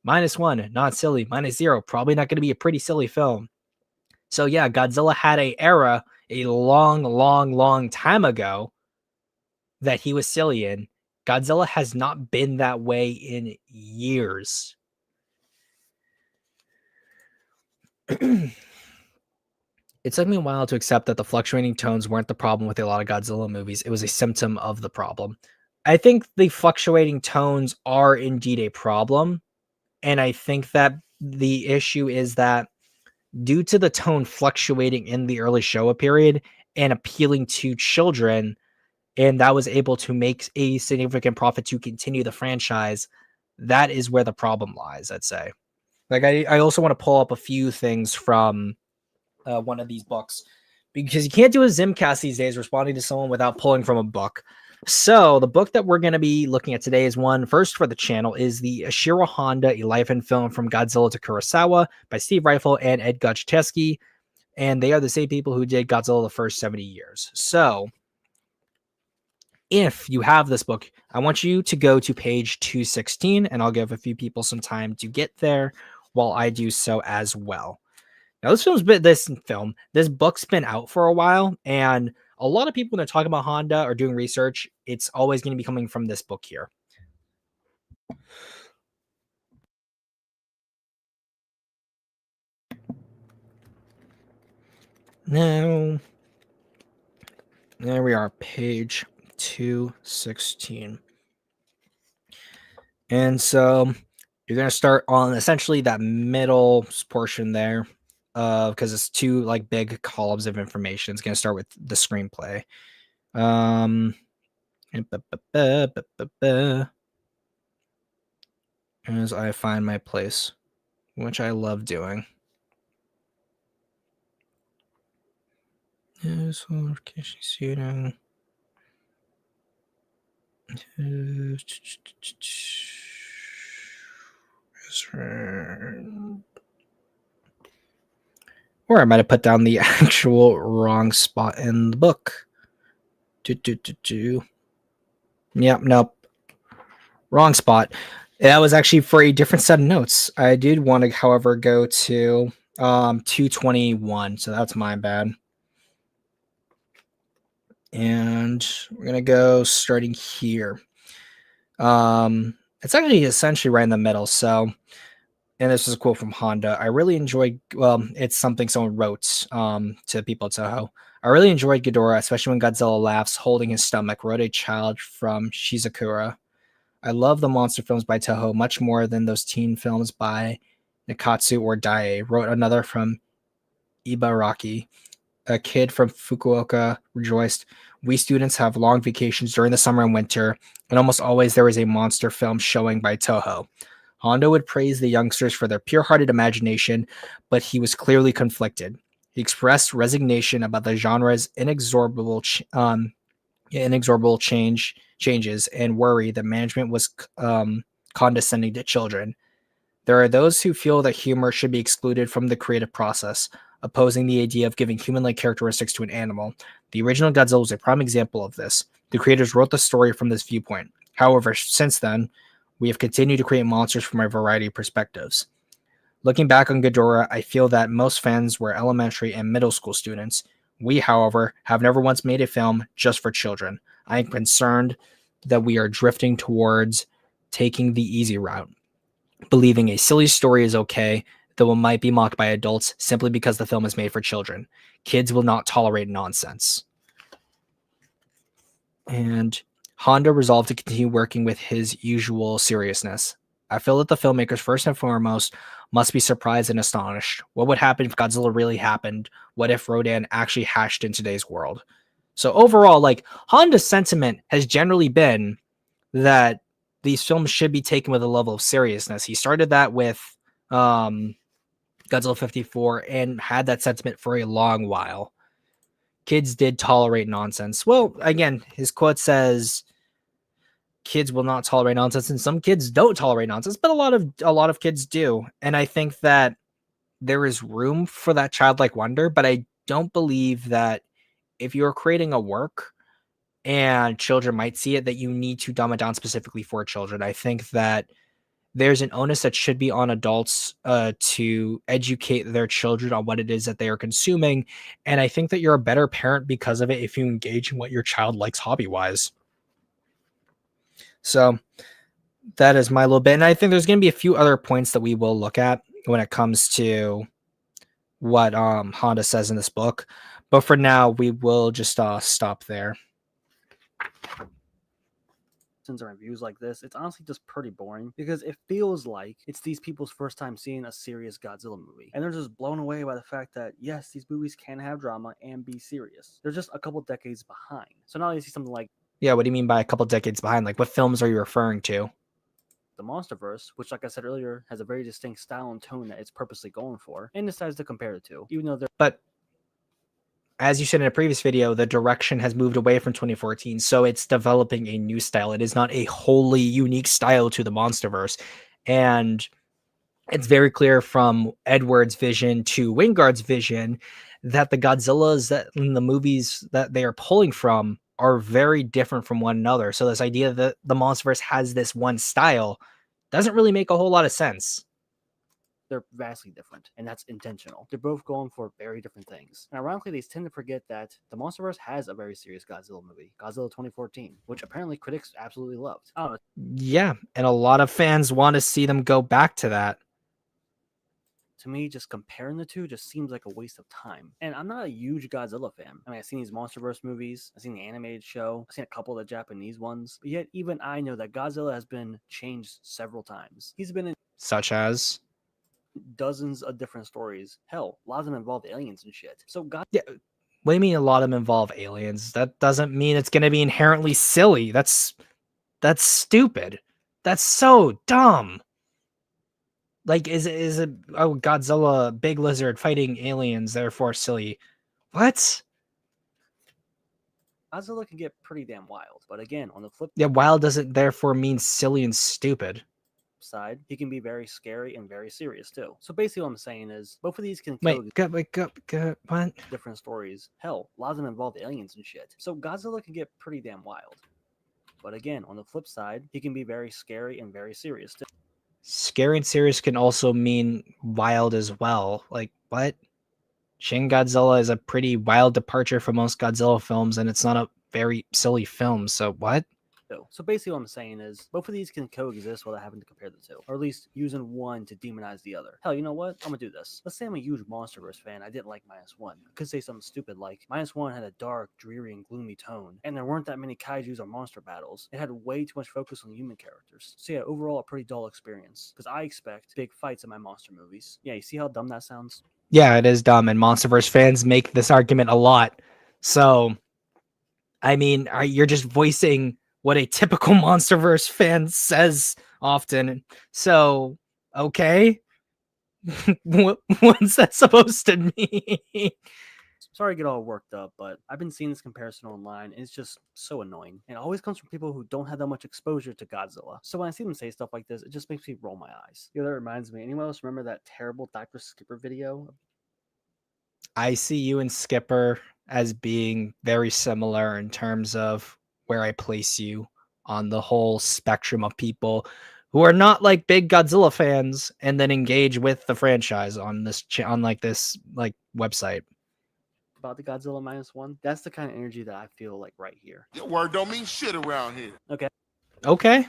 Minus One, not silly. Minus Zero, probably not going to be a pretty silly film. So yeah, Godzilla had a era a long time ago that he was silly in. Godzilla has not been that way in years. It took me a while to accept that the fluctuating tones weren't the problem with a lot of Godzilla movies. It was a symptom of the problem. I think the fluctuating tones are indeed a problem. And I think that the issue is that due to the tone fluctuating in the early Showa period and appealing to children, and that was able to make a significant profit to continue the franchise, that is where the problem lies, I'd say. Like, I also want to pull up a few things from one of these books, because you can't do a Zimcast these days responding to someone without pulling from a book. So the book that we're going to be looking at today is one first for the channel, is the Ishiro Honda, a life and film from Godzilla to Kurosawa by Steve Reifel and Ed Gutschewski. And they are the same people who did Godzilla the first 70 years. So if you have this book, I want you to go to page 216, and I'll give a few people some time to get there while I do so as well. Now, this book's been out for a while, and a lot of people, when they're talking about Honda or doing research, it's always going to be coming from this book here. Now, there we are, page 216. And so you're going to start on essentially that middle portion there, because it's two like big columns of information. It's going to start with the screenplay. As I find my place, which I love doing. Shooting. Or I might have put down the actual wrong spot in the book. Yep, nope. Wrong spot. That was actually for a different set of notes. I did want to, however, go to 221, so that's my bad. And we're going to go starting here. It's actually essentially right in the middle, so... And this is a quote from Honda. I really enjoyed, it's something someone wrote to people at Toho. I really enjoyed Ghidorah, especially when Godzilla laughs, holding his stomach, wrote a child from Shizakura. I love the monster films by Toho much more than those teen films by Nikatsu or Daiei, wrote another from Ibaraki. A kid from Fukuoka rejoiced. We students have long vacations during the summer and winter, and almost always there is a monster film showing by Toho. Honda would praise the youngsters for their pure-hearted imagination, but he was clearly conflicted. He expressed resignation about the genre's inexorable changes and worry that management was condescending to children. There are those who feel that humor should be excluded from the creative process, opposing the idea of giving human-like characteristics to an animal. The original Godzilla was a prime example of this. The creators wrote the story from this viewpoint. However, since then, we have continued to create monsters from a variety of perspectives. Looking back on Ghidorah, I feel that most fans were elementary and middle school students. We, however, have never once made a film just for children. I am concerned that we are drifting towards taking the easy route, believing a silly story is okay, though it might be mocked by adults simply because the film is made for children. Kids will not tolerate nonsense. And Honda resolved to continue working with his usual seriousness. I feel that the filmmakers, first and foremost, must be surprised and astonished. What would happen if Godzilla really happened? What if Rodan actually hatched in today's world? So overall, like, Honda's sentiment has generally been that these films should be taken with a level of seriousness. He started that with Godzilla 54 and had that sentiment for a long while. Kids did tolerate nonsense. Well, again, his quote says, kids will not tolerate nonsense, and some kids don't tolerate nonsense, but a lot of kids do. And I think that there is room for that childlike wonder, but I don't believe that if you're creating a work and children might see it, that you need to dumb it down specifically for children. I think that there's an onus that should be on adults to educate their children on what it is that they are consuming. And I think that you're a better parent because of it if you engage in what your child likes hobby-wise. So that is my little bit. And I think there's going to be a few other points that we will look at when it comes to what Honda says in this book. But for now, we will just stop there. comparisons and reviews like this, it's honestly just pretty boring because it feels like it's these people's first time seeing a serious Godzilla movie. And they're just blown away by the fact that, yes, these movies can have drama and be serious. They're just a couple decades behind. So now you see something like, Yeah, what do you mean by a couple decades behind? Like, what films are you referring to? the MonsterVerse, which, like I said earlier, has a very distinct style and tone that it's purposely going for, and decides to compare the two, even though they're. But as you said in a previous video, the direction has moved away from 2014, so it's developing a new style. It is not a wholly unique style to the MonsterVerse, and it's very clear from Edward's vision to Wingard's vision that the Godzillas that in the movies that they are pulling from are very different from one another. So this idea that the MonsterVerse has this one style doesn't really make a whole lot of sense. They're vastly different, and that's intentional. They're both going for very different things. And ironically, they tend to forget that the MonsterVerse has a very serious Godzilla movie, Godzilla 2014, which apparently critics absolutely loved. I don't know. Yeah, and a lot of fans want to see them go back to that. To me, just comparing the two just seems like a waste of time. And I'm not a huge Godzilla fan. I mean, I've seen these MonsterVerse movies, I've seen the animated show, I've seen a couple of the Japanese ones, but yet even I know that Godzilla has been changed several times. He's been in Such as? dozens of different stories. Hell, a lot of them involve aliens and shit. So Yeah, what do you mean a lot of them involve aliens? That doesn't mean it's going to be inherently silly. That's stupid. That's so dumb. Like, is it oh, Godzilla, big lizard fighting aliens, therefore silly? What? Godzilla can get pretty damn wild. But again, on the flip Yeah, wild doesn't therefore mean silly and stupid. side, he can be very scary and very serious too. So basically what I'm saying is both of these can Wait, what? different stories. Hell, a lot of them involve aliens and shit. So Godzilla can get pretty damn wild. But again, on the flip side, he can be very scary and very serious too. Scary and serious can also mean wild as well. Like, what? Shin Godzilla is a pretty wild departure from most Godzilla films, and it's not a very silly film, so what? So basically what I'm saying is both of these can coexist without having to compare the two, or at least using one to demonize the other. Hell, you know what? I'm gonna do this. Let's say I'm a huge MonsterVerse fan. I didn't like -1. I could say something stupid like -1 had a dark, dreary, and gloomy tone, and there weren't that many kaijus or monster battles. It had way too much focus on human characters. So yeah, overall a pretty dull experience, because I expect big fights in my monster movies. Yeah, you see how dumb that sounds? Yeah, it is dumb, and MonsterVerse fans make this argument a lot. So, I mean, you're just voicing what a typical MonsterVerse fan says often. So, okay. What's that supposed to mean? Sorry to get all worked up, but I've been seeing this comparison online, and it's just so annoying. And it always comes from people who don't have that much exposure to Godzilla. So when I see them say stuff like this, it just makes me roll my eyes. You know, that reminds me, anyone else remember that terrible Dr. Skipper video? I see you and Skipper as being very similar in terms of where I place you on the whole spectrum of people who are not like big Godzilla fans and then engage with the franchise on this this website. about the Godzilla -1. That's the kind of energy that I feel like right here. Your word don't mean shit around here. Okay.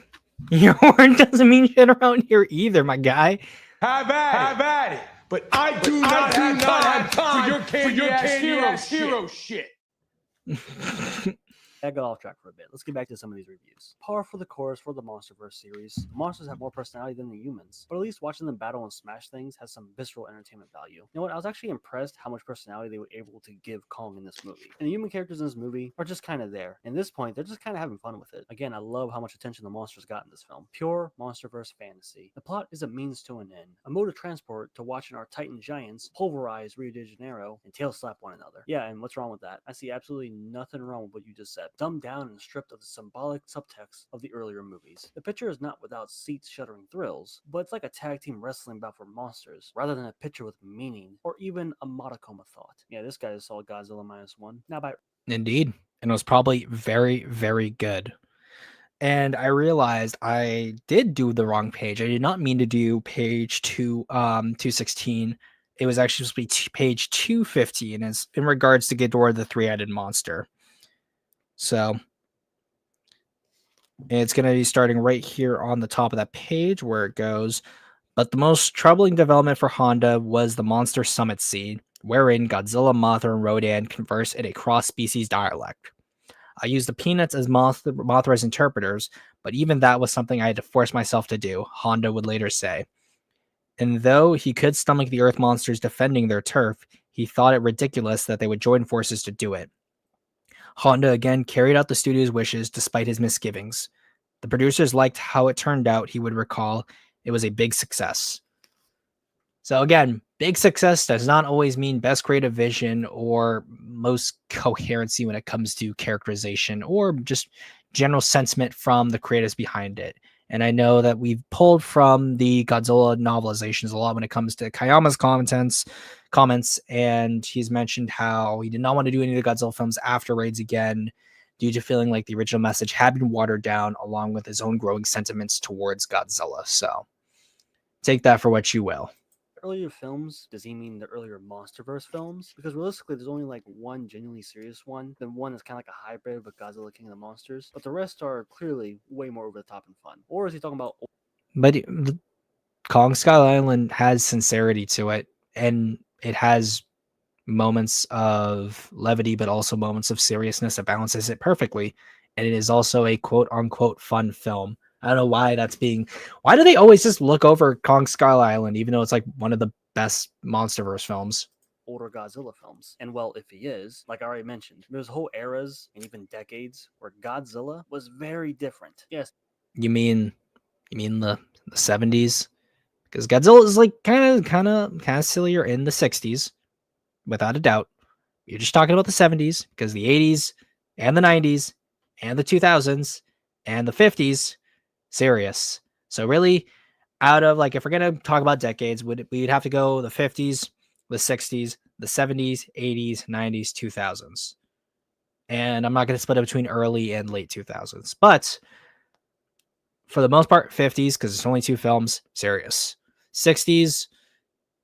Your word doesn't mean shit around here either, my guy. Have at it. But I do not have time for your candy-ass hero shit. I got off track for a bit. Let's get back to some of these reviews. Par for the course for the MonsterVerse series. The monsters have more personality than the humans, but at least watching them battle and smash things has some visceral entertainment value. You know what? I was actually impressed how much personality they were able to give Kong in this movie. And the human characters in this movie are just kind of there. And at this point, they're just kind of having fun with it. Again, I love how much attention the monsters got in this film. Pure MonsterVerse fantasy. The plot is a means to an end, a mode of transport to watching our Titan giants pulverize Rio de Janeiro and tail slap one another. Yeah, and what's wrong with that? I see absolutely nothing wrong with what you just said. Dumbed down and stripped of the symbolic subtext of the earlier movies. The picture is not without seat-shuddering thrills, but it's like a tag team wrestling bout for monsters, rather than a picture with meaning, or even a modicum of thought. Yeah, this guy just saw Godzilla -1. Now by Indeed. And it was probably very, very good. And I realized I did do the wrong page. I did not mean to do page 216. It was actually supposed to be page 215 as in regards to Ghidorah the three-headed monster. So it's going to be starting right here on the top of that page where it goes. But the most troubling development for Honda was the Monster Summit scene, wherein Godzilla, Mothra, and Rodan converse in a cross-species dialect. I used the peanuts as Mothra's interpreters, but even that was something I had to force myself to do, Honda would later say. And though he could stomach the Earth monsters defending their turf, he thought it ridiculous that they would join forces to do it. Honda again carried out the studio's wishes despite his misgivings. The producers liked how it turned out, he would recall. It was a big success. So again, big success does not always mean best creative vision or most coherency when it comes to characterization or just general sentiment from the creators behind it. And I know that we've pulled from the Godzilla novelizations a lot when it comes to Kayama's comments, and he's mentioned how he did not want to do any of the Godzilla films after Raids again due to feeling like the original message had been watered down along with his own growing sentiments towards Godzilla. So take that for what you will. Earlier films, does he mean the earlier MonsterVerse films? Because realistically, there's only like one genuinely serious one, then one is kind of like a hybrid with Godzilla King of the Monsters, but the rest are clearly way more over the top and fun. Or is he talking about... But Kong Skull Island has sincerity to it, and it has moments of levity, but also moments of seriousness that balances it perfectly. And it is also a quote unquote fun film. I don't know why why do they always just look over Kong Skull Island, even though it's like one of the best MonsterVerse films? Older Godzilla films. And well, if he is, like I already mentioned, there's whole eras and even decades where Godzilla was very different. Yes. You mean the 70s? Because Godzilla is like kind of sillier in the 60s, without a doubt. You're just talking about the 70s, because the 80s and the 90s and the 2000s and the 50s, serious. So really, out of like, if we're gonna talk about decades, we'd have to go the 50s, the 60s, the 70s, 80s, 90s, 2000s. And I'm not going to split it between early and late 2000s, but for the most part, 50s, because it's only two films, serious. 60s,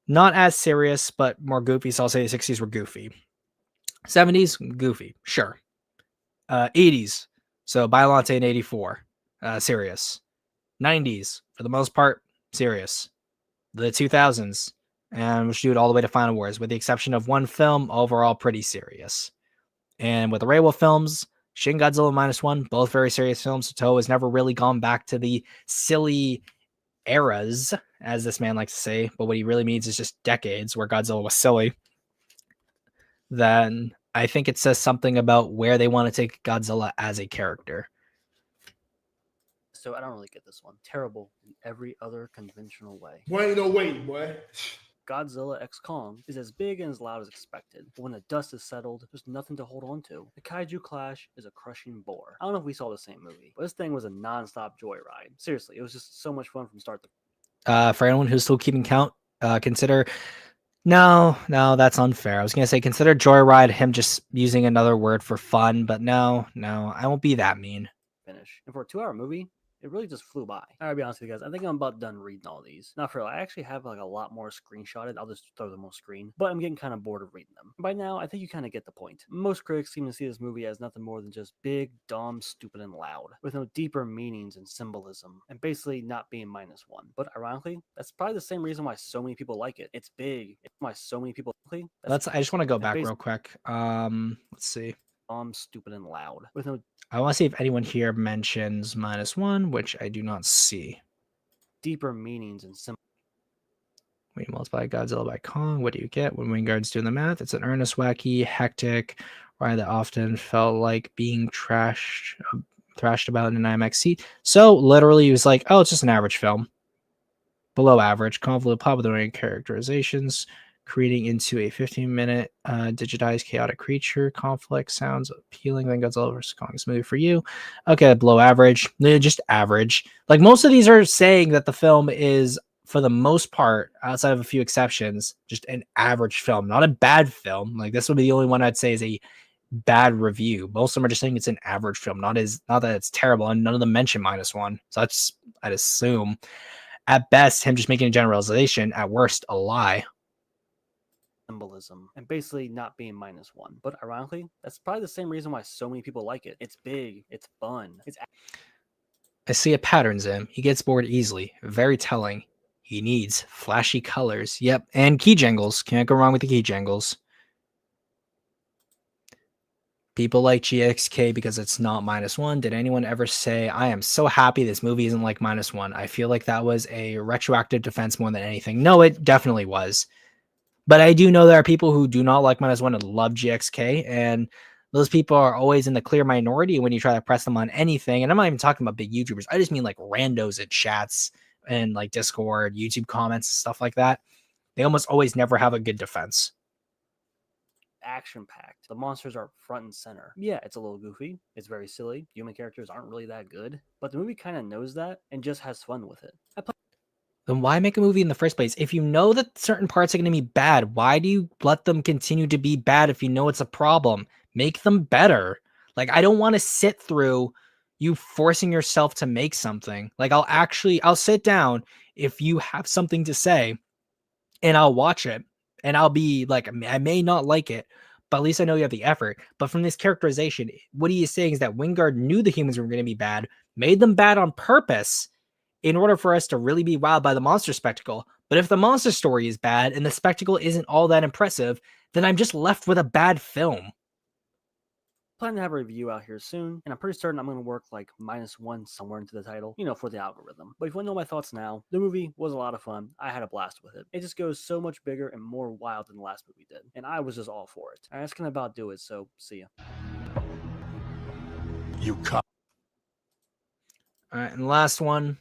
not as serious, but more goofy. So I'll say the 60s were goofy. 70s, goofy, sure. 80s, so Biollante in 84, serious. 90s, for the most part, serious. The 2000s, and we'll do it all the way to Final Wars, with the exception of one film, overall pretty serious. And with the Reiwa films, Shin Godzilla -1, both very serious films. Toho has never really gone back to the silly eras, as this man likes to say, but what he really means is just decades where Godzilla was silly. Then I think it says something about where they want to take Godzilla as a character. So I don't really get this one. Terrible in every other conventional way. Boy, ain't no way, boy. Godzilla x Kong is as big and as loud as expected, but when the dust is settled, there's nothing to hold on to. The kaiju clash is a crushing bore. I don't know if we saw the same movie, but this thing was a non-stop joyride. Seriously, it was just so much fun from start to... For anyone who's still keeping count, consider... No, that's unfair. I was going to say, consider joyride him just using another word for fun, but no, I won't be that mean. Finish. And for a 2-hour movie, it really just flew by. I'll be honest with you guys, I think I'm about done reading all these. Not for real, I actually have like a lot more screenshotted. I'll just throw them on screen, but I'm getting kind of bored of reading them. By now, I think you kind of get the point. Most critics seem to see this movie as nothing more than just big, dumb, stupid, and loud, with no deeper meanings and symbolism, and basically not being -1. But ironically, that's probably the same reason why so many people like it. It's big. It's why so many people... I just want to go back real quick. Let's see. Stupid, and loud, with no... I want to see if anyone here mentions -1, which I do not see. Deeper meanings and symbolism. When you multiply Godzilla by Kong, what do you get? When Wingard's doing the math, it's an earnest, wacky, hectic ride that often felt like being thrashed about in an IMAX seat. So literally, he was like, "Oh, it's just an average film, below average, convoluted plot with annoying characterizations, creating into a 15-minute digitized chaotic creature conflict. Sounds appealing. Then Godzilla vs. Kong is movie for you." Okay, below average, just average. Like most of these are saying that the film is, for the most part, outside of a few exceptions, just an average film, not a bad film. Like this would be the only one I'd say is a bad review. Most of them are just saying it's an average film, not that it's terrible, and none of them mention -1. So I'd assume at best him just making a generalization, at worst a lie. Symbolism, and basically not being -1. But ironically, that's probably the same reason why so many people like it. It's big, it's fun, I see a pattern, Zim. He gets bored easily. Very telling. He needs flashy colors. Yep, and key jangles. Can't go wrong with the key jangles. People like GXK because it's not -1. Did anyone ever say, I am so happy this movie isn't like -1? I feel like that was a retroactive defense more than anything. No, it definitely was. But I do know there are people who do not like -1 and love GXK, and those people are always in the clear minority when you try to press them on anything. And I'm not even talking about big YouTubers. I just mean like randos in chats and like Discord, YouTube comments, stuff like that. They almost always never have a good defense. Action packed. The monsters are front and center. Yeah, it's a little goofy. It's very silly. Human characters aren't really that good, but the movie kind of knows that and just has fun with it. Then why make a movie in the first place? If you know that certain parts are going to be bad, why do you let them continue to be bad if you know it's a problem? Make them better. Like, I don't want to sit through you forcing yourself to make something. Like, I'll sit down if you have something to say and I'll watch it and I'll be like, I may not like it, but at least I know you have the effort. But from this characterization, what he is saying is that Wingard knew the humans were going to be bad, made them bad on purpose in order for us to really be wowed by the monster spectacle. But if the monster story is bad and the spectacle isn't all that impressive, then I'm just left with a bad film. Plan to have a review out here soon, and I'm pretty certain I'm going to work like -1 somewhere into the title, for the algorithm. But if you want to know my thoughts now, the movie was a lot of fun. I had a blast with it. It just goes so much bigger and more wild than the last movie did, and I was just all for it. And that's going to about do it, so see ya. You cut. All right, and the last one.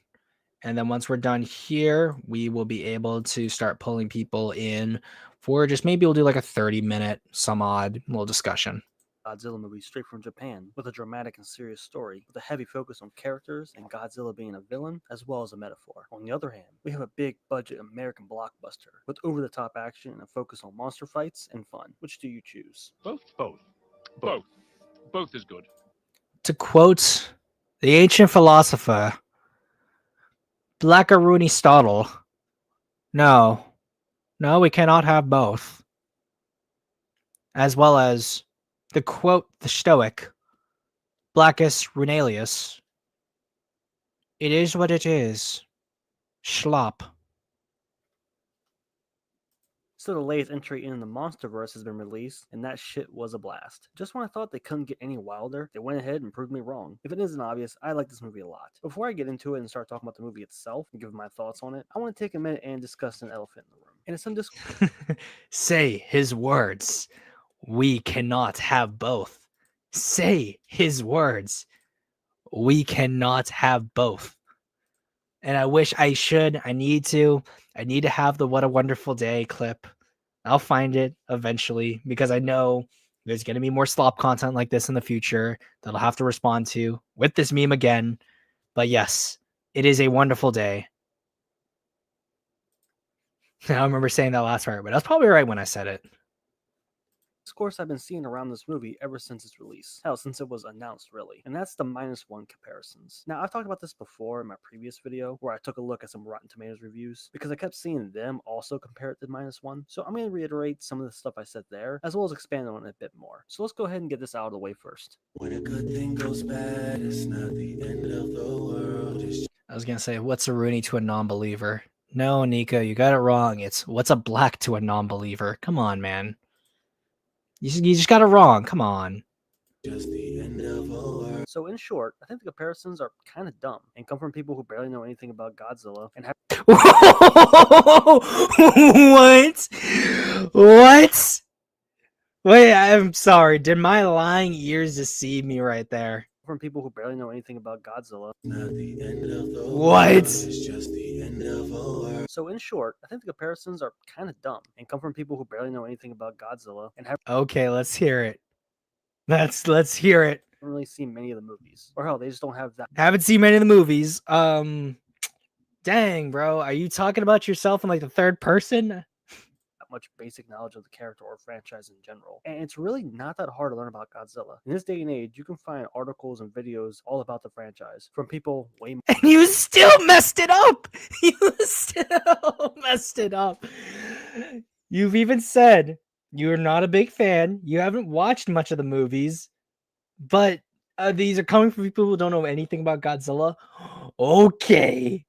And then once we're done here, we will be able to start pulling people in for just maybe we'll do like a 30-minute, some odd little discussion. Godzilla movie straight from Japan with a dramatic and serious story with a heavy focus on characters and Godzilla being a villain as well as a metaphor. On the other hand, we have a big budget American blockbuster with over-the-top action and a focus on monster fights and fun. Which do you choose? Both is good. To quote the ancient philosopher Blackaruni Stottle, no, we cannot have both. As well as the quote the Stoic Blackus Runalius, it is what it is. Schlop. So the latest entry in the MonsterVerse has been released, and that shit was a blast. Just when I thought they couldn't get any wilder, they went ahead and proved me wrong. If it isn't obvious, I like this movie a lot. Before I get into it and start talking about the movie itself and give my thoughts on it, I want to take a minute and discuss an elephant in the room. And it's some Say his words. We cannot have both. Say his words. We cannot have both. And I wish I should. I need to have the What a Wonderful Day clip. I'll find it eventually because I know there's going to be more slop content like this in the future that I'll have to respond to with this meme again. But yes, it is a wonderful day. I don't remember saying that last part, but I was probably right when I said it. discourse I've been seeing around this movie ever since its release. Hell, since it was announced, really. And that's the -1 comparisons. Now, I've talked about this before in my previous video, where I took a look at some Rotten Tomatoes reviews, because I kept seeing them also compare it to -1. So I'm going to reiterate some of the stuff I said there, as well as expand on it a bit more. So let's go ahead and get this out of the way first. When a good thing goes bad, it's not the end of the world. I was going to say, what's a Rooney to a non-believer? No, Nico, you got it wrong. It's what's a black to a non-believer? Come on, man. You just got it wrong. Come on. Just the end of a world. So in short, I think the comparisons are kind of dumb and come from people who barely know anything about Godzilla and have What? Wait, I'm sorry. Did my lying ears deceive me right there? from people who barely know anything about Godzilla. Not the end of the world. What? It's just the end of a world. So in short, I think the comparisons are kind of dumb and come from people who barely know anything about Godzilla and have Okay, let's hear it. Let's hear it. really seen many of the movies. Or hell, they just don't have that Haven't seen many of the movies. Dang, bro. Are you talking about yourself in like the third person? much basic knowledge of the character or franchise in general. And it's really not that hard to learn about Godzilla. In this day and age, you can find articles and videos all about the franchise from people way more. And you still messed it up. You still messed it up. You've even said you're not a big fan. You haven't watched much of the movies, but these are coming from people who don't know anything about Godzilla. Okay.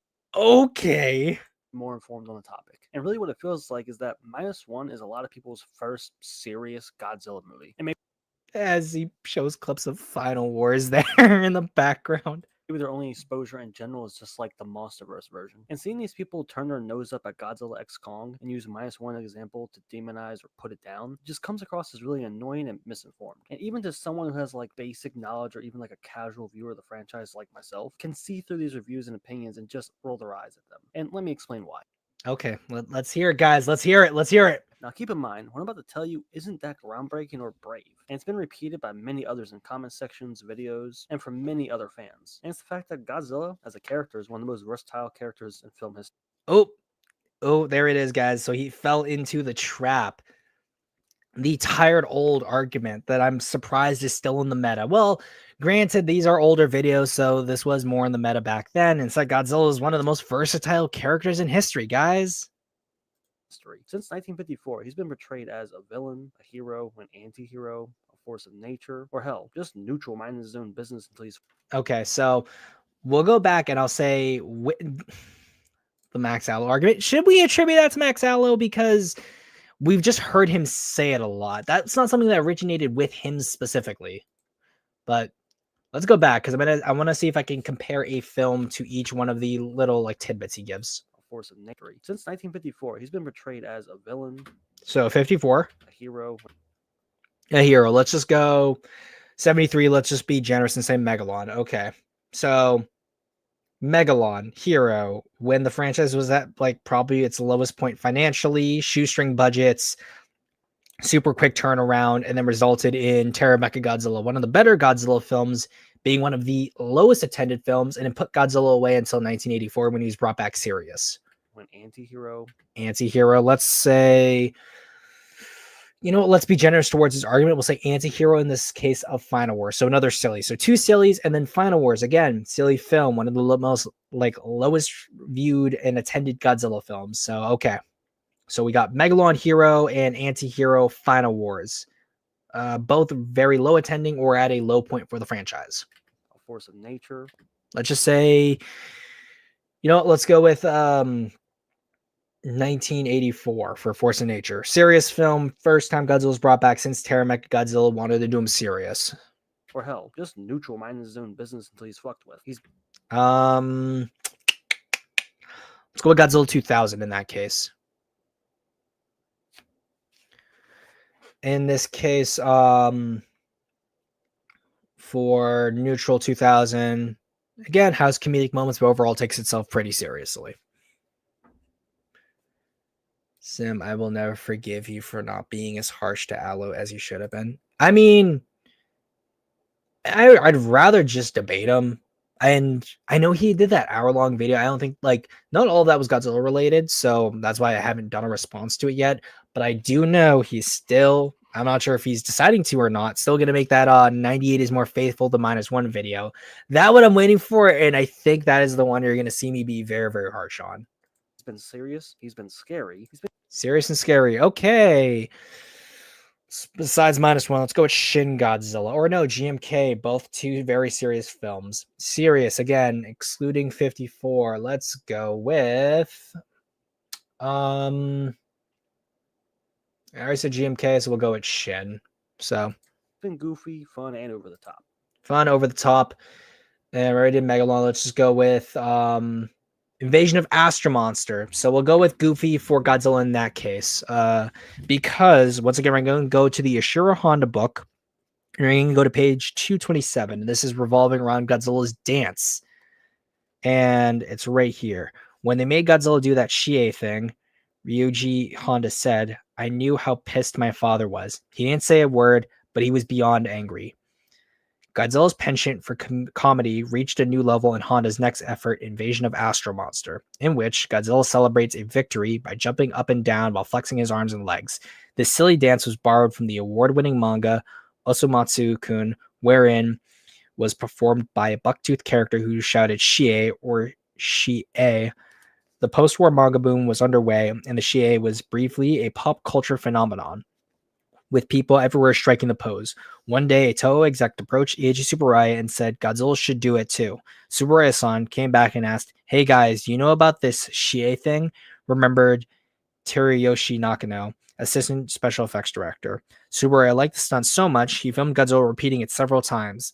More informed on the topic. And really what it feels like is that -1 is a lot of people's first serious Godzilla movie. And maybe As he shows clips of Final Wars there in the background. Maybe their only exposure in general is just like the Monsterverse version. And seeing these people turn their nose up at Godzilla X Kong and use -1 example to demonize or put it down just comes across as really annoying and misinformed. And even to someone who has like basic knowledge or even like a casual viewer of the franchise like myself can see through these reviews and opinions and just roll their eyes at them. And let me explain why. Okay, let's hear it, guys. Let's hear it. Let's hear it. Now keep in mind, what I'm about to tell you isn't that groundbreaking or brave, and it's been repeated by many others in comment sections, videos, and from many other fans. And it's the fact that Godzilla as a character is one of the most versatile characters in film history. Oh, there it is, guys. So he fell into the trap. The tired old argument that I'm surprised is still in the meta. Well, granted, these are older videos, so this was more in the meta back then. And said Godzilla is one of the most versatile characters in history, guys. Since 1954, he's been portrayed as a villain, a hero, an anti-hero, a force of nature, or hell, just neutral, minding his own business until he's... Okay, so we'll go back and I'll say the Max Allo argument. Should we attribute that to Max Allo? Because we've just heard him say it a lot. That's not something that originated with him specifically. But let's go back because I want to see if I can compare a film to each one of the little like tidbits he gives. Force of nature. Since 1954, he's been portrayed as a villain. So 54. A hero. A hero. Let's just go 73. Let's just be generous and say Megalon. Okay. So Megalon, hero, when the franchise was at like probably its lowest point financially, shoestring budgets, super quick turnaround, and then resulted in Terror Mechagodzilla, one of the better Godzilla films, being one of the lowest attended films, and it put Godzilla away until 1984 when he was brought back serious. When anti-hero. Let's say, you know what, let's be generous towards his argument. We'll say anti-hero in this case of Final Wars. So another silly. So two sillies and then Final Wars. Again, silly film, one of the most like lowest viewed and attended Godzilla films. So, okay. So we got Megalon hero and anti-hero Final Wars. Both very low attending or at a low point for the franchise. A force of nature. Let's just say, you know what, let's go with 1984 for Force of Nature. Serious film, first time Godzilla's brought back since Terror Mechagodzilla wanted to do him serious. Or hell, just neutral, minding his own business until he's fucked with. He's let's go with Godzilla 2000 in that case. In this case, for neutral 2000, again, has comedic moments, but overall takes itself pretty seriously. Sim, I will never forgive you for not being as harsh to Allo as you should have been. I mean, I'd rather just debate him. And I know he did that hour-long video. I don't think, like, not all of that was Godzilla related, so that's why I haven't done a response to it yet. But I do know he's still, I'm not sure if he's deciding to or not, still going to make that 98 is more faithful to -1 video. That what I'm waiting for, and I think that is the one you're going to see me be very, very harsh on. He's been serious. He's been scary. He's been serious and scary. Okay. Besides -1, let's go with Shin Godzilla. Or no, GMK. Both two very serious films. Serious, again, excluding 54. Let's go with... I already said GMK, so we'll go with Shin. So... been goofy, fun, and over the top. Fun, over the top. And I already did Megalon. Let's just go with... Invasion of Astro Monster. So we'll go with Goofy for Godzilla in that case. Because, once again, we're going to go to the Ashura Honda book. We're going to go to page 227. This is revolving around Godzilla's dance. And it's right here. When they made Godzilla do that Shie thing, Ryuji Honda said, "I knew how pissed my father was. He didn't say a word, but he was beyond angry." Godzilla's penchant for comedy reached a new level in Honda's next effort, Invasion of Astro Monster, in which Godzilla celebrates a victory by jumping up and down while flexing his arms and legs. This silly dance was borrowed from the award-winning manga Osomatsu-kun, wherein was performed by a buck-toothed character who shouted Shie or Shie. The post-war manga boom was underway, and the Shie was briefly a pop culture phenomenon, with people everywhere striking the pose. One day, a Toho exec approached Eiji Tsuburaya and said Godzilla should do it too. Tsuburaya-san came back and asked, "Hey guys, you know about this Shie thing?" Remembered Teruyoshi Nakano, assistant special effects director. Subaru, I liked the stunt so much, he filmed Godzilla repeating it several times.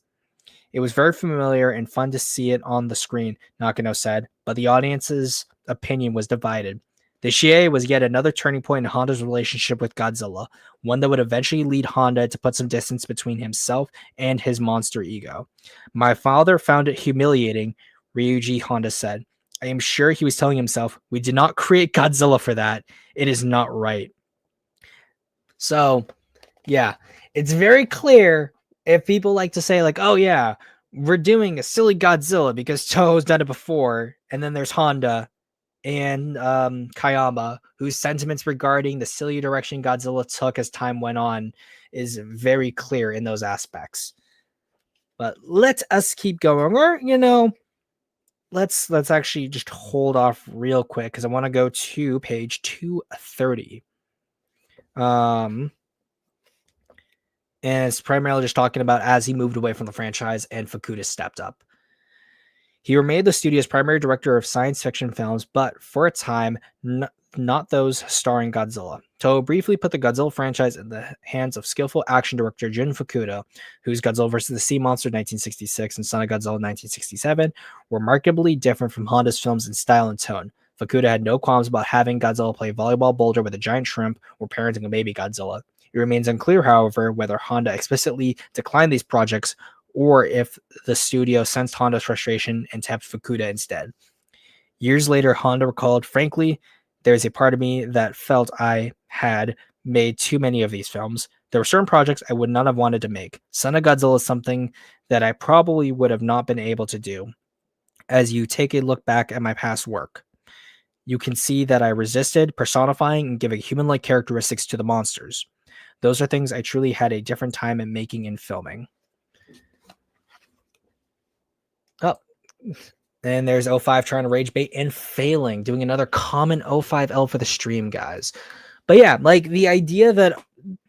It was very familiar and fun to see it on the screen, Nakano said, but the audience's opinion was divided. The Shie was yet another turning point in Honda's relationship with Godzilla, one that would eventually lead Honda to put some distance between himself and his monster ego. My father found it humiliating, Ryuji Honda said. I am sure he was telling himself, we did not create Godzilla for that. It is not right. So, yeah, it's very clear if people like to say, like, oh, yeah, we're doing a silly Godzilla because Toho's done it before. And then there's Honda and Kayama, whose sentiments regarding the silly direction Godzilla took as time went on is very clear in those aspects. But let us keep going. Or, let's actually just hold off real quick because I want to go to page 230. And it's primarily just talking about as he moved away from the franchise and Fukuda stepped up. He remained the studio's primary director of science fiction films, but for a time, not those starring Godzilla. Toho briefly put the Godzilla franchise in the hands of skillful action director Jun Fukuda, whose Godzilla vs. the Sea Monster 1966 and Son of Godzilla 1967 were markedly different from Honda's films in style and tone. Fukuda had no qualms about having Godzilla play volleyball boulder with a giant shrimp or parenting a baby Godzilla. It remains unclear, however, whether Honda explicitly declined these projects or if the studio sensed Honda's frustration and tapped Fukuda instead. Years later, Honda recalled, frankly, there's a part of me that felt I had made too many of these films. There were certain projects I would not have wanted to make. Son of Godzilla is something that I probably would have not been able to do. As you take a look back at my past work, you can see that I resisted personifying and giving human-like characteristics to the monsters. Those are things I truly had a different time in making and filming. Oh, and there's 05 trying to rage bait and failing, doing another common 05L for the stream, guys. But yeah, like the idea that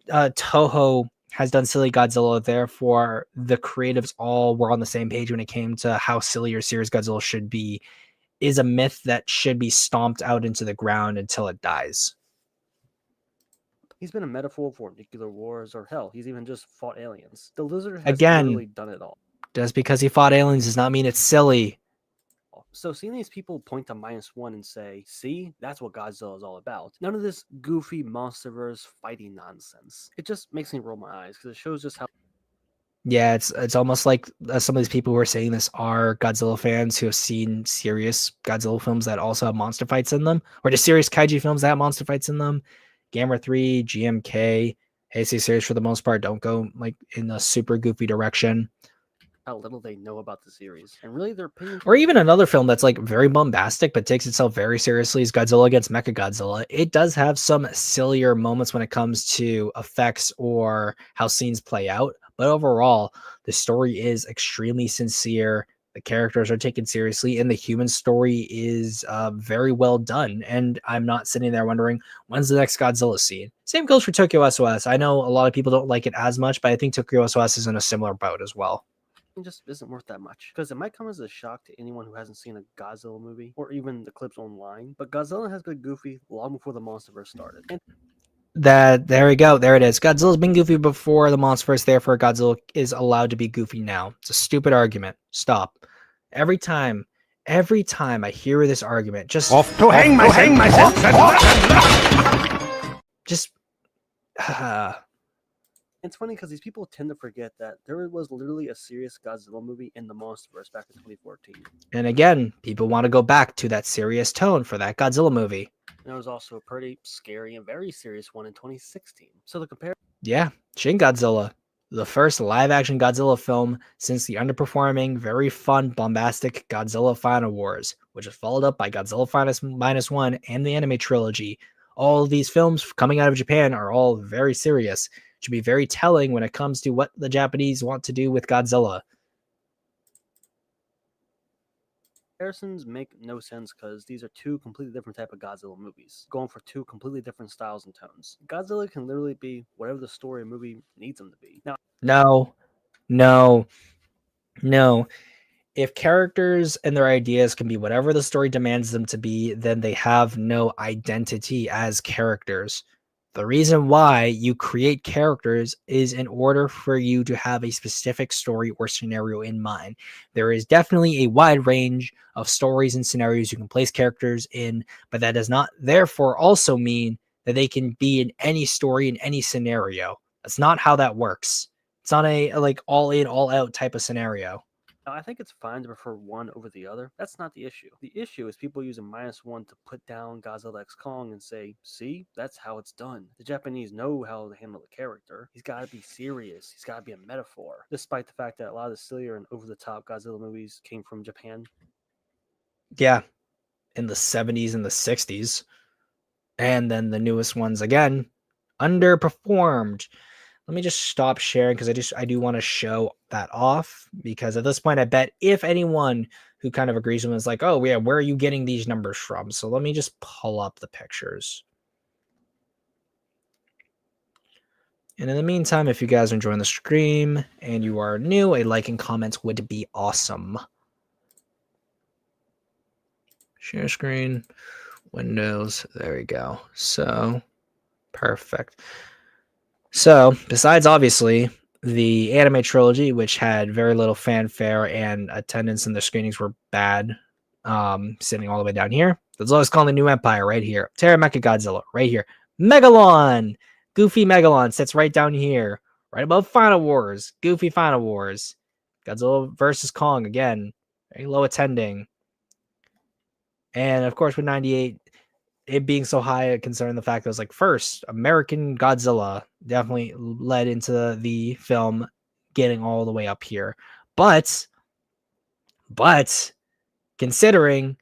Toho has done silly Godzilla, therefore the creatives all were on the same page when it came to how silly or serious Godzilla should be, is a myth that should be stomped out into the ground until it dies. He's been a metaphor for nuclear wars, or hell, he's even just fought aliens. The lizard has Again, literally done it all. Just because he fought aliens does not mean it's silly. So seeing these people point to -1 and say, see, that's what Godzilla is all about. None of this goofy monsterverse fighting nonsense. It just makes me roll my eyes because it shows just how... Yeah, it's almost like some of these people who are saying this are Godzilla fans who have seen serious Godzilla films that also have monster fights in them, or just serious kaiju films that have monster fights in them. Gamera 3, GMK, Heisei series for the most part don't go like in a super goofy direction. How little they know about the series, and really their opinion. Or even another film that's like very bombastic but takes itself very seriously is Godzilla against Mechagodzilla. It does have some sillier moments when it comes to effects or how scenes play out, but overall the story is extremely sincere. The characters are taken seriously, and the human story is very well done. And I'm not sitting there wondering when's the next Godzilla scene. Same goes for Tokyo SOS. I know a lot of people don't like it as much, but I think Tokyo SOS is in a similar boat as well. It just isn't worth that much, because it might come as a shock to anyone who hasn't seen a Godzilla movie or even the clips online, but Godzilla has been goofy long before the monsterverse started. And there we go, there it is. Godzilla's been goofy before the monsterverse, therefore Godzilla is allowed to be goofy now. It's a stupid argument. Stop. Every time I hear this argument, just off to hang myself. Just it's funny because these people tend to forget that there was literally a serious Godzilla movie in the Monsterverse back in 2014. And again, people want to go back to that serious tone for that Godzilla movie. And there was also a pretty scary and very serious one in 2016. So the compare... Yeah, Shin Godzilla, the first live-action Godzilla film since the underperforming, very fun, bombastic Godzilla Final Wars, which is followed up by Godzilla -1 and the anime trilogy. All of these films coming out of Japan are all very serious. Should be very telling when it comes to what the Japanese want to do with Godzilla. Comparisons make no sense because these are two completely different type of Godzilla movies, going for two completely different styles and tones. Godzilla can literally be whatever the story or movie needs them to be. Now, No. if characters and their ideas can be whatever the story demands them to be, then they have no identity as characters. The reason why you create characters is in order for you to have a specific story or scenario in mind. There is definitely a wide range of stories and scenarios you can place characters in, but that does not therefore also mean that they can be in any story in any scenario. That's not how that works. It's not a like all in, all out type of scenario. Now, I think it's fine to prefer one over the other. That's not the issue. The issue is people using -1 to put down Godzilla X Kong and say, see, that's how it's done. The Japanese know how to handle the character. He's got to be serious. He's got to be a metaphor. Despite the fact that a lot of the sillier and over-the-top Godzilla movies came from Japan. Yeah, in the 70s and the 60s. And then the newest ones, again, underperformed. Let me just stop sharing because I do want to show that off, because at this point, I bet if anyone who kind of agrees with me is like, oh yeah, where are you getting these numbers from? So let me just pull up the pictures. And in the meantime, if you guys are enjoying the stream and you are new, a like and comment would be awesome. Share screen, Windows, there we go. So, perfect. So, besides obviously the anime trilogy, which had very little fanfare and attendance in the screenings were bad, sitting all the way down here. Godzilla's calling the New Empire right here. Terra Mecha Godzilla right here. Megalon! Goofy Megalon sits right down here, right above Final Wars. Goofy Final Wars. Godzilla versus Kong again, very low attending. And of course, with 98, it being so high, considering the fact that it was like first American Godzilla, definitely led into the film getting all the way up here. But considering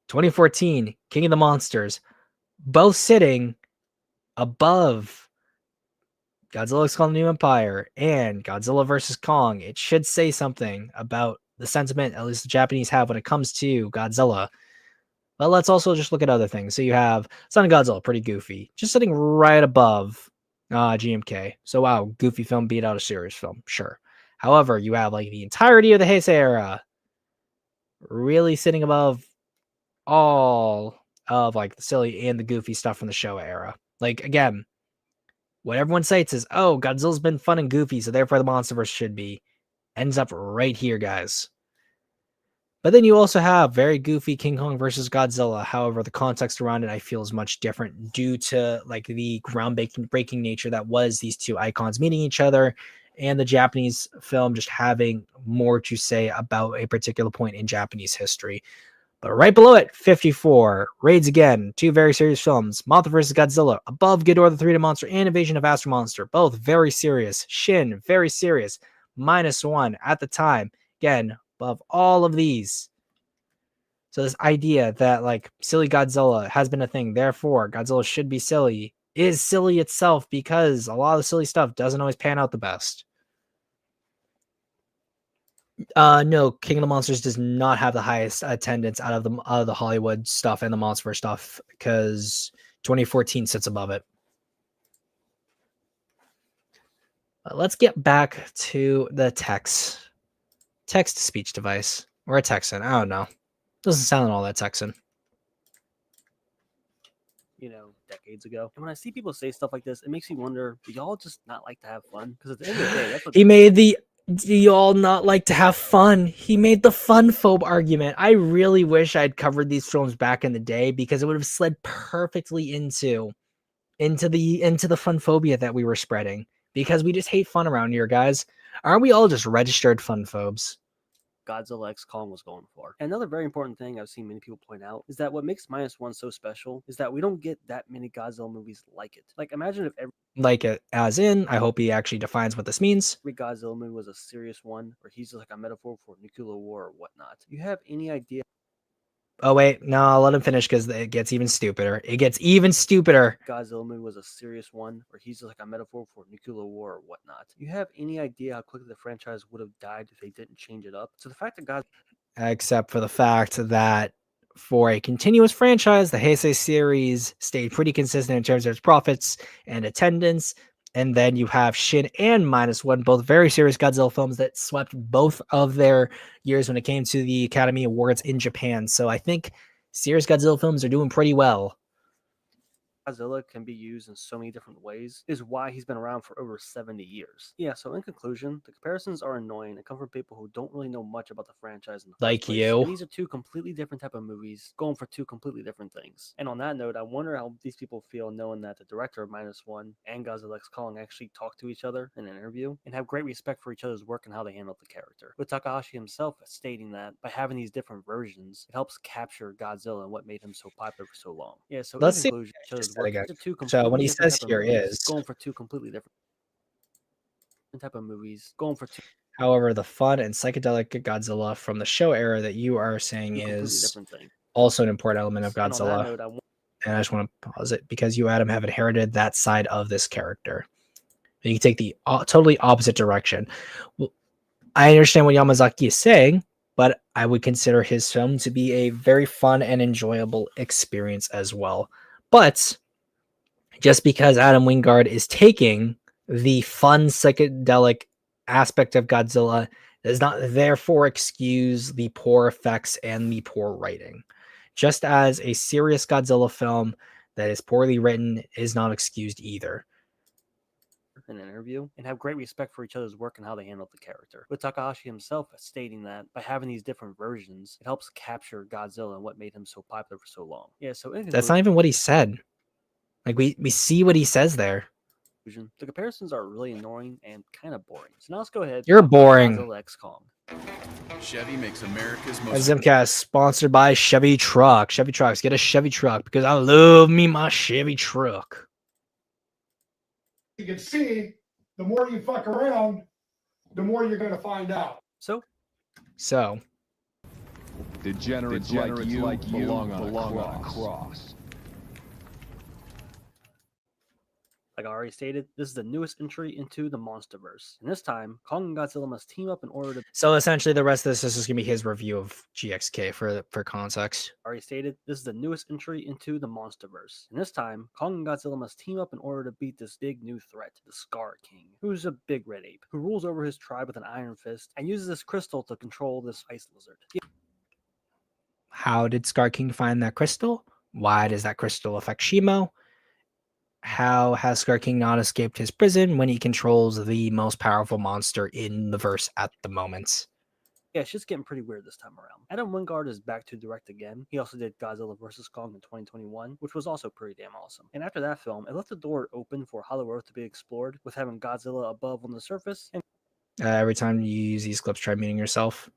2014, King of the Monsters, both sitting above Godzilla Calling the New Empire and Godzilla vs. Kong, it should say something about the sentiment at least the Japanese have when it comes to Godzilla. But let's also just look at other things. So you have Son of Godzilla, pretty goofy, just sitting right above GMK. So wow, goofy film beat out a serious film, sure. However, you have like the entirety of the Heisei era really sitting above all of like the silly and the goofy stuff from the Showa era. Like again, what everyone cites is, oh, Godzilla's been fun and goofy, so therefore the MonsterVerse should be. Ends up right here, guys. But then you also have very goofy King Kong versus Godzilla. However, the context around it I feel is much different due to like the groundbreaking nature that was these two icons meeting each other and the Japanese film just having more to say about a particular point in Japanese history. But right below it, 54, Raids again, two very serious films. Mothra vs. Godzilla, above Ghidorah the 3D Monster and Invasion of Astro Monster, both very serious. Shin, very serious, -1 at the time. Again, above all of these. So this idea that like silly Godzilla has been a thing, therefore Godzilla should be silly, is silly itself because a lot of the silly stuff doesn't always pan out the best. No, King of the Monsters does not have the highest attendance out of the Hollywood stuff and the MonsterVerse stuff because 2014 sits above it. Let's get back to the text-to-speech device or a Texan. I don't know. Doesn't sound all that Texan. You know, decades ago. And when I see people say stuff like this, it makes me wonder, do y'all just not like to have fun? Because at the end of the day, that's what he made the do y'all not like to have fun? He made the fun phobe argument. I really wish I'd covered these films back in the day because it would have slid perfectly into the fun phobia that we were spreading. Because we just hate fun around here, guys. Aren't we all just registered fun phobes? Godzilla X Kong was going for. And another very important thing I've seen many people point out is that what makes -1 so special is that we don't get that many Godzilla movies like it. Like, imagine if every like it as in, I hope he actually defines what this means. Godzilla movie was a serious one, where he's just like a metaphor for nuclear war or whatnot. Do you have any idea? Oh wait, no, I'll let him finish because it gets even stupider. It gets even stupider. Godzilla movie was a serious one, where he's just like a metaphor for nuclear war or whatnot. Do you have any idea how quickly the franchise would have died if they didn't change it up? So the fact that except for the fact that for a continuous franchise, the Heisei series stayed pretty consistent in terms of its profits and attendance And then you have Shin and -1, both very serious Godzilla films that swept both of their years when it came to the Academy Awards in Japan. So I think serious Godzilla films are doing pretty well. Godzilla can be used in so many different ways is why he's been around for over 70 years. Yeah, so in conclusion, the comparisons are annoying and come from people who don't really know much about the franchise in the Like first place. you. And these are two completely different type of movies going for two completely different things. And on that note, I wonder how these people feel knowing that the director of -1 and Godzilla X Kong actually talk to each other in an interview and have great respect for each other's work and how they handle the character. With Takahashi himself stating that by having these different versions, it helps capture Godzilla and what made him so popular for so long. Yeah, so Let's in see conclusion, what shows said again. two So what completely he different says type of here movies, is, going for two completely different type of movies, going for two however, the fun and psychedelic Godzilla from the show era that you are saying completely is different things. also an important element of And on that Godzilla. note, And I just want to pause it because you, Adam, have inherited that side of this character. You can take the totally opposite direction. Well, I understand what Yamazaki is saying, but I would consider his film to be a very fun and enjoyable experience as well. But just because Adam Wingard is taking the fun psychedelic aspect of Godzilla does not therefore excuse the poor effects and the poor writing. Just as a serious Godzilla film that is poorly written is not excused either. in an interview and have great respect for each other's work and how they handle the character. With Takahashi himself stating that by having these different versions, it helps capture Godzilla and what made him so popular for so long. Yeah, so in That's not even what he said. Like we see what he says there. conclusion, the comparisons are really annoying and kind of boring. So now let's go ahead. You're and talk about boring. Godzilla X Kong. Chevy makes America's And most Zimcast sponsored by Chevy Truck. Chevy Trucks. Get a Chevy Truck because I love me my Chevy Truck. You can see, the more you fuck around, the more you're going to find out. So Degenerates like you belong on a cross. like I already stated, this is the newest entry into the MonsterVerse. And this time, Kong and Godzilla must team up in order to... So essentially the rest of this is just going to be his review of GXK for context. Already stated, this is the newest entry into the MonsterVerse. And this time, Kong and Godzilla must team up in order to beat this big new threat, the Scar King, who's a big red ape, who rules over his tribe with an iron fist and uses this crystal to control this ice lizard. How did Scar King find that crystal? Why does that crystal affect Shimo? How has Scar King not escaped his prison when he controls the most powerful monster in the verse at the moment? Yeah, shit's getting pretty weird this time around. Adam Wingard is back to direct again. He also did Godzilla vs. Kong in 2021, which was also pretty damn awesome. And after that film, it left the door open for Hollow Earth to be explored, with having Godzilla above on the surface. And Every time you use these clips, try muting yourself.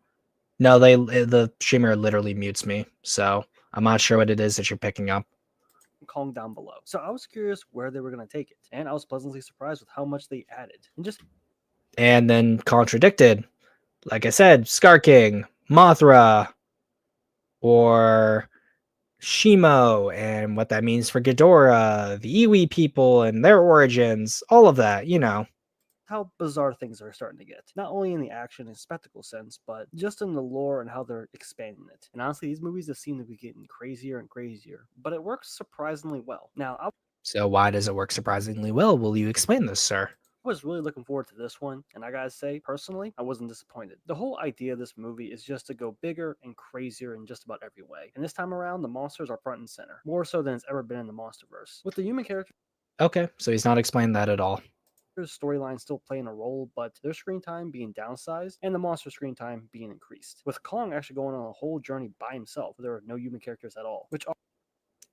No, the streamer literally mutes me, so I'm not sure what it is that you're picking up. Kong down below. So I was curious where they were going to take it, and I was pleasantly surprised with how much they added. And then contradicted. Like I said, Scar King, Mothra, or Shimo, and what that means for Ghidorah, the Iwi people and their origins, all of that, you know. How bizarre things are starting to get. Not only in the action and spectacle sense, but just in the lore and how they're expanding it. And honestly, these movies just seem to be getting crazier and crazier, but it works surprisingly well. Now, So why does it work surprisingly well? Will you explain this, sir? I was really looking forward to this one, and I gotta say, personally, I wasn't disappointed. The whole idea of this movie is just to go bigger and crazier in just about every way. And this time around, the monsters are front and center, more so than it's ever been in the MonsterVerse. With the human characters, Okay, so he's not explained that at all. storyline still playing a role, but their screen time being downsized and the monster screen time being increased. With Kong actually going on a whole journey by himself, there are no human characters at all, which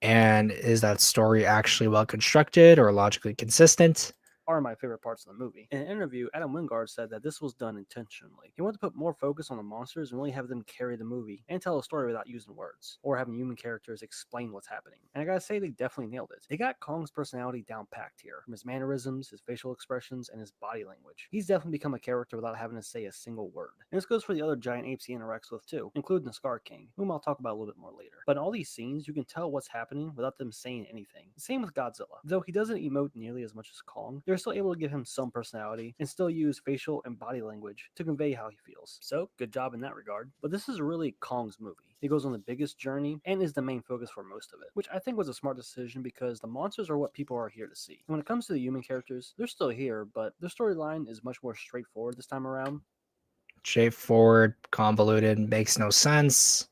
And is that story actually well constructed or logically consistent? are my favorite parts of the movie. In an interview, Adam Wingard said that this was done intentionally. He wanted to put more focus on the monsters and really have them carry the movie and tell a story without using words or having human characters explain what's happening. And I gotta say, they definitely nailed it. They got Kong's personality down packed here, from his mannerisms, his facial expressions, and his body language. He's definitely become a character without having to say a single word. And this goes for the other giant apes he interacts with too, including the Scar King, whom I'll talk about a little bit more later. But in all these scenes, you can tell what's happening without them saying anything. Same with Godzilla. Though he doesn't emote nearly as much as Kong, there's they're still able to give him some personality and still use facial and body language to convey how he feels. So, good job in that regard. But this is really Kong's movie. It goes on the biggest journey and is the main focus for most of it, which I think was a smart decision because the monsters are what people are here to see. And when it comes to the human characters, they're still here, but their storyline is much more straightforward this time around. Straightforward, convoluted, makes no sense.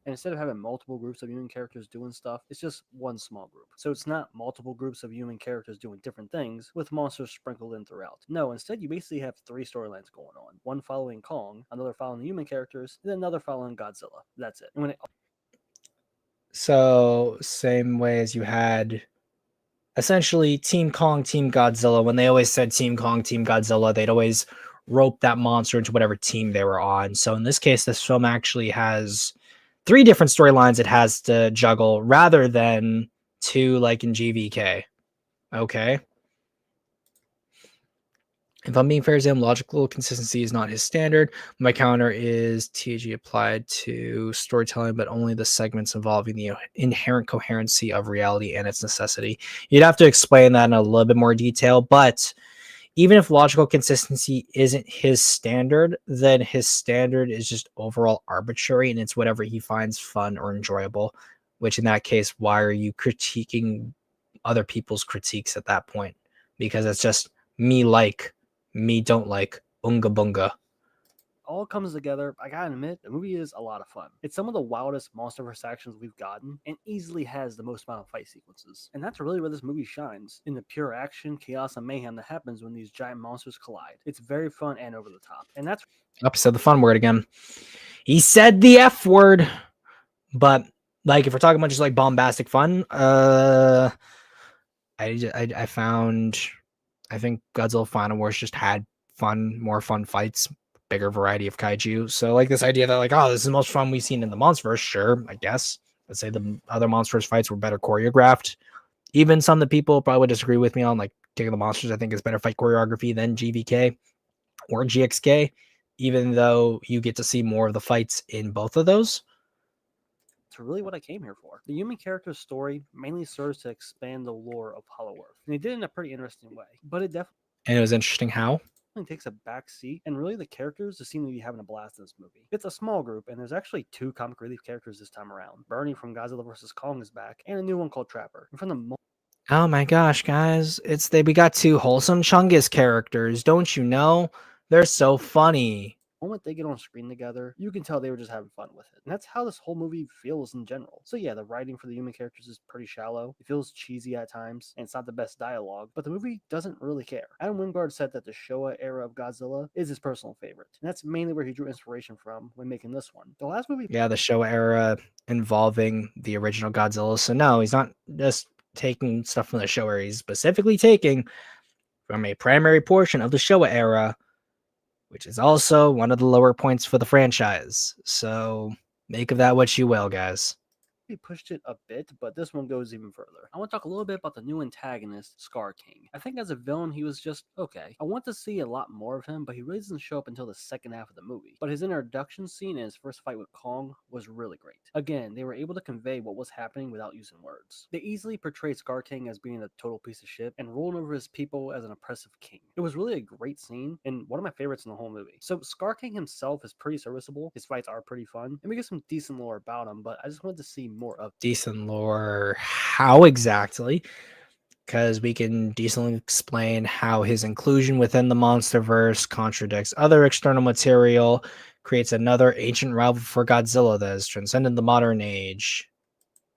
And instead of having multiple groups of human characters doing stuff, it's just one small group. So it's not multiple groups of human characters doing different things with monsters sprinkled in throughout. No, instead you basically have 3 storylines going on. One following Kong, another following the human characters, and then another following Godzilla. That's it. And when it So, same way as you had essentially Team Kong, Team Godzilla. When they always said Team Kong, Team Godzilla, they'd always rope that monster into whatever team they were on. So in this case, this film actually has 3 different storylines it has to juggle rather than 2 like in GVK. Okay. If I'm being fair to him, logical consistency is not his standard. My counter is TG applied to storytelling, but only the segments involving the inherent coherency of reality and its necessity. You'd have to explain that in a little bit more detail, but even if logical consistency isn't his standard, then his standard is just overall arbitrary and it's whatever he finds fun or enjoyable, which in that case, why are you critiquing other people's critiques at that point? Because it's just me like, me don't like, unga bunga. all comes together, I gotta admit, the movie is a lot of fun. It's some of the wildest MonsterVerse actions we've gotten, and easily has the most amount of fight sequences. And that's really where this movie shines, in the pure action, chaos, and mayhem that happens when these giant monsters collide. It's very fun and over the top. And that's I said the fun word again. He said the F word. But like if we're talking about just like bombastic fun, I found I think Godzilla Final Wars just had more fun fights, bigger variety of kaiju. So like this idea that like, oh, this is the most fun we've seen in the Monsterverse, sure, I guess. Let's say the other Monsterverse fights were better choreographed. Even some that people probably would disagree with me on, like King of the Monsters, I think is better fight choreography than GVK or GXK, even though you get to see more of the fights in both of those. really what I came here for. The human character's story mainly serves to expand the lore of Hollow Earth, and they did it in a pretty interesting way. But it definitely And it was interesting how takes a back seat, and really the characters just seem to be having a blast in this movie. It's a small group, and there's actually 2 comic relief characters this time around. Bernie from Godzilla vs. Kong is back, and a new one called Trapper. And from the oh my gosh, guys, we got 2 wholesome Chungus characters, don't you know? They're so funny. moment they get on screen together, you can tell they were just having fun with it. And that's how this whole movie feels in general. So yeah, the writing for the human characters is pretty shallow. It feels cheesy at times, and it's not the best dialogue, but the movie doesn't really care. Adam Wingard said that the Showa era of Godzilla is his personal favorite, and that's mainly where he drew inspiration from when making this one. The last movie... Yeah, the Showa era involving the original Godzilla. So no, he's not just taking stuff from the Showa era. He's specifically taking from a primary portion of the Showa era, which is also one of the lower points for the franchise. So make of that what you will, guys. We pushed it a bit, but this one goes even further. I want to talk a little bit about the new antagonist, Scar King. I think as a villain, he was just okay. I want to see a lot more of him, but he really doesn't show up until the second half of the movie. But his introduction scene and his first fight with Kong was really great. Again, they were able to convey what was happening without using words. They easily portrayed Scar King as being a total piece of shit and ruling over his people as an oppressive king. It was really a great scene and one of my favorites in the whole movie. So Scar King himself is pretty serviceable. His fights are pretty fun, and we get some decent lore about him, but I just wanted to see more of decent lore. How exactly? Because we can decently explain how his inclusion within the Monsterverse contradicts other external material, creates another ancient rival for Godzilla that has transcended the modern age.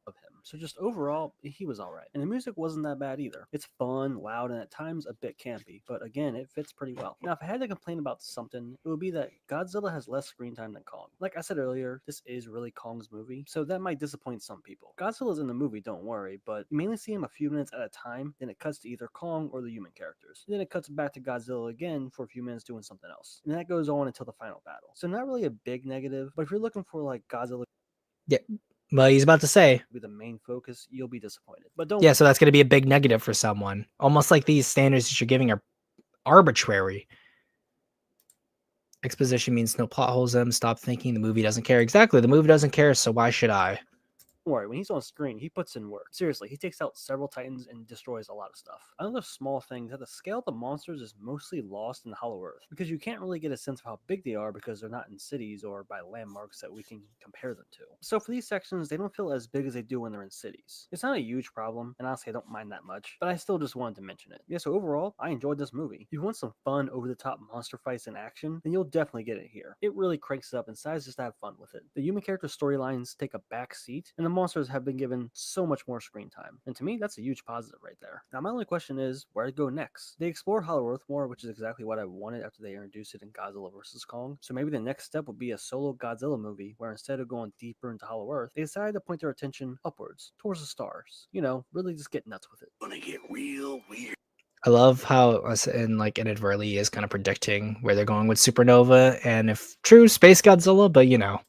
Of him. So just overall, he was alright. And the music wasn't that bad either. It's fun, loud, and at times a bit campy, but again, it fits pretty well. Now, if I had to complain about something, it would be that Godzilla has less screen time than Kong. Like I said earlier, this is really Kong's movie, so that might disappoint some people. Godzilla's in the movie, don't worry, but you mainly see him a few minutes at a time, then it cuts to either Kong or the human characters. And then it cuts back to Godzilla again for a few minutes doing something else. And that goes on until the final battle. So not really a big negative, but if you're looking for like Godzilla... Yeah. Well, he's about to say be the main focus, you'll be disappointed. But don't... Yeah, so that's going to be a big negative for someone. Almost like these standards that you're giving are arbitrary. Exposition means no plot holes in them. Stop thinking the movie doesn't care. Exactly, the movie doesn't care, so why should I? Don't worry, when he's on screen, he puts in work. Seriously, he takes out several titans and destroys a lot of stuff. Another small thing is that the scale of the monsters is mostly lost in Hollow Earth, because you can't really get a sense of how big they are because they're not in cities or by landmarks that we can compare them to. So for these sections, they don't feel as big as they do when they're in cities. It's not a huge problem, and honestly I don't mind that much, but I still just wanted to mention it. Yeah, so overall, I enjoyed this movie. If you want some fun, over-the-top monster fights and action, then you'll definitely get it here. It really cranks it up and decides just to have fun with it. The human character storylines take a back seat, and the monsters have been given so much more screen time. And to me, that's a huge positive right there. Now my only question is, where to go next? They explore Hollow Earth more, which is exactly what I wanted after they introduced it in Godzilla vs. Kong. So maybe the next step would be a solo Godzilla movie, where instead of going deeper into Hollow Earth, they decided to point their attention upwards, towards the stars. You know, really just get nuts with it. Gonna get real weird. I love how us and like inadvertently is kind of predicting where they're going with Supernova, and if true, Space Godzilla, but you know.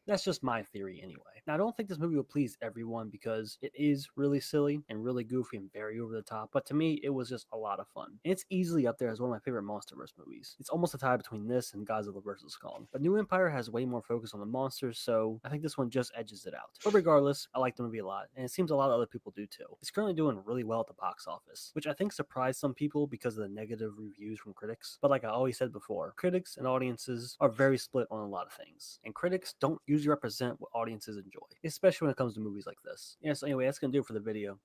That's just my theory anyway. Now, I don't think this movie will please everyone because it is really silly and really goofy and very over the top, but to me, it was just a lot of fun. And it's easily up there as one of my favorite MonsterVerse movies. It's almost a tie between this and Godzilla vs. Kong. But New Empire has way more focus on the monsters, so I think this one just edges it out. But regardless, I like the movie a lot, and it seems a lot of other people do too. It's currently doing really well at the box office, which I think surprised some people because of the negative reviews from critics. But like I always said before, critics and audiences are very split on a lot of things, and critics don't usually represent what audiences enjoy, especially when it comes to movies like this. Yeah, so anyway, that's gonna do it for the video.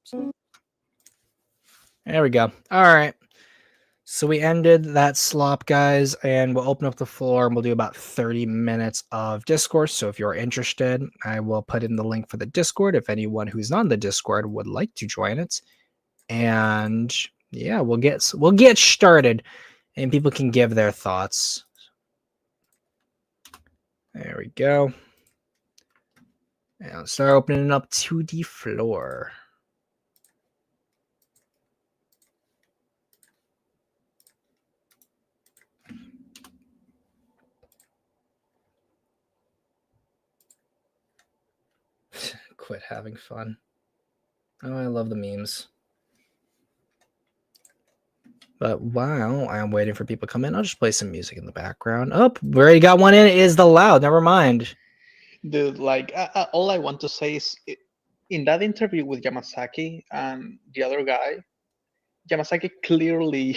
There we go. All right. So we ended that slop, guys, and we'll open up the floor and we'll do about 30 minutes of Discourse. So if you're interested, I will put in the link for the Discord if anyone who's on the Discord would like to join it. And yeah, we'll get started and people can give their thoughts. There we go. And I'll start opening up to the floor. Quit having fun. Oh, I love the memes. But while I'm waiting for people to come in, I'll just play some music in the background. Oh, we already got one in. It is the loud. Never mind. Dude, like, all I want to say is, in that interview with Yamasaki and the other guy, Yamasaki clearly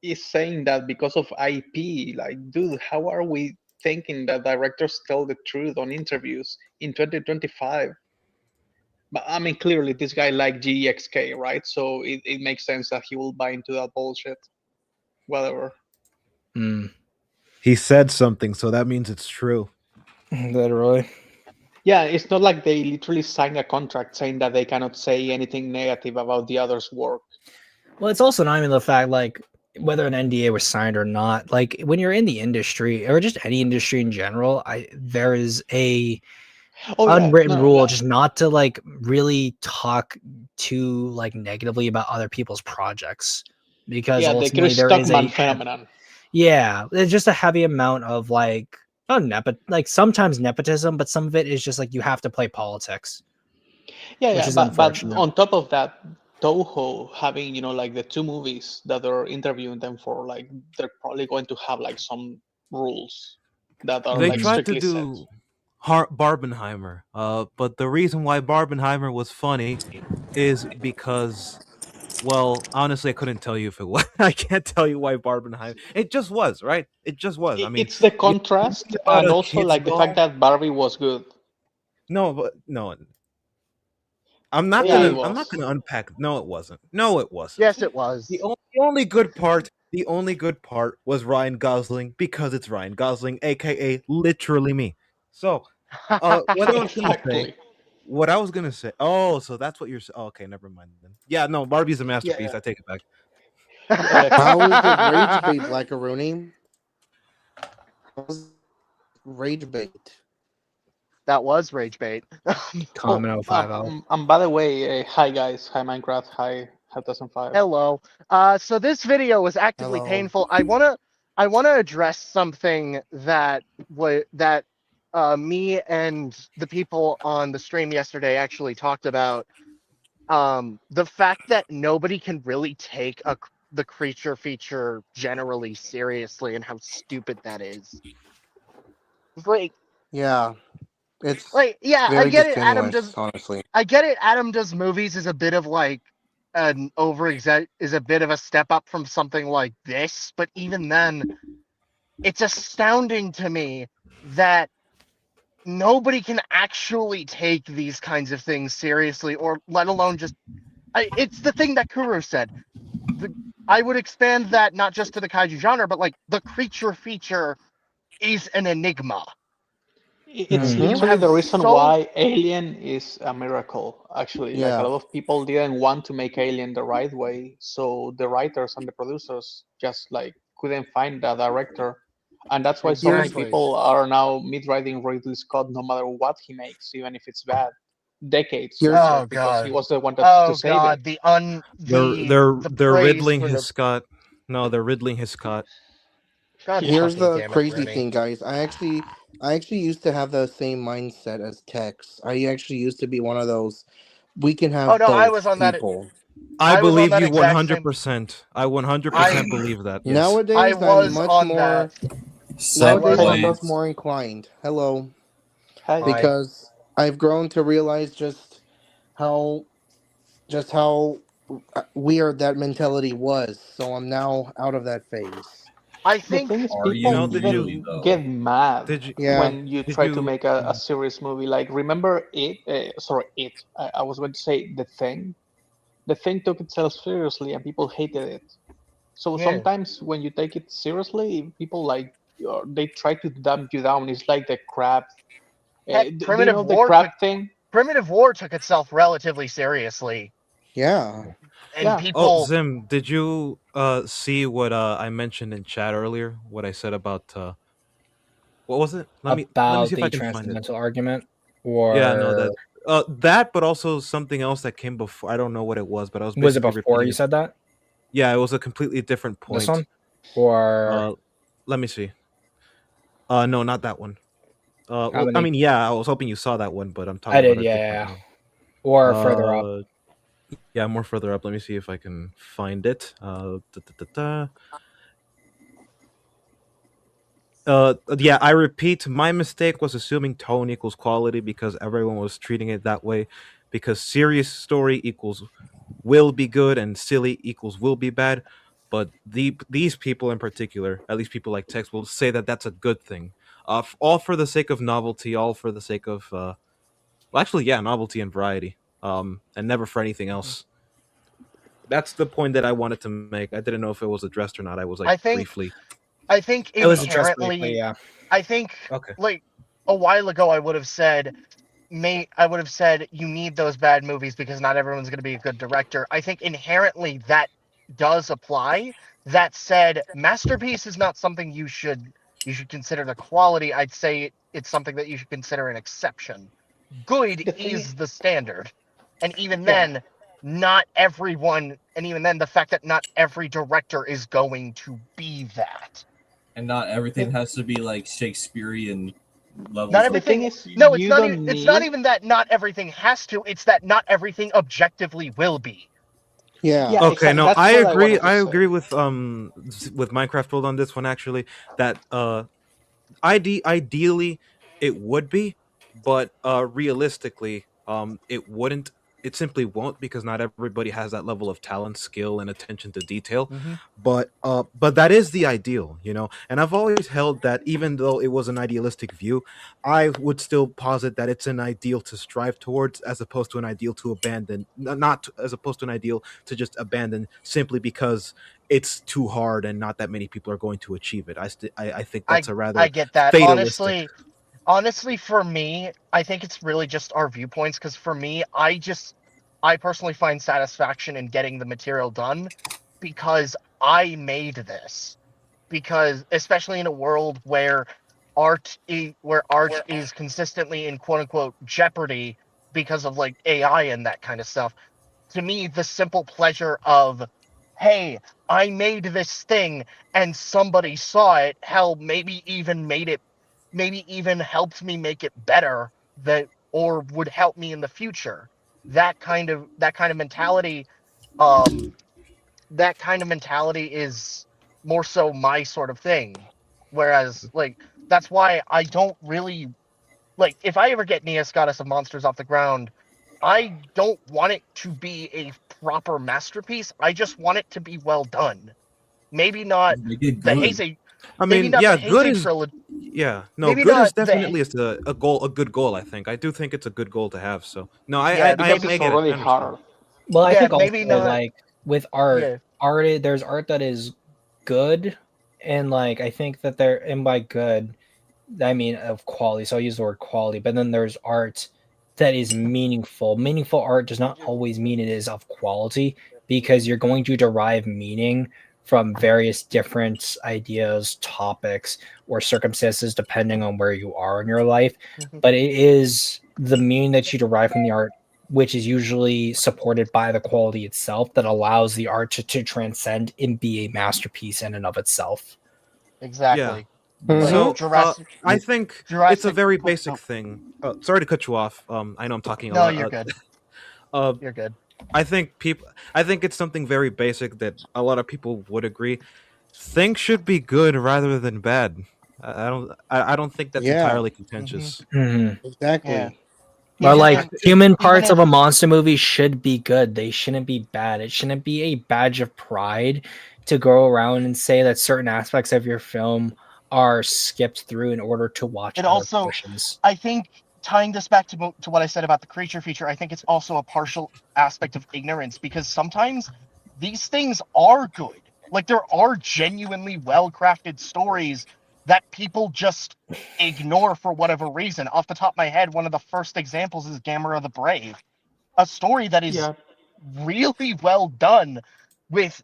is saying that because of IP. Like, dude, how are we thinking that directors tell the truth on interviews in 2025? But I mean, clearly this guy liked GXK, right? So it makes sense that he will buy into that bullshit. Whatever. He said something, so that means it's true. Literally. Yeah, it's not like they literally signed a contract saying that they cannot say anything negative about the other's work. Well, it's also not even the fact, like, whether an NDA was signed or not. Like, when you're in the industry, or just any industry in general, there is a unwritten rule just not to, like, really talk too, like, negatively about other people's projects. Because ultimately there is a phenomenon. Yeah, there's just a heavy amount of, like, like sometimes nepotism, but some of it is just like you have to play politics. Yeah, but on top of that, Toho having, you know, like the two movies that they're interviewing them for, like they're probably going to have like some rules that are they like tried strictly to do Barbenheimer, but the reason why Barbenheimer was funny is because, well, honestly, I couldn't tell you if it was. I can't tell you why Barbenheimer. It just was, right? It just was. I mean, it's the contrast and also like the fact that Barbie was good. No. I'm not gonna unpack. No, it wasn't. No, it wasn't. Yes, it was. The only good part was Ryan Gosling, because it's Ryan Gosling, aka literally me. So, what I was gonna say. Oh, so that's what you're saying. Oh, okay, never mind then. Yeah, no, Barbie's a masterpiece. Yeah. I take it back. How is it rage bait, like a Rooney? Rage bait. That was rage bait. Comment 050. And by the way, hi guys, hi Minecraft, hi 2005. Hello. So this video was actively painful. I wanna address something that me and the people on the stream yesterday actually talked about. The fact that nobody can really take the creature feature generally seriously, and how stupid that is. It's like, yeah. It's Like, yeah, I very get it. Adam disingenuous, does. honestly. I get it. Adam does movies is a bit of like an is a bit of a step up from something like this. But even then, it's astounding to me that nobody can actually take these kinds of things seriously, or let alone just. It's the thing that Kuro said. I would expand that not just to the kaiju genre, but like the creature feature is an enigma. It's You literally have the reason so why Alien is a miracle. Actually, like a Yeah. lot of people didn't want to make Alien the right way, so the writers and the producers just like couldn't find a director, and that's why so many Here's people are now mid-writing Ridley Scott no matter what he makes, even if it's bad, decades here's later, oh because he god, was the one to oh save it. god, the They're praise riddling for his the Scott. No, they're riddling his Scott. god Yeah. here's fucking the damn it, crazy Remy. thing, guys. I actually used to have the same mindset as Tex. I actually used to be one of those we can Oh have no, both people. I I was on believe that you exact same. 100%. I 100% I believe that. Yes. I Nowadays I'm was much on that. more I Set was nowadays I'm on. much plays. more inclined. Hello. Hi. Hi. Because I've grown to realize how just how weird that mentality was. So I'm now out of that phase. I The think thing is, Are You people know, you did you really though? get mad did you Yeah. when you did try to you make a serious movie. Like, remember it? Sorry, it. I was going to say The Thing. The Thing took itself seriously, and people hated it. So yeah. sometimes when you take it seriously, people like they try to dump you down. It's like the crab. Heck, Do you know the crab thing? Primitive War took itself relatively seriously, Yeah. and Yeah. Oh, people. Zim, did you see what I mentioned in chat earlier? What I said about what was it? Let me About see if I the can find it. transcendental argument, Yeah, no, or that, but also something else that came before. I don't know what it was, but I was was it basically before repeating you it. said that? Yeah, it was a completely different This point. one, or Uh, let me see. No, not that one. how I many? mean, yeah, I was hoping you saw that one, but I'm I talking about did, a yeah, different yeah, yeah. one. Or further up. Uh, yeah, more further up. Let me see if I can find it. Yeah, I repeat, my mistake was assuming tone equals quality because everyone was treating it that way. Because serious story equals will be good and silly equals will be bad. But these people in particular, at least people like Tex, will say that that's a good thing. All for the sake of novelty, all for the sake of well, actually, yeah, novelty and variety. And never for anything else. That's the point that I wanted to make. I didn't know if it was addressed or not. I was like I think briefly. I think It was addressed briefly, inherently, yeah. I think Okay. like a while ago, I would have said, I would have said you need those bad movies because not everyone's going to be a good director. I think inherently that does apply. That said, masterpiece is not something you should consider the quality. I'd say it's something that you should consider an exception. Good The thing, is the standard, and even yeah. then, not everyone, and even then, the fact that not every director is going to be that. And not everything It, has to be like Shakespearean Not levels of the thing everything. is, No, it's you not even. don't It's not need. even that not everything has to. It's that not everything objectively will be. Yeah. Yeah, Okay, exactly. no, That's what I wanted to I say. agree with Minecraft World on this one actually. That ideally it would be, but realistically, it wouldn't. It simply won't because not everybody has that level of talent, skill, and attention to detail. Mm-hmm. But that is the ideal, you know. And I've always held that even though it was an idealistic view, I would still posit that it's an ideal to strive towards, as opposed to an ideal to abandon. Not as opposed to an ideal to just abandon simply because it's too hard and not that many people are going to achieve it. I think that's a I rather get that. fatalistic. Honestly, for me, I think it's really just our viewpoints. Because for me, I personally find satisfaction in getting the material done because I made this. Because especially in a world where where art is consistently in quote unquote jeopardy because of like AI and that kind of stuff, to me the simple pleasure of, hey, I made this thing and somebody saw it, hell, maybe even helped me make it better, that or would help me in the future. That kind of mentality, um that kind of mentality is more so my sort of thing. Whereas, like, that's why I don't really like if I ever get Neos Goddess of Monsters off the ground, I don't want it to be a proper masterpiece. I just want it to be well done. Maybe not Make it the good. Heisei. I Maybe mean, not yeah, the good Heisei is trilogy. no, Maybe good not is the definitely is a goal, a good goal. I do think it's a good goal to have. So no, Yeah, I because it's get it. already I understand. hard. Well, I yeah, think maybe also not. like with art, Yeah. there's art that is good, and like I think that there, and by good, I mean of quality. So I use the word quality, but then there's art that is meaningful. Meaningful art does not always mean it is of quality because you're going to derive meaning from various different ideas, topics, or circumstances depending on where you are in your life. But it is the meaning that you derive from the art, which is usually supported by the quality itself, that allows the art to transcend and be a masterpiece in and of itself. Exactly. Mhm. So Jurassic. I think it's a Jurassic. very basic thing. Sorry to cut you off. I know I'm talking a No, lot. you're good. Uh, You're good. I think it's something very basic that a lot of people would agree. Things should be good rather than bad. I don't think that's Yeah, entirely contentious. exactly. Or like Even human even parts of a if monster movie should be good. They shouldn't be bad. It shouldn't be a badge of pride to go around and say that certain aspects of your film are skipped through in order to watch it other also, portions. I think, tying this back to what I said about the creature feature, I think it's also a partial aspect of ignorance because sometimes these things are good. Like there are genuinely well-crafted stories that people just ignore for whatever reason. Off the top of my head, one of the first examples is Gamera the Brave, a story that is Yeah. really well done with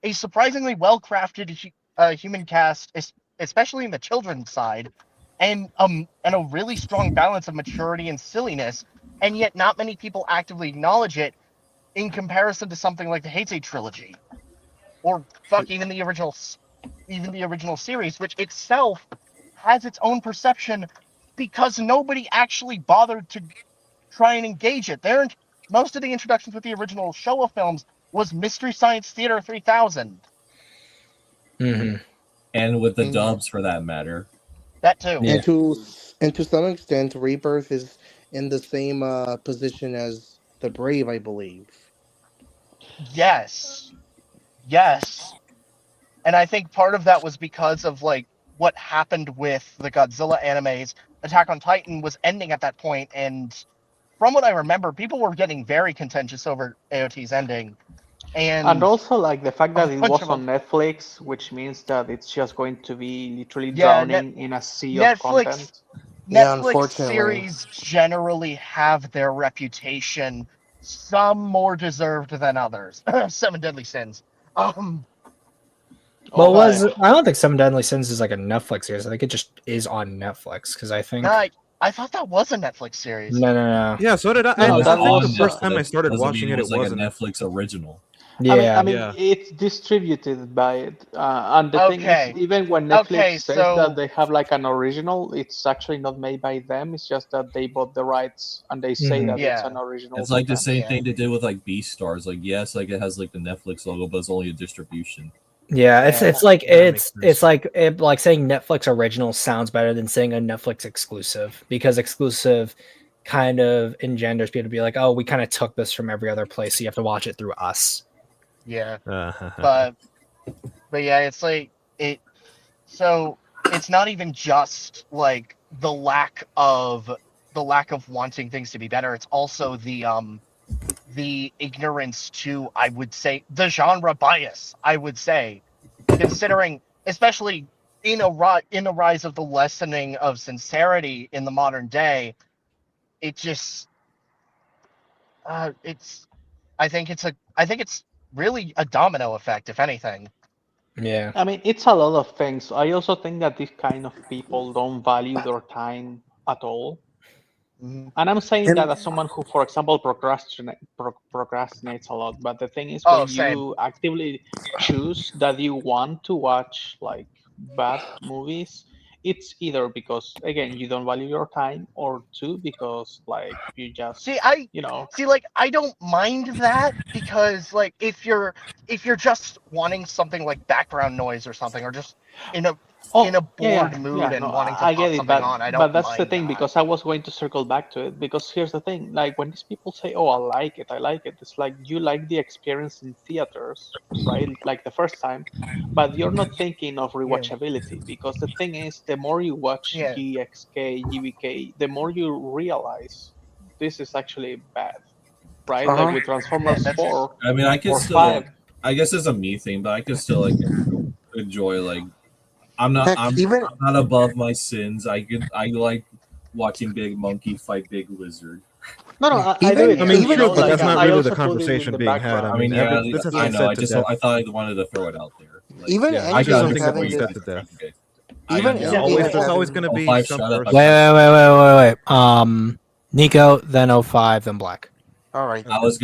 a surprisingly well crafted human cast, especially in the children's side, and a really strong balance of maturity and silliness, and yet not many people actively acknowledge it in comparison to something like the Heisei trilogy or fuck even the original series, which itself has its own perception because nobody actually bothered to try and engage it. Most of the introductions with the original Showa films was Mystery Science Theater 3000. And with the Mm. dubs for that matter. That too. And to some extent, Rebirth is in the same position as the Brave, I believe. Yes. Yes. And I think part of that was because of like what happened with the Godzilla animes. Attack on Titan was ending at that point, and from what I remember, people were getting very contentious over AOT's ending. And And also like the fact that a it bunch was of on Netflix, which means that it's just going to be literally yeah, drowning in a sea of content. Yeah, Netflix unfortunately. series generally have their reputation, some more deserved than others. Seven Deadly Sins. Well, But I don't think Seven Deadly Sins is like a Netflix series. I think it just is on Netflix because I think I thought that was a Netflix series. no. Yeah, so did I. No, I it's think the on first time I Netflix. started Doesn't watching mean it, it it was like a wasn't. Netflix original. I mean, Yeah. it's distributed by it, and the thing Okay. is, even when Netflix Okay, says so that they have like an original, it's actually not made by them. It's just that they bought the rights and they say that it's yeah. an original. It's for like the them. same thing they did with like Beastars. Like yes, like it has like the Netflix logo, but it's only a distribution. Yeah, it's like That makes it's like like saying Netflix original sounds better than saying a Netflix exclusive because exclusive kind of engenders people to be like, oh, we kind of took this from every other place, so you have to watch it through us. Yeah. But yeah, it's like it so it's not even just like the lack of wanting things to be better. It's also the ignorance to, I would say, the genre bias, I would say, considering especially in a rise of the lessening of sincerity in the modern day, it just it's I think it's really a domino effect, if anything. Yeah. I mean, it's a lot of things. I also think that these kind of people don't value their time at all. Mhm. And I'm saying And that as someone who, for example, procrastinates a lot. But the thing is, Oh, when same. you actively choose that you want to watch like bad movies, it's either because again you don't value your time, or two because like you just like I don't mind that because like if you're just wanting something like background noise or something, or just in a Oh, in a bored mood and no, wanting to I pop get it, something but on. I don't that's the mind thing that. because I was going to circle back to it because here's the thing: like when these people say, "Oh, I like it," it's like you like the experience in theaters, right? Like the first time, but you're not thinking of rewatchability because the thing is, the more you watch Yeah. GXK, GBK, the more you realize this is actually bad, right? Like Uh-huh. with Yeah, Transformers that's 4 I mean, I could or still. 5. I guess it's a me thing, but I could still like enjoy like. I'm not. Heck, I'm even not above my sins. I like watching big monkey fight big lizard. No, no, I do even it I too. mean, You even know, true, but like that's not I really the also put it in conversation the being had. I background. I mean, mean, yeah, this has I been know. said to death. I thought I wanted to throw it out there. Like, even Yeah, I this can is Endgame is something that's understand what having been you this. said guys to are saying. death. Okay. I Even Yeah, understand. Endgame always. is There's Oh, always having. going to oh, be five, some shut up. person. Wait. Nico, then 05, then Black. All right. I was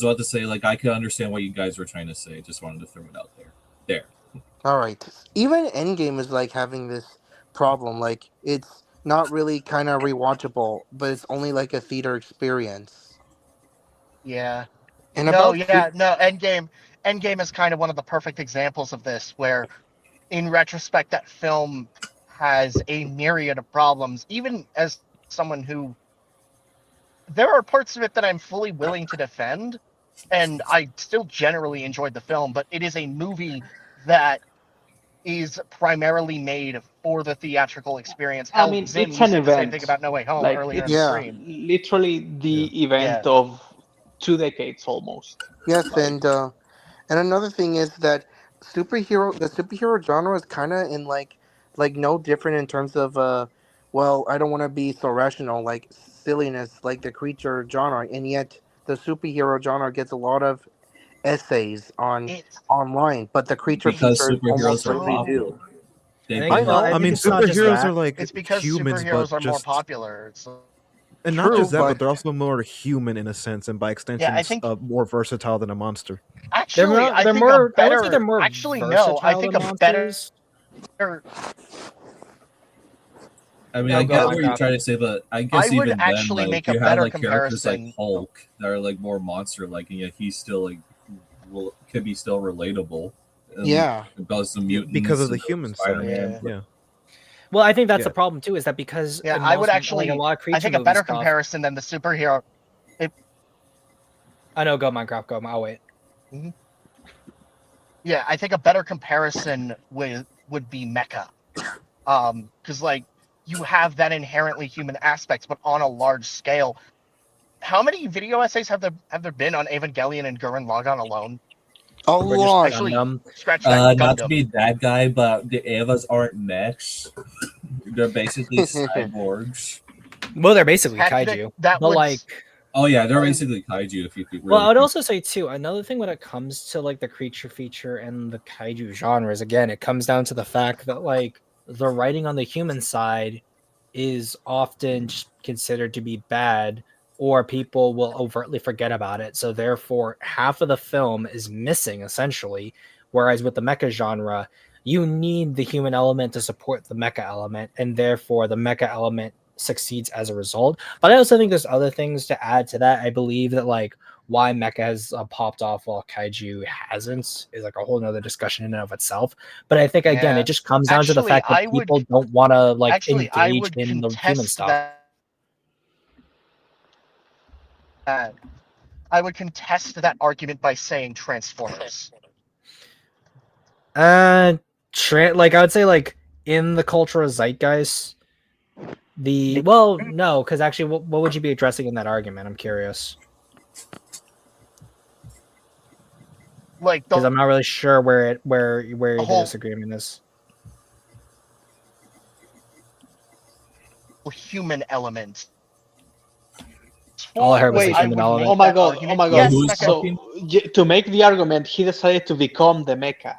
about to say like I could understand what you guys were trying to say. Just wanted to throw it out there. There. All right. Even Endgame is like having this problem. Like it's not really kind of rewatchable, but it's only like a theater experience. Yeah. And No, about yeah, no. Endgame is kind of one of the perfect examples of this, where in retrospect, that film has a myriad of problems. Even as someone who, there are parts of it that I'm fully willing to defend, and I still generally enjoyed the film, but it is a movie that is primarily made for the theatrical experience. I Hell, mean, Zim, it's you an said the same thing event. about No Way Home Like earlier in the it's yeah. stream. literally the event Yeah. of 2 decades almost. Yes, Like and another thing is that the superhero genre is kind of in like no different in terms of well, I don't want to be so rational like silliness like the creature genre, and yet the superhero genre gets a lot of essays on It's online, but the creature Because features almost superheroes are rarely so do. popular. They I bring know. out I mean, it's not just superheroes are that. like it's because humans, superheroes but are more just popular. It's, and not True, just that, but but they're also more human in a sense, and by yeah, extension, I think more versatile than a monster. actually, I think a I would say they're better, more actually, no, I versatile think than a better, monsters. I mean, I Oh, go get what you're Minecraft. trying to say, but I I guess would even then, actually like make a you have better like characters like comparison. Hulk that are like more monster-like, and yet he's still like could be still relatable. yeah. About some Because mutants of the and human side. Spider-Man. Yeah. Yeah. Well, I think that's Yeah. the problem too, is that because Yeah, in I would most, like a actually, lot of I creature think a movie better stuff. comparison than the superhero. I know, go Minecraft, go. I'll wait. Mhm. Yeah, I think a better comparison would be Mecha, because like you have that inherently human aspects, but on a large scale. How many video essays have there been on Evangelion and Gurren Lagann alone? A We're just lot. Actually, Gundam. scratch that. Not to Gundam. be that guy, but the Evas aren't mechs. They're basically cyborgs. Well, they're basically Technic- kaiju, that but would like, Oh yeah, they're basically kaiju. If you could well, really I would think. also say too, another thing when it comes to like the creature feature and the kaiju genres, again, it comes down to the fact that like the writing on the human side is often considered to be bad, or people will overtly forget about it. So therefore, half of the film is missing essentially. Whereas with the mecha genre, you need the human element to support the mecha element, and therefore the mecha element succeeds as a result. But I also think there's other things to add to that. I believe that like why mecha has popped off while kaiju hasn't is like a whole nother discussion in and of itself. But I think again, Yeah. it just comes down to the Actually, fact that I would people don't want to like actually I engage would in the human contest stuff. that. I would contest that argument by saying Transformers. Like I would say like in the cultural zeitgeist, well, no, because actually, what would you be addressing in that argument? I'm curious. Like Because I'm not really sure where the whole disagreement is. human element. All I heard was wait, the human element. oh my god, oh my god. Yes, So to make the argument, he decided to become the mecha.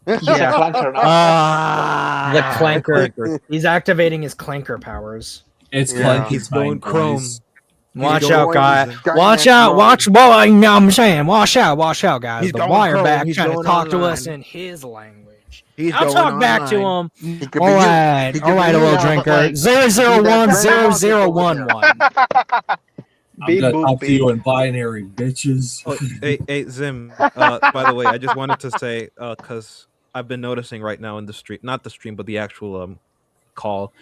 He's a clanker now. The clanker. He's activating his clanker powers. It's Yeah. Clanky He's time, going chrome. boys. Watch He's out, going guy. Skynet Watch out. mode. Watch. Well, I'm saying, watch out, guys. He's The going wire chrome. back He's trying to going talk to online. us in his language. He's I'll going talk back to online. him. He could All be you. right, He could all be right, you oil now, but, drinker. like, 0010011. I'm Beep, gonna boop, talk to beep. you in binary, bitches. Oh, hey, Zim. By the way, I just wanted to say, because I've been noticing right now in the stream, not the stream, but the actual call,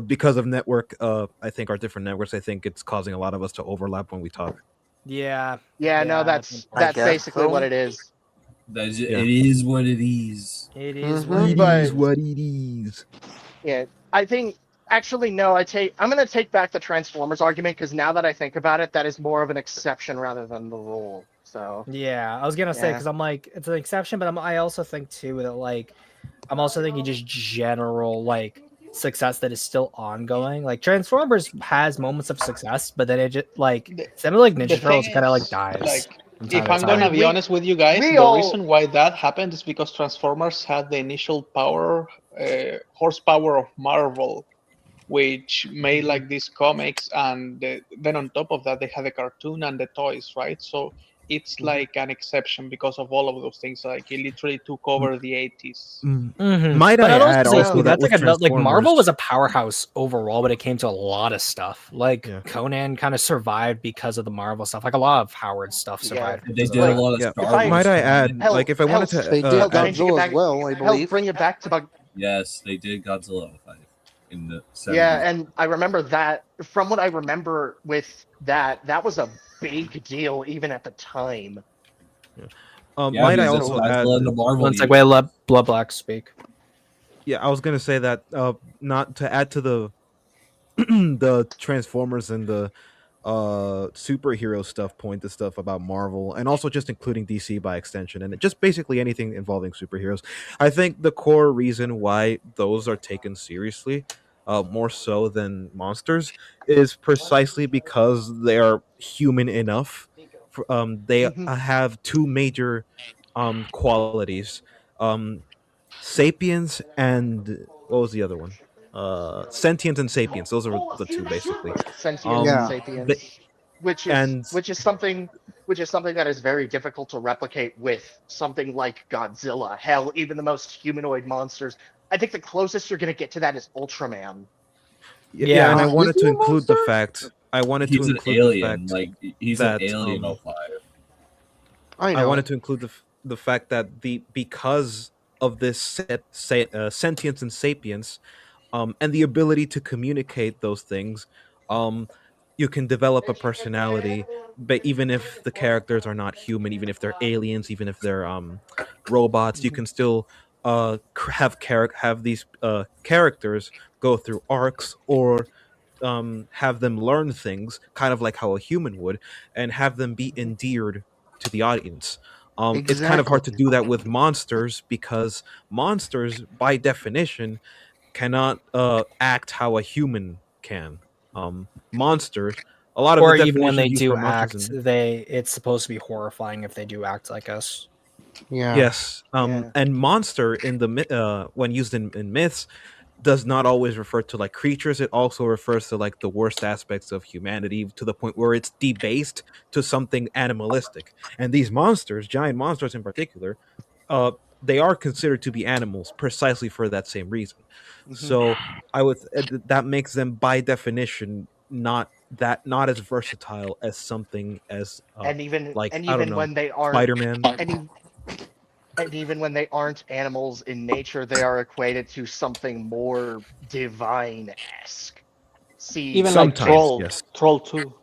because of network. I think our different networks. I think it's causing a lot of us to overlap when we talk. Yeah. Yeah, no, that's that's guess basically what so. it is. Yeah. It is what it is. It is Mhm. what It it But is what it is. yeah, I think actually no, I'm gonna take back the Transformers argument because now that I think about it, that is more of an exception rather than the rule. So Yeah, I was gonna say yeah. because I'm like it's an exception, but I also think too that like I'm also thinking just general like success that is still ongoing. Like Transformers has moments of success, but then it just like some of like The Ninja thing Turtles kind of like is, dies like, from time if to I'm gonna time. be honest with you guys, we the all reason why that happened is because Transformers had the initial power, horsepower of Marvel, which made like these comics, and then on top of that, they had the cartoon and the toys, right? So it's like an exception because of all of those things. Like, it literally took over the 80s. Might But I I'd also add say also too, that that's with like like Marvel Transformers, was a powerhouse overall when it came to a lot of stuff. Like Yeah. Conan kind of survived because of the Marvel stuff. Like a lot of Howard's stuff survived. They because of did a that. lot of yeah. Star Wars. Might I add, hell, like, if I wanted to They did add, changing it Godzilla back, as well, I help believe. bring it back to Yes, they did Godzilla 05 in the 70s. yeah, and I remember that from what I remember with that was a big deal even at the time. Yeah, might I because it's also add, Godzilla in the Marvel One sec, universe. wait, let Blood Black speak. yeah, I was gonna say that not to add to the the Transformers and the superhero stuff point, the stuff about Marvel, and also just including DC by extension, and just basically anything involving superheroes. I think the core reason why those are taken seriously, more so than monsters, is precisely because they are human enough. They have two major qualities: sapience and what was the other one? Sentience and sapience. Those are the two basically. Sentience and They, sapience, which and is something that is very difficult to replicate with something like Godzilla. Hell, even the most humanoid monsters. I think the closest you're gonna get to that is Ultraman. yeah, and I Is wanted he to a include the monster? fact. I wanted to He's an include the alien. fact Like, he's an that alien 05. I I know. wanted to include the fact that because of this sentience and sapience, and the ability to communicate those things, um, you can develop a personality. But even if the characters are not human, even if they're aliens, even if they're robots, you can still have these characters go through arcs, or have them learn things, kind of like how a human would, and have them be endeared to the audience. It's kind of hard to Exactly. do that with monsters because monsters, by definition, cannot act how a human can. Monsters, a lot of the Or even when definitions they used do for monsters act, in it's supposed to be horrifying if they do act like us. Yeah. yes, and monster in the when used in myths does not always refer to like creatures. It also refers to like the worst aspects of humanity, to the point where it's debased to something animalistic. And these monsters, giant monsters in particular, uh they are considered to be animals precisely for that same reason. So I would that makes them by definition not as versatile as something as like, And I don't even know, when they aren't Spider-Man. and even when they aren't animals in nature, they are equated to something more divine-esque. See, Even like Sometimes, Troll, yes. Troll 2.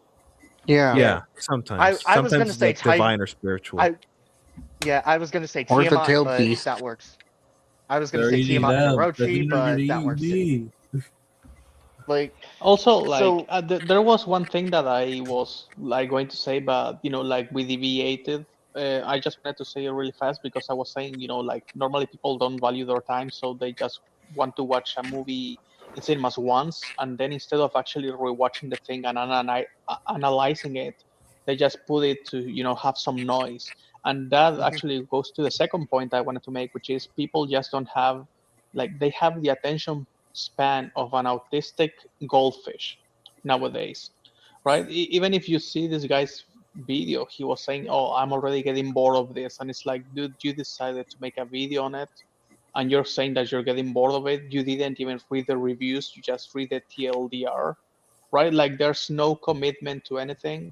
Yeah. Yeah, I was sometimes gonna it's say like divine or spiritual. I was gonna say Or the Tiamat, tailed but beast. that works. I was gonna They're say eating Tiamat and them. They're Orochi, but that eating works too. me. Like, Also, like, so there was one thing that I was like going to say, but like we deviated. I just wanted to say it really fast because I was saying, like, normally people don't value their time, so they just want to watch a movie in cinemas once, and then instead of actually rewatching the thing and analyzing it, they just put it to have some noise, and that actually goes to the second point I wanted to make, which is people just don't have, like, they have the attention span of an autistic goldfish nowadays, right? Even if you see this guy's video, he was saying, "Oh, I'm already getting bored of this," and it's like, dude, you decided to make a video on it, and you're saying that you're getting bored of it. You didn't even read the reviews; you just read the TLDR, right? Like, there's no commitment to anything,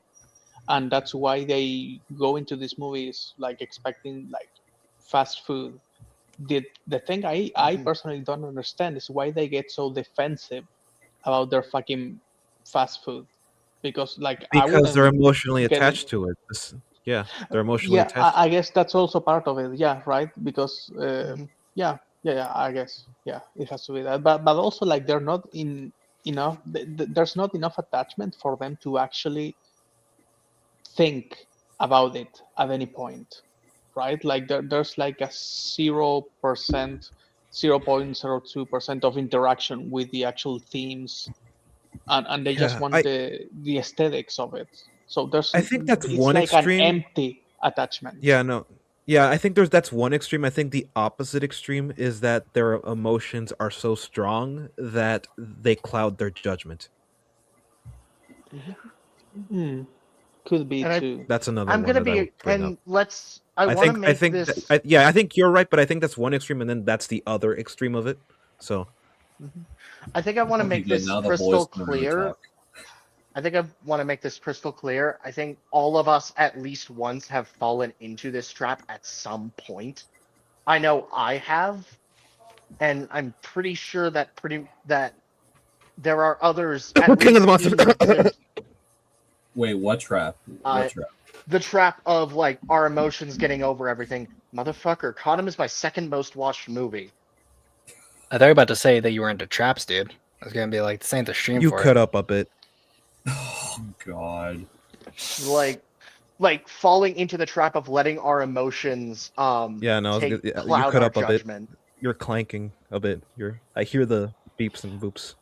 and that's why they go into these movies like expecting like fast food. the thing I personally don't understand is why they get so defensive about their fucking fast food, because like I Because they're wouldn't emotionally get it. attached to it. Yeah, they're emotionally Yeah, attached. I guess that's also part of it. Yeah, right. Because yeah. I guess it has to be that. But also like they're not in enough. There's not enough attachment for them to actually think about it at any point, right? Like there's like a 0%, 0.02% of interaction with the actual themes, and they just Yeah, want the aesthetics of it. So I think that's it's one like an extreme. empty attachment. Yeah, no. Yeah, I think that's one extreme. I think the opposite extreme is that their emotions are so strong that they cloud their judgment. Could be And too. That's another I'm one gonna that I be, would bring up. and let's. I want to make this. I think you're right, but I think that's one extreme, and then that's the other extreme of it. So I think I want to Okay, make good. this Now the crystal boys can really clear. talk. I think I want to make this crystal clear. I think all of us at least once have fallen into this trap at some point. I know I have, and I'm pretty sure that there are others at King of least the in Monsters. Zim's, Wait, what trap? What trap? the trap of like our emotions getting over everything. Motherfucker, Caught is my second most watched movie. I thought you were about to say that you were into traps, dude. I was gonna be like, this ain't the stream you for cut it. up a bit. Oh God. Like falling into the trap of letting our emotions Yeah, no, take you cloud cut our up a judgment. bit. You're clanking a bit. I hear the beeps and boops.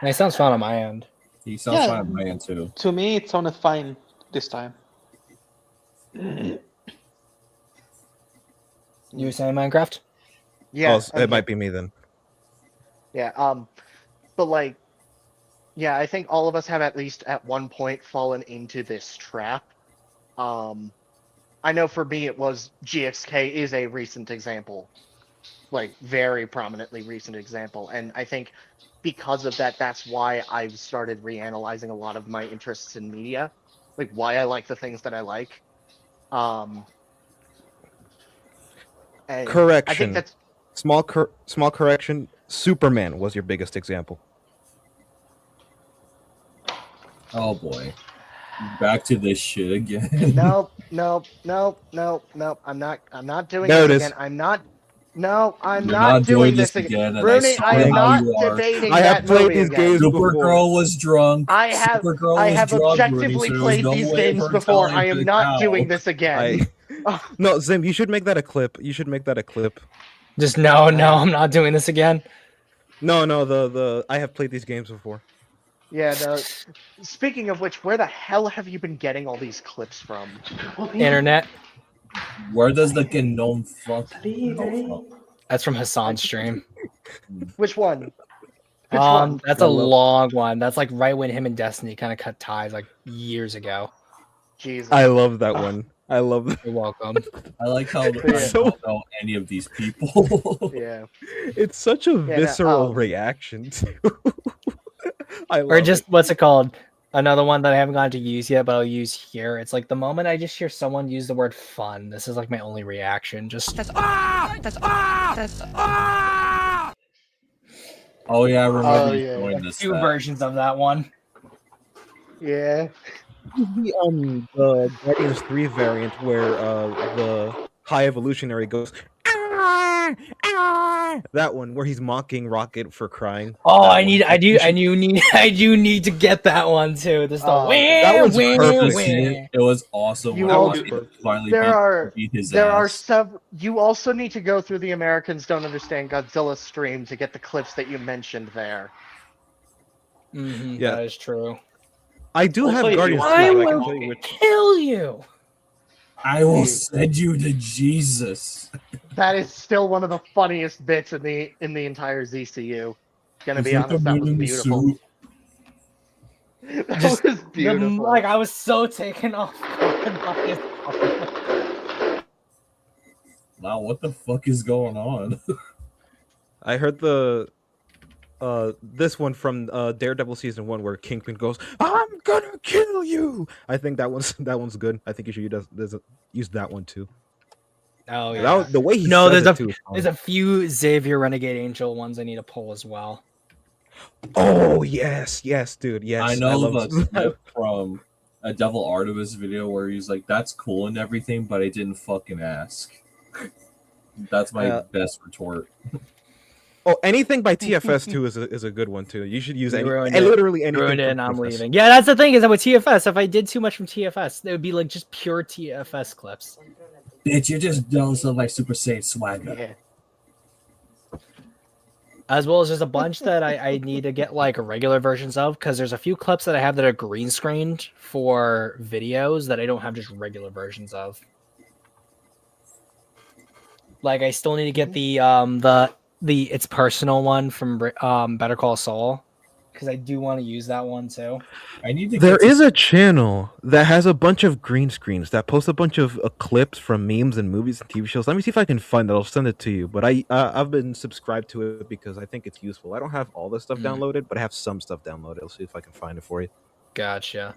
And it sounds fun on my end. He sounds fine on my end too. To me, it sounded fine this time. You were saying Minecraft? Yeah, Oh, it might be me then. Yeah, but like, yeah, I think all of us have at least at one point fallen into this trap. I know for me it was GXK is a recent example, like very prominently recent example, and I think because of that, that's why I've started reanalyzing a lot of my interests in media, like why I like the things that I like. And Correction. I think that's small correction. Superman was your biggest example. Oh boy. Back to this shit again. Nope. I'm not doing There it this is. again. I'm not not doing doing this this again. again, and I Rooney, I swear am how not you are. debating I have that played movie these again. games before. Supergirl was drunk. I have Supergirl was drunk, objectively Rooney, so played there's no these way games her before. telling I am the not cow. doing this again. No, Zim, you should make that a clip. Just no, I'm not doing this again. No, the I have played these games before. Yeah, speaking of which, where the hell have you been getting all these clips from? Internet. Where does the gnome fuck go from? That's from Hassan's stream. Which one? Which one? That's a long one. That's like right when him and Destiny kind of cut ties, like years ago. Jesus. I love that one. I love that. You're welcome. I like how I don't know any of these people. Yeah. It's such a visceral reaction too. Or just what's it called? Another one that I haven't gotten to use yet, but I'll use here. It's like the moment I just hear someone use the word fun, this is like my only reaction. Just That's ah! Oh yeah, I remember you doing this. two versions of that one. Yeah. The Guardians 3 variant where the High Evolutionary goes that one where he's mocking Rocket for crying. Oh, I do need to get that one too. This that one's perfect. It was awesome. You when all- he finally There beat his are ass. several. You also need to go through the Americans Don't Understand Godzilla stream to get the clips that you mentioned there. Yeah. That is true. I do have Guardians 3. I so I can will tell you which. kill you. I will send you to Jesus. That is still one of the funniest bits in the entire ZCU. Gonna be honest, that was beautiful. That was beautiful. Like I was so taken off. Wow, what the fuck is going on? I heard this one from Daredevil season 1 where Kingpin goes, "I'm gonna kill you." I think that one's good. I think you should use that one too. Oh That yeah. the way he No, says it too. is there's fun. a few Xavier Renegade Angel ones I need to pull as well. Oh yes, dude. I Yes, I know love. the clip from a Devil Artemis video where he's like, "That's cool and everything, but I didn't fucking ask." That's my best retort. Oh, anything by TFS too is a good one too. You should use You any ruined it. literally You anything. ruined it, from and I'm TFS. leaving. Yeah, that's the thing is that with TFS, if I did too much from TFS, it would be like just pure TFS clips. Bitch, you're just jealous of like Super Saiyan swagger. Yeah. As well as there's a bunch that I need to get like regular versions of because there's a few clips that I have that are green screened for videos that I don't have just regular versions of. Like I still need to get the It's Personal one from Better Call Saul because I do want to use that one too. I need to. There is a channel that has a bunch of green screens that posts a bunch of clips from memes and movies and TV shows. Let me see if I can find it. I'll send it to you. But I've been subscribed to it because I think it's useful. I don't have all the stuff downloaded, but I have some stuff downloaded. I'll see if I can find it for you. Gotcha.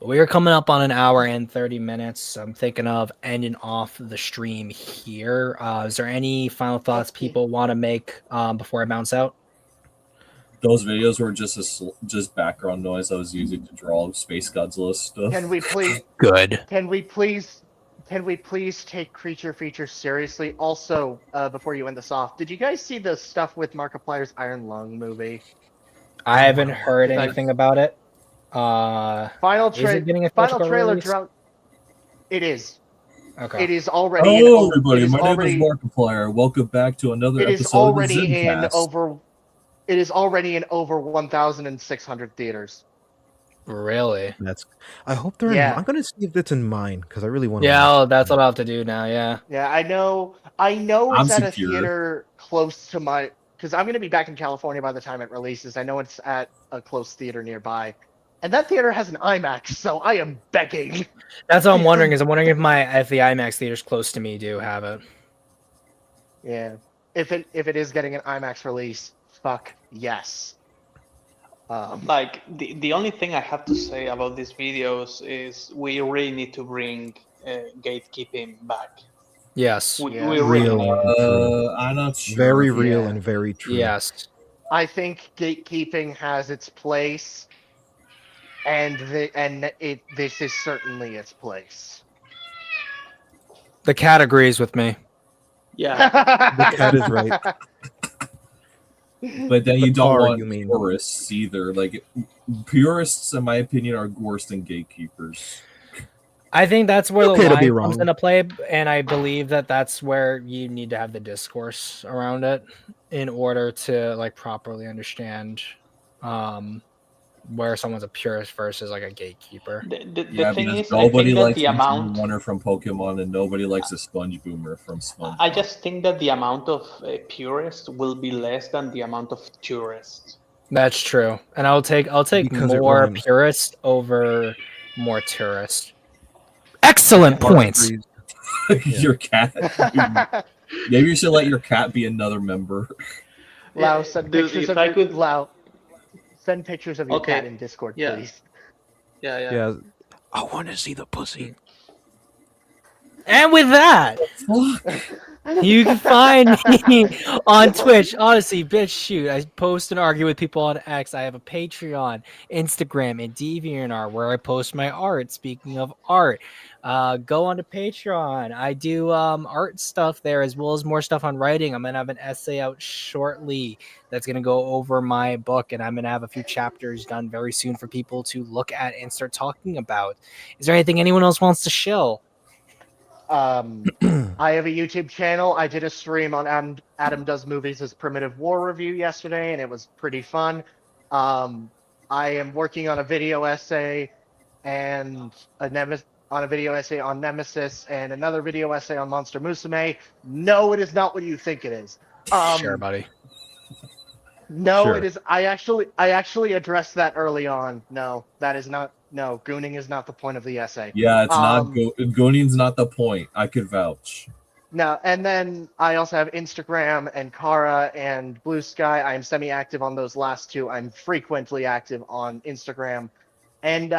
We are coming up on an hour and 30 minutes. I'm thinking of ending off the stream here. Is there any final thoughts people want to make before I bounce out? Those videos were just background noise I was using to draw Space Godzilla stuff. Can we please? Good. Can we please take creature features seriously? Also, before you end this off, did you guys see the stuff with Markiplier's Iron Lung movie? I haven't heard anything about it. Final trailer drop. It is. Okay. It is already. Hello, everybody. My name is Markiplier. Welcome back to another It is episode already of in Zimcast. It is already in over 1,600 theaters. Really? I hope they're. Yeah. I'm gonna see if it's in mine because I really want to. Yeah, that's what I'll have to do now. Yeah. Yeah, I know. I'm It's at secure. a theater close to my. Because I'm going to be back in California by the time it releases. I know it's at a close theater nearby, and that theater has an IMAX, so I am begging. That's what I'm wondering. Is I'm wondering if the IMAX theaters close to me do have it. Yeah, if it is getting an IMAX release, fuck yes. Like the only thing I have to say about these videos is we really need to bring gatekeeping back. Yes. We Real really and true. I'm not sure. Very real and very true. Yes. I think gatekeeping has its place, and this is certainly its place. The cat agrees with me. Yeah. The cat is right. But then you don't car, want you mean. purists either. Like purists, in my opinion, are worse than gatekeepers. I think that's where Okay the to be line comes wrong. into play, and I believe that that's where you need to have the discourse around it in order to like properly understand where someone's a purist versus like a gatekeeper. Yeah, thing because is, I nobody think that likes the amount. Wonder from Pokemon, and nobody likes a Sponge Boomer from SpongeBob. I just think that the amount of purists will be less than the amount of tourists. That's true, and I'll take Because it more rhymes. purist over more tourist. Excellent points. Your cat. Maybe you should let your cat be another member. Lau, send Dude, pictures if of I your, could- Lau, send pictures of your Okay. cat in Discord, Yeah. please. Yeah. Yeah. I want to see the pussy. And with that, you can find me on Twitch. Honestly, bitch, shoot. I post and argue with people on X. I have a Patreon, Instagram, and DeviantArt where I post my art. Speaking of art, go on to Patreon. I do art stuff there as well as more stuff on writing. I'm going to have an essay out shortly that's going to go over my book, and I'm going to have a few chapters done very soon for people to look at and start talking about. Is there anything anyone else wants to shill? I have a YouTube channel. I did a stream on Adam Does Movies' Primitive War review yesterday, and it was pretty fun. I am working on a video essay and on a video essay on Nemesis and another video essay on Monster Musume. No, it is not what you think it is. Sure, buddy. No, Sure. it is. I actually addressed that early on. No, that is not. No, gooning is not the point of the essay. Yeah, it's not. Gooning's not the point. I could vouch. No, and then I also have Instagram and Kara and Blue Sky. I am semi-active on those last two. I'm frequently active on Instagram. And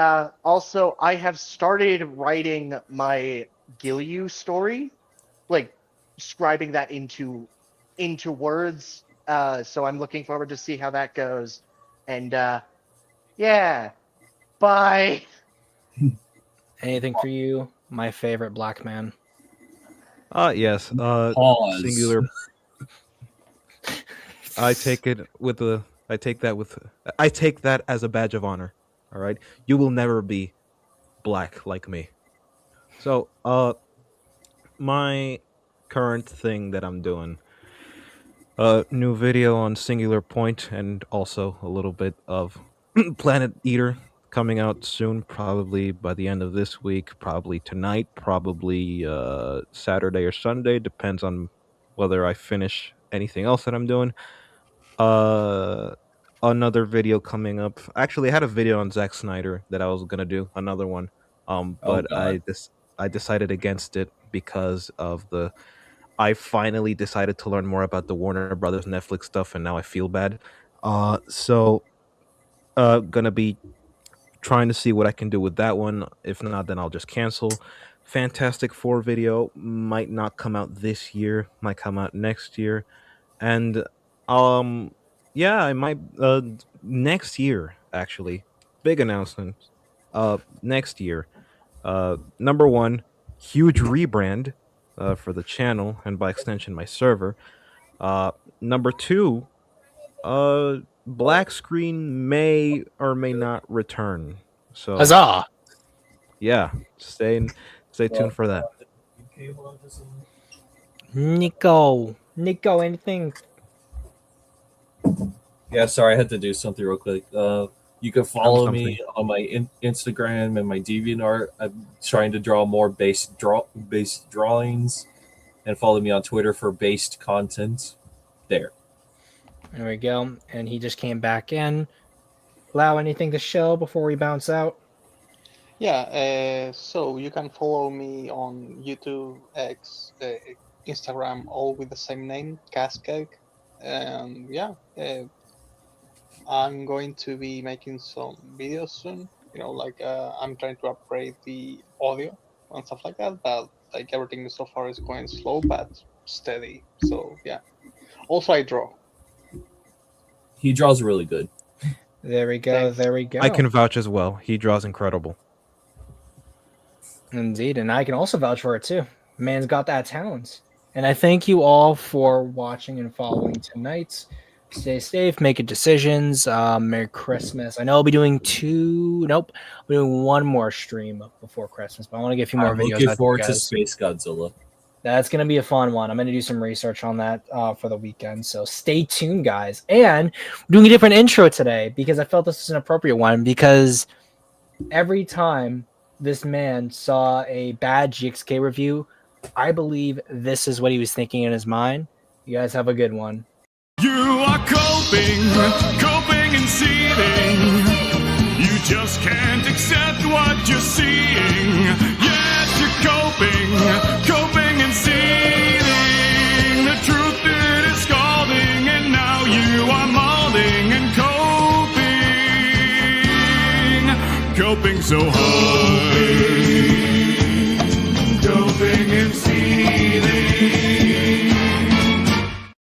also, I have started writing my Gilyu story. Like, scribing that into words. So I'm looking forward to see how that goes. And yeah, bye. Anything for you, my favorite black man? Yes. Pause. Singular. I take that as a badge of honor. All right. You will never be black like me. So, my current thing that I'm doing, new video on Singular Point, and also a little bit of Planet Eater coming out soon, probably by the end of this week, probably tonight, probably Saturday or Sunday, depends on whether I finish anything else that I'm doing. Another video coming up. Actually, I had a video on Zack Snyder that I was gonna do, another one. But God. I decided against it because of I finally decided to learn more about the Warner Brothers Netflix stuff, and now I feel bad. So gonna be trying to see what I can do with that one. If not, then I'll just cancel. Fantastic Four video might not come out this year, might come out next year. And yeah, I might next year actually. Big announcement. Next year. Number one, huge rebrand for the channel and by extension my server. Number two, black screen may or may not return. So Huzzah! Yeah, stay tuned for that. Nico, anything? Yeah, sorry, I had to do something real quick. You can follow me on my Instagram and my DeviantArt. I'm trying to draw more based drawings, and follow me on Twitter for based content. There we go. And he just came back in. Allow anything to show before we bounce out? Yeah, so you can follow me on YouTube, X, Instagram, all with the same name, Cascade. And yeah, I'm going to be making some videos soon. Like I'm trying to upgrade the audio and stuff like that. But like everything so far is going slow but steady. So yeah. Also, I draw. he draws really good. There we go. There we go. I can vouch as well. He draws incredible. Indeed, and I can also vouch for it too. Man's got that talent. And I thank you all for watching and following tonight. Stay safe, making decisions. Merry Christmas. I know I'll be doing one more stream before Christmas, but I want to get a few more videos. Looking forward to Space Godzilla. That's going to be a fun one. I'm going to do some research on that for the weekend. So stay tuned, guys. And we're doing a different intro today because I felt this was an appropriate one because every time this man saw a bad GXK review, I believe this is what he was thinking in his mind. You guys have a good one. You are coping and seething. You just can't accept what you're seeing. Yes, you're coping and seething. The truth it is scalding, and now you are molding and coping so hard.